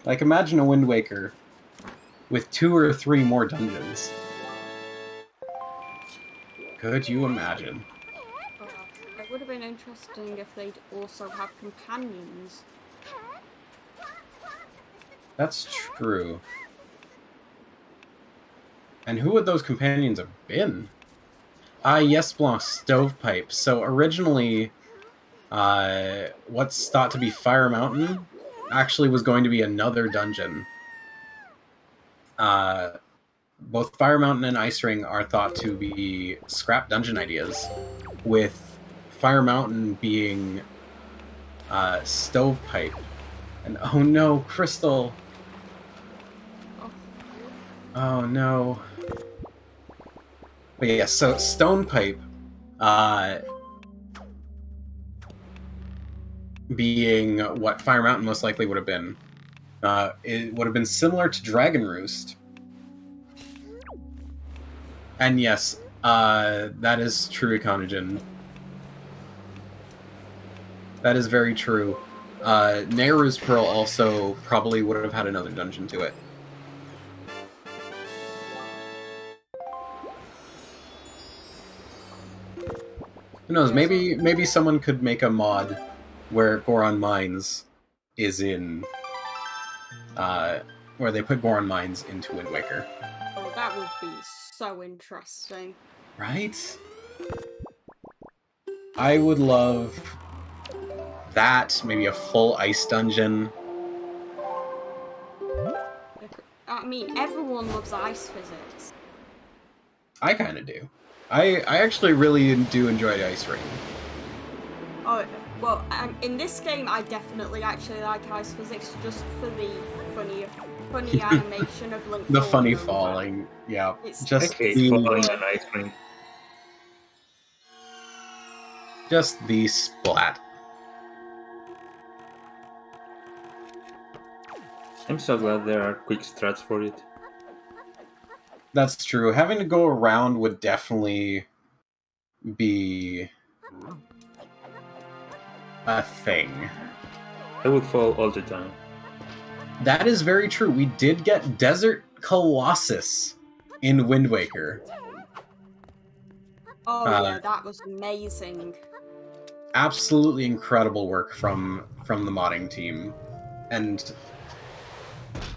Like, imagine a Wind Waker with 2 or 3 more dungeons. Could you imagine? It would have been interesting if they'd also have companions. That's true. And who would those companions have been? Yes, Blanc, Stovepipe. So originally, what's thought to be Fire Mountain actually was going to be another dungeon. Both Fire Mountain and Ice Ring are thought to be scrap dungeon ideas, with Fire Mountain being Stovepipe. And oh no, Crystal! Oh no. But yeah, so Stonepipe being what Fire Mountain most likely would have been. It would have been similar to Dragon Roost. And yes, that is true, ikanajin. That is very true. Nehru's Pearl also probably would have had another dungeon to it. Who knows? Maybe someone could make a mod where Goron Mines is in, where they put Goron Mines into Wind Waker. Oh, that would be so interesting. Right? I would love that. Maybe a full ice dungeon. I mean, everyone loves ice physics. I kind of do. I actually really do enjoy Ice Ring. Oh, well, in this game, I definitely actually like ice physics just for the funny animation of Link. The funny over. falling, yeah. It's Just I hate the- falling on Ice Ring. Just the splat. I'm so glad there are quick strats for it. That's true. Having to go around would definitely be a thing. I would fall all the time. That is very true. We did get Desert Colossus in Wind Waker. Oh yeah, that was amazing. Absolutely incredible work from the modding team. And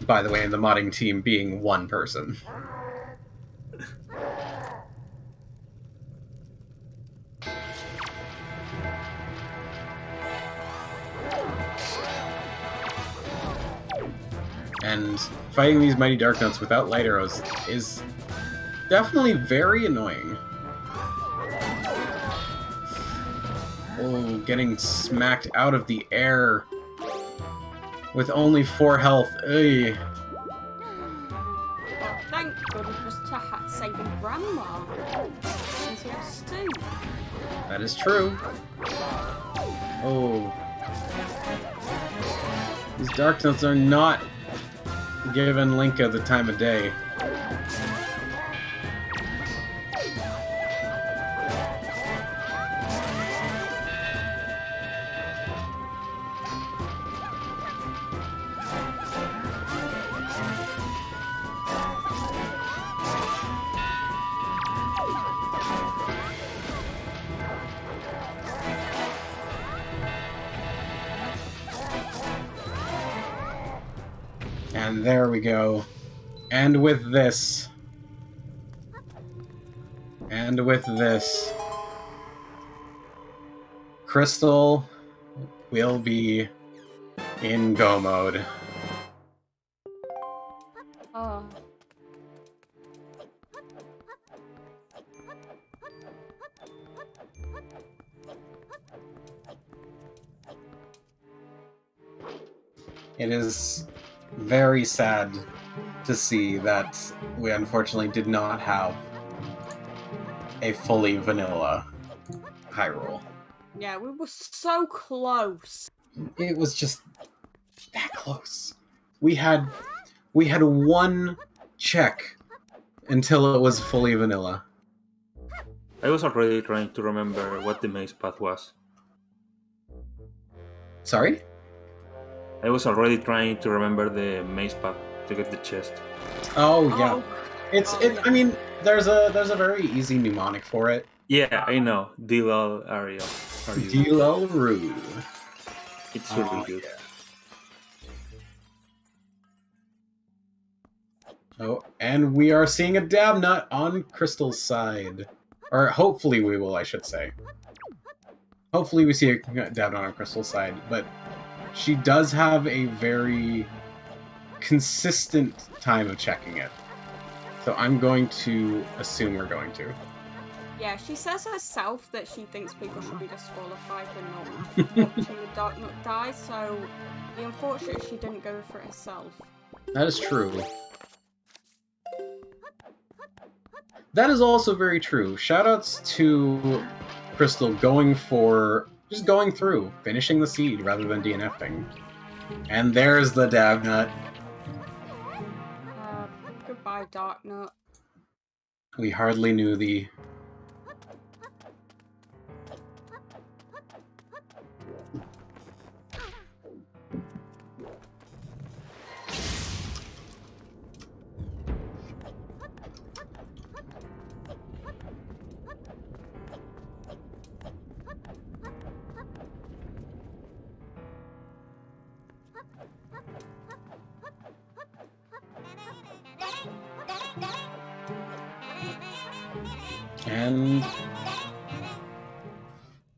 by the way, the modding team being one person. And fighting these Mighty Dark Nuts without light arrows is definitely very annoying. Oh, getting smacked out of the air with only 4 health. Ugh. Oh, thank goodness to saving Grandma. Since we have Stu. That is true. Oh. These Dark Nuts are not giving Linka the time of day. And there we go. And with this, Crystal will be in go mode. Oh. It is very sad to see that we unfortunately did not have a fully vanilla Hyrule. Yeah, we were so close. It was just that close. We had one check until it was fully vanilla. I was already trying to remember what the maze path was. Sorry? I was already trying to remember the maze path to get the chest. Oh yeah. Oh. I mean, there's a very easy mnemonic for it. Yeah, I know. Dilal Ariel. Dilaru. It's really good. Yeah. Oh, and we are seeing a dab nut on Crystal's side. Or hopefully we will, I should say. Hopefully we see a dab nut on Crystal's side, but she does have a very consistent time of checking it. So I'm going to assume we're going to. Yeah, she says herself that she thinks people should be disqualified for not watching the Dark Nut die, so the unfortunate she didn't go for it herself. That is true. That is also very true. Shoutouts to Crystal just going through, finishing the seed rather than DNFing. And there's the dab nut. Goodbye, Dark Nut. We hardly knew thee.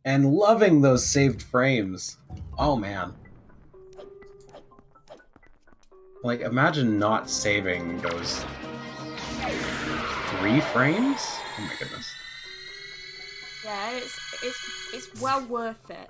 And loving those saved frames. Oh man. Like, imagine not saving those 3 frames? Oh my goodness. Yeah, it's well worth it.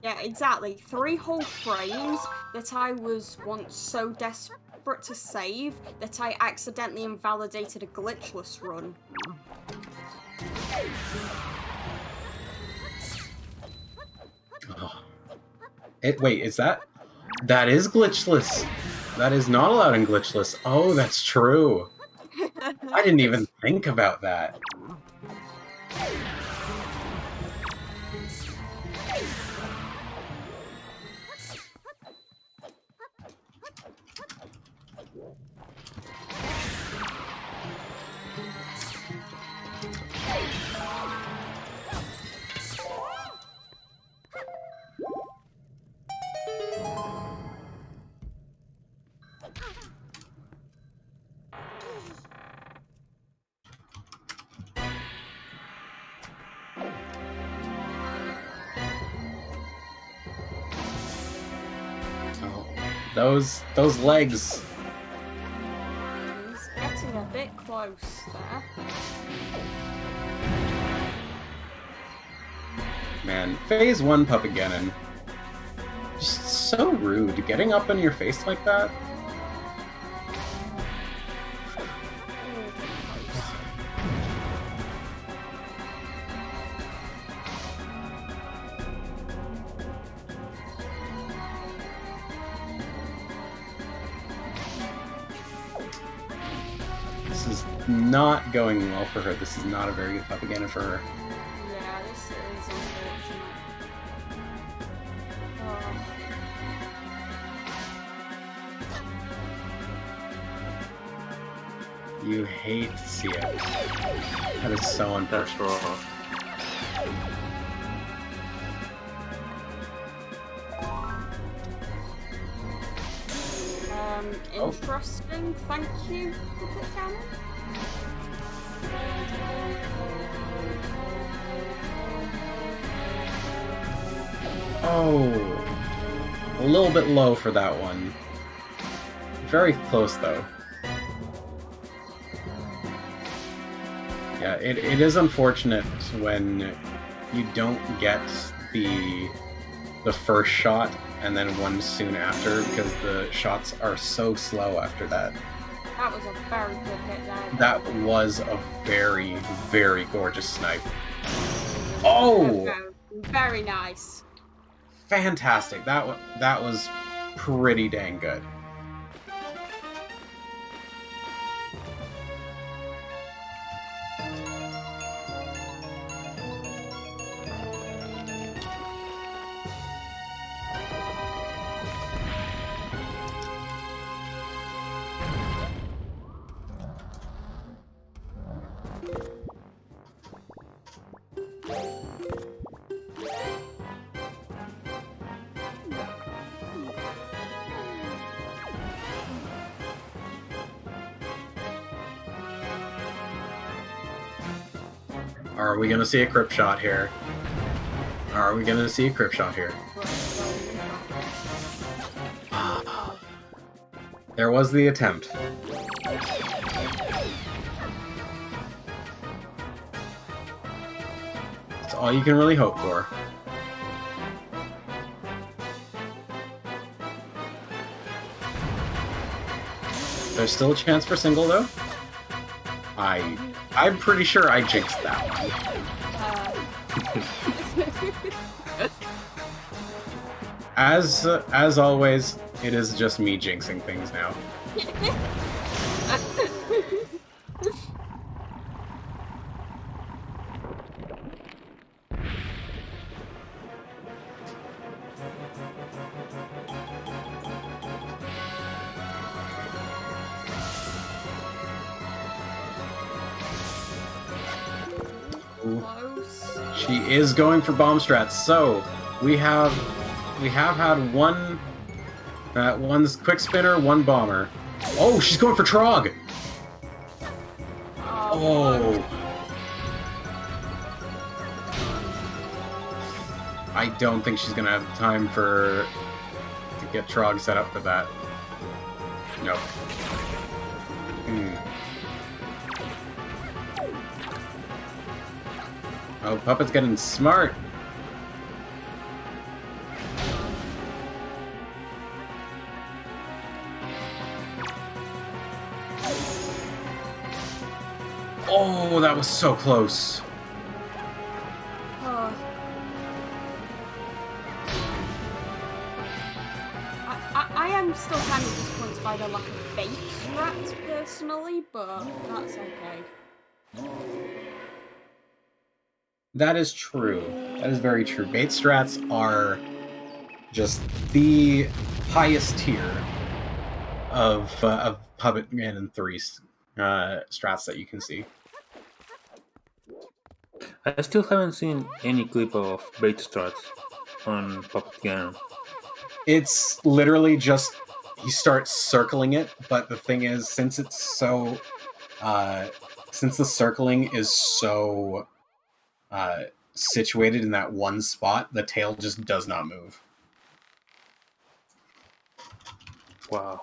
Yeah, exactly. 3 whole frames that I was once so desperate to save that I accidentally invalidated a glitchless run. Oh. Wait, is that? That is glitchless. That is not allowed in glitchless. Oh, that's true. I didn't even think about that. Those legs. He's getting a bit close there. Man, phase 1 Puppet just so rude. Getting up in your face like that. This is not going well for her. This is not a very good Puppet for her. Yeah, this is unfortunate. You hate to see it. That is so unfortunate. That's rough. Interesting. Thank you, Puppet Cannon. Oh, a little bit low for that one. Very close though. Yeah, it is unfortunate when you don't get the first shot and then one soon after, because the shots are so slow after that. That was a very good hit there. That was a very, very gorgeous snipe. Oh! Very nice. Fantastic. That was pretty dang good. Are we gonna see a crypt shot here? Are we gonna see a crypt shot here? There was the attempt. That's all you can really hope for. There's still a chance for single though. I'm pretty sure I jinxed that one. As always, it is just me jinxing things now. Close. She is going for bomb strats, so we have had one quick spinner, one bomber. Oh, she's going for Trog. Oh. I don't think she's gonna have time to get Trog set up for that. Nope. Oh, Puppet's getting smart. Oh, that was so close. Oh. I am still kind of disappointed by the lack of bait strats, personally, but that's okay. That is true. That is very true. Bait strats are just the highest tier of Puppet Man 3 strats that you can see. I still haven't seen any clip of bait strats on Puppet Gun. It's literally just he starts circling it, but the thing is, since it's so, since the circling is so situated in that one spot, the tail just does not move. Wow.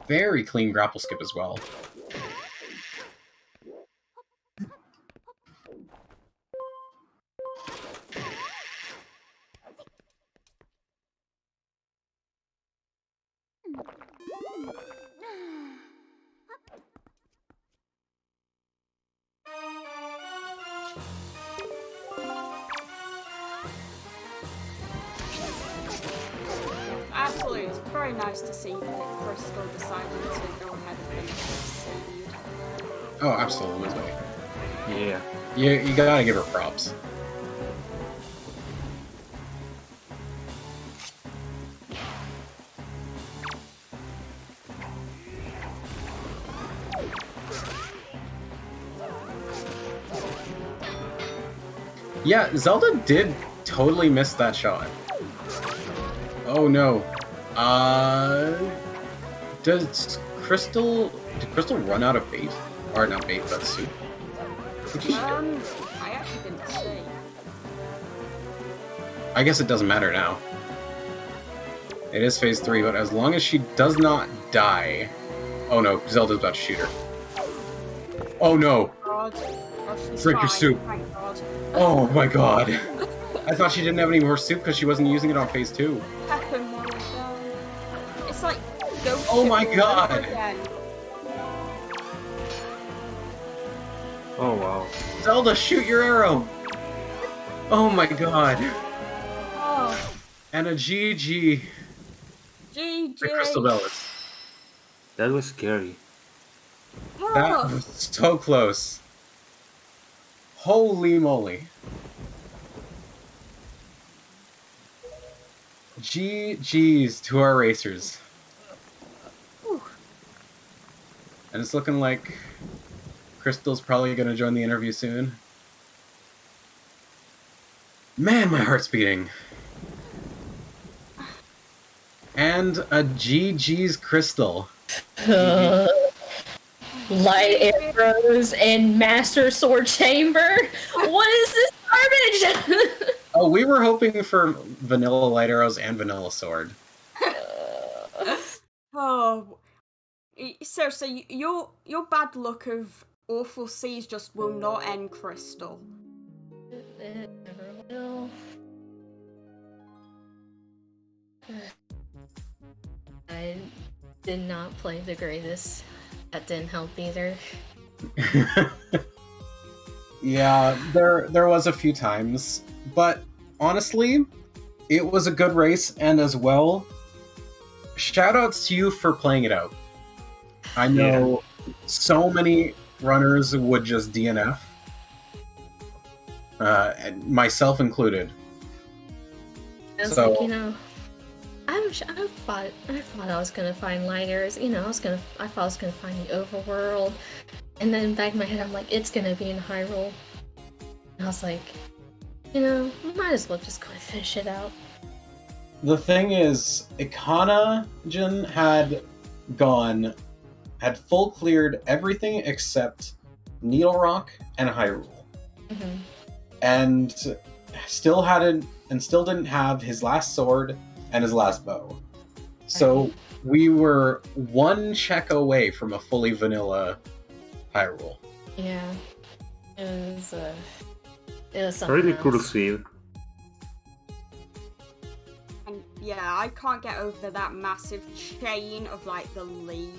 Very clean grapple skip as well. Absolutely, it's very nice to see that Crystal decided to go ahead and finish this seed. Oh, absolutely. Yeah. You gotta give her props. Yeah, Zelda did totally miss that shot. Oh no. Did Crystal run out of bait? Or not bait, but soup? I actually didn't see. I guess it doesn't matter now. It is phase 3, but as long as she does not die... Oh no, Zelda's about to shoot her. Oh no! God. Oh, she's Drink your fine, soup. thank God. Oh my god! I thought she didn't have any more soup because she wasn't using it on phase 2. Happen while it's down. It's like ghost Oh my ship all over God. again. Oh wow. Zelda, shoot your arrow! Oh my god. Oh, And a GG GG. to CrystalBellis. That was scary. That Oh, was so close. Holy moly. GG's to our racers. Whew. And it's looking like Crystal's probably going to join the interview soon. Man, my heart's beating. And a GG's Crystal. Light arrows and master sword chamber. What is this garbage? Oh, we were hoping for vanilla light arrows and vanilla sword. Oh, seriously, your bad luck of awful seas just will not end, Crystal. It never will. I did not play the greatest. That didn't help either. Yeah, there was a few times, but honestly, it was a good race, and as well, shoutouts to you for playing it out. I know so many runners would just DNF, and myself included. I was So- like, I thought I was gonna find lighters. I thought I was gonna find the overworld, and then back in my head, I'm like, it's gonna be in Hyrule. And I was like, might as well just go and finish it out. The thing is, ikanajin had full cleared everything except Needle Rock and Hyrule. Mm-hmm. And still didn't have his last sword and his last bow. So we were one check away from a fully vanilla Hyrule. Yeah. It was something Really else. cool to see. And yeah, I can't get over that massive chain of like the leaf,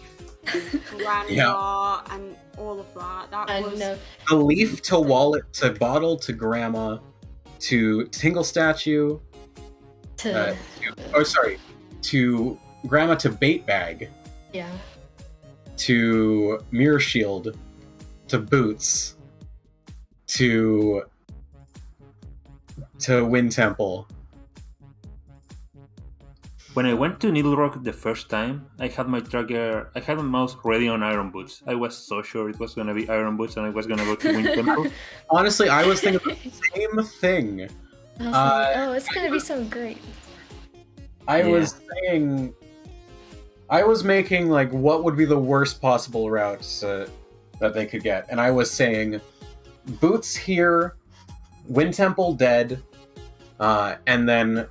grandma, and all of that. That I was know. The leaf to wallet to bottle to grandma to tingle statue to grandma to bait bag Yeah. to mirror shield to boots to Wind Temple. When I went to Needle Rock the first time, I had my mouse ready on Iron Boots. I was so sure it was gonna be Iron Boots and I was gonna go to Wind Temple. Honestly, I was thinking the same thing. I was like, oh, it's gonna be so great. I was making like what would be the worst possible routes that they could get, and I was saying boots here, Wind Temple dead, and then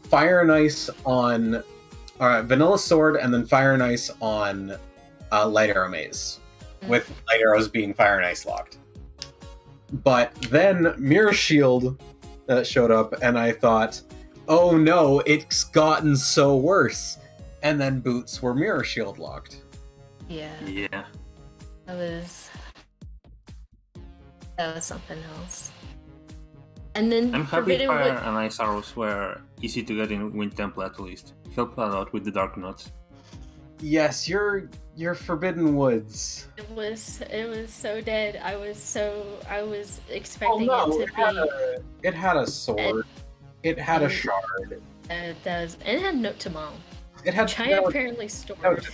Fire and Ice on Vanilla Sword, and then Fire and Ice on Light Arrow Maze, with Light Arrows being Fire and Ice locked. But then Mirror Shield showed up, and I thought, oh no, it's gotten so worse. And then boots were Mirror Shield locked. Yeah. Yeah. That was something else. And then I'm happy Forbidden Fire Wood. and Ice arrows were easy to get in Wind Temple at least. Helped a lot with the Dark Knots. Yes, your Forbidden Woods. It was so dead. I was expecting Oh no, it to it had a sword. It had a shard. it does, and it had Note to Mom, It had which I apparently stored.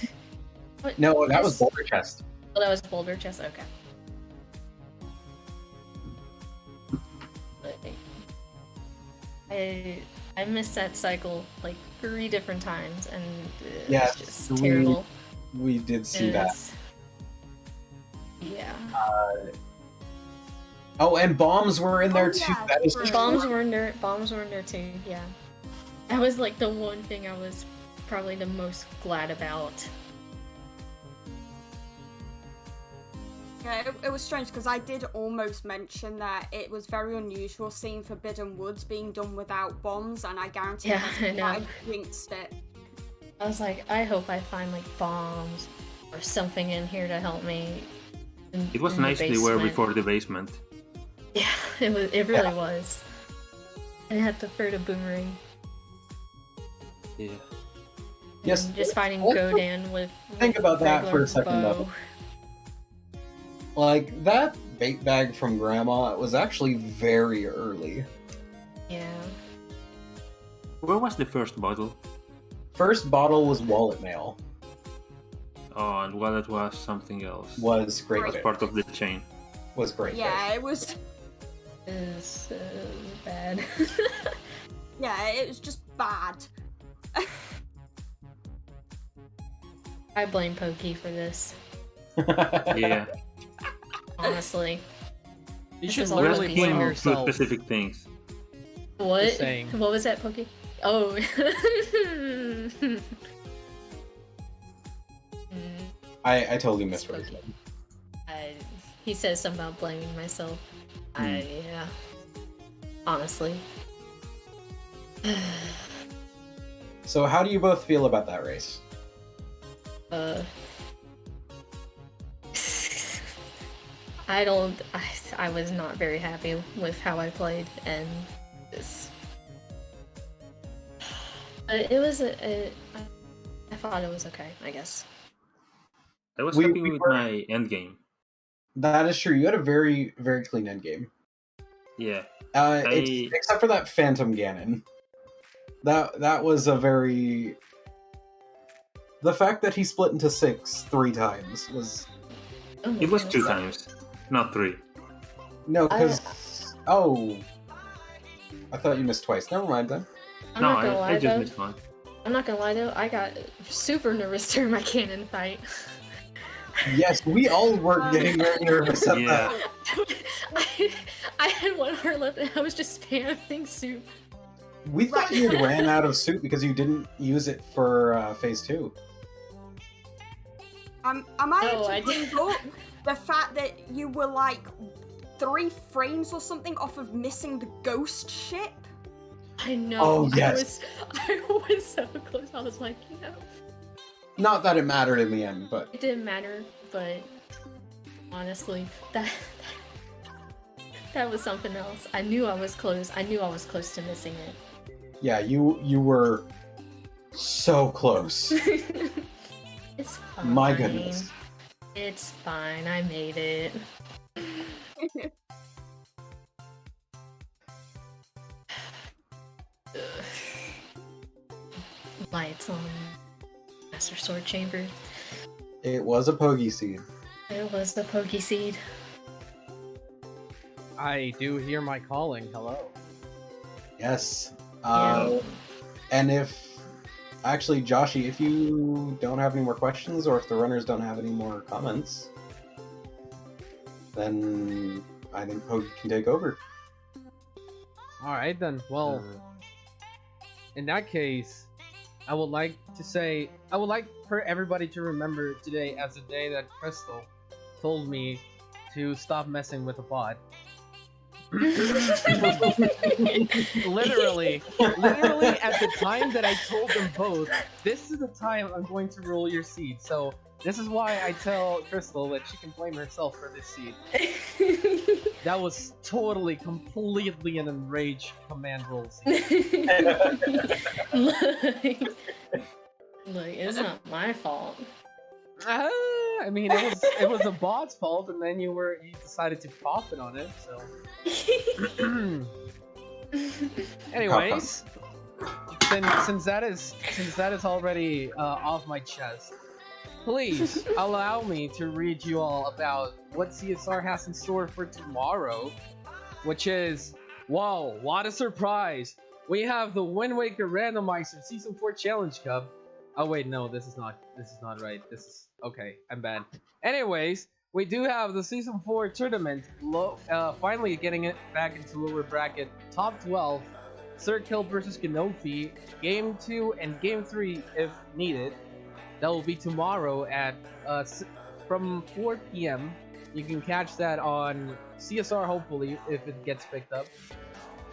What? no, that was Yes. Boulder Chest. Oh, that was Boulder Chest. Okay. But I missed that cycle like 3 different times, and it Yes, was just we- terrible. We did see It that. was- Yeah. Oh, and bombs were in there Oh, too. yeah, That is true. Bombs were in there. Bombs were in there too. Yeah. That was like the one thing I was probably the most glad about. Yeah, it was strange because I did almost mention that it was very unusual seeing Forbidden Woods being done without bombs, and I guarantee Yeah, I know. I jinxed it. I was like, I hope I find like bombs or something in here to help me. It was in the nice they were basement. before the basement. Yeah, it was. It really was. And I had to throw the boomerang. Yeah. Yes, And just fighting let's Godan with. think about that for a regular second, bow. though. Like that bait bag from Grandma was actually very early. Yeah. Where was the first bottle? First bottle was Wallet Mail. Oh, and Wallet was something else. Was Great Was Fish. part of the chain. Was Great Yeah, Fish. it was. It was bad. Yeah, it was just bad. I blame Pokey for this. Yeah. Honestly. You This should is all literally about blame you. To yourself. specific things. What? Just saying. What was that, Pokey? Oh. I totally misread it. He says something about blaming myself. Yeah. Honestly. So how do you both feel about that race? I was not very happy with how I played, and this. But it was I thought it was okay, I guess. I was We- happy we with were- my endgame. That is true. You had a very, very clean end game. Yeah. Except for that Phantom Ganon. That was a very. The fact that he split into 6 3 times was Oh my It was goodness. 2 times, not 3. no, because I thought you missed twice. Never mind then. I'm No, not gonna lie I just though. missed one. I'm not gonna lie though. I got super nervous during my cannon fight. Yes, we all were getting very nervous at Yeah. that. I had 1 heart left and I was just spamming soup. We thought you had ran out of soup because you didn't use it for phase 2. Am I Oh, I to bring did. up the fact that you were like 3 frames or something off of missing the ghost ship? I know. Oh, yes. I was so close. I was like, you know. Not that it mattered in the end, but It didn't matter, but honestly, that was something else. I knew I was close. I knew I was close to missing yeah, you were so close. it. It's fine. My goodness. It's fine. I made it. Lights on Master Sword Chamber. It was a Pogi seed. It was the Pokey Seed. I do hear my calling. Hello. Yes. Yeah. And if actually, Joshy, if you don't have any more questions, or if the runners don't have any more comments, then I think Pogi can take over. All right then. Well, in that case, I would like for everybody to remember today as the day that Crystal told me to stop messing with the bot. literally at the time that I told them both, this is the time I'm going to roll your seed. So this is why I tell Crystal that she can blame herself for this seed. That was totally, completely an enraged command roll seed. Look, it's not my fault. I mean, it was a bot's fault, and then you decided to profit on it. So, anyways, since that is already off my chest, please allow me to read you all about what CSR has in store for tomorrow, which is, whoa, what a surprise! We have the Wind Waker Randomizer Season 4 Challenge Cup. Oh wait, no, this is not right. This is okay. I'm bad. Anyways, we do have the Season 4 tournament. Finally getting it back into lower bracket. Top 12. Sir Kill versus Ganofi. Game 2 and Game 3 if needed. That will be tomorrow at from 4 p.m. You can catch that on CSR hopefully if it gets picked up.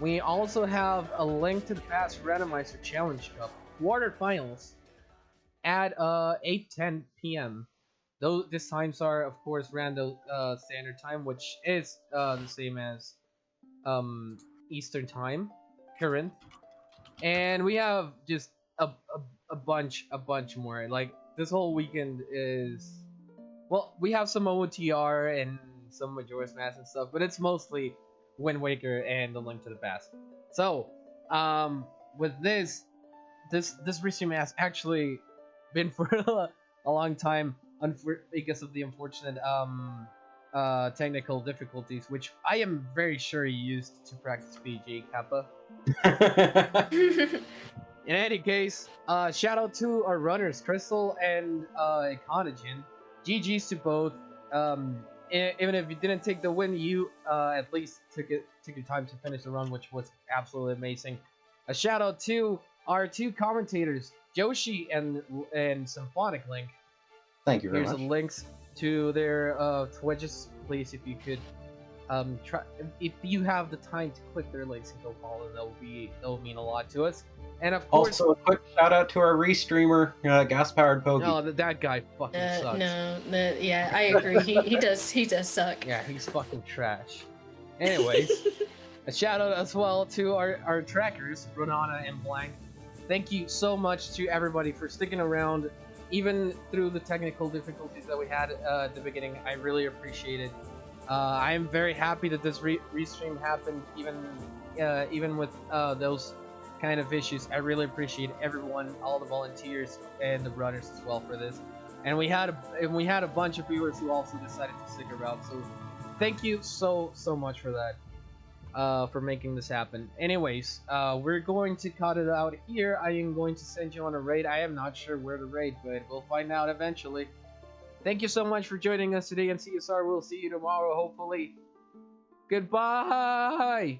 We also have a Link to the Past Randomizer Challenge Cup quarterfinals at 8:10 p.m. Those these times are of course random standard time, which is the same as Eastern time current, and we have just a bunch more. Like this whole weekend is, well, we have some OTR and some Majora's Mask and stuff, but it's mostly Wind Waker and the Link to the Past. So with this resume has actually been for a long time because of the unfortunate technical difficulties, which I am very sure you used to practice BJ Kappa. In any case, shout out to our runners, Crystal and ikanajin. GG's to both. Even if you didn't take the win, you at least took your time to finish the run, which was absolutely amazing. A shout out to our 2 commentators, Joshi and Symphonic Link. Thank you very much. Here's the links to their Twitches. Please, if you could try, if you have the time to click their links and go follow, that will mean a lot to us. And of course, also a quick shout out to our restreamer, Gas Powered Pogi. no, that guy fucking sucks. Yeah, I agree. He does suck. Yeah, he's fucking trash. Anyways, a shout out as well to our trackers, Ronana and Blank. Thank you so much to everybody for sticking around, even through the technical difficulties that we had at the beginning. I really appreciate it. I am very happy that this restream happened, even with those kind of issues. I really appreciate everyone, all the volunteers and the runners as well for this. And we had a bunch of viewers who also decided to stick around. So thank you so much for that. For making this happen. Anyways, we're going to cut it out here. I am going to send you on a raid. I am not sure where to raid, but we'll find out eventually. Thank you so much for joining us today on CSR. We'll see you tomorrow, hopefully. Good Goodbye.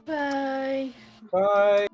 Bye. Bye.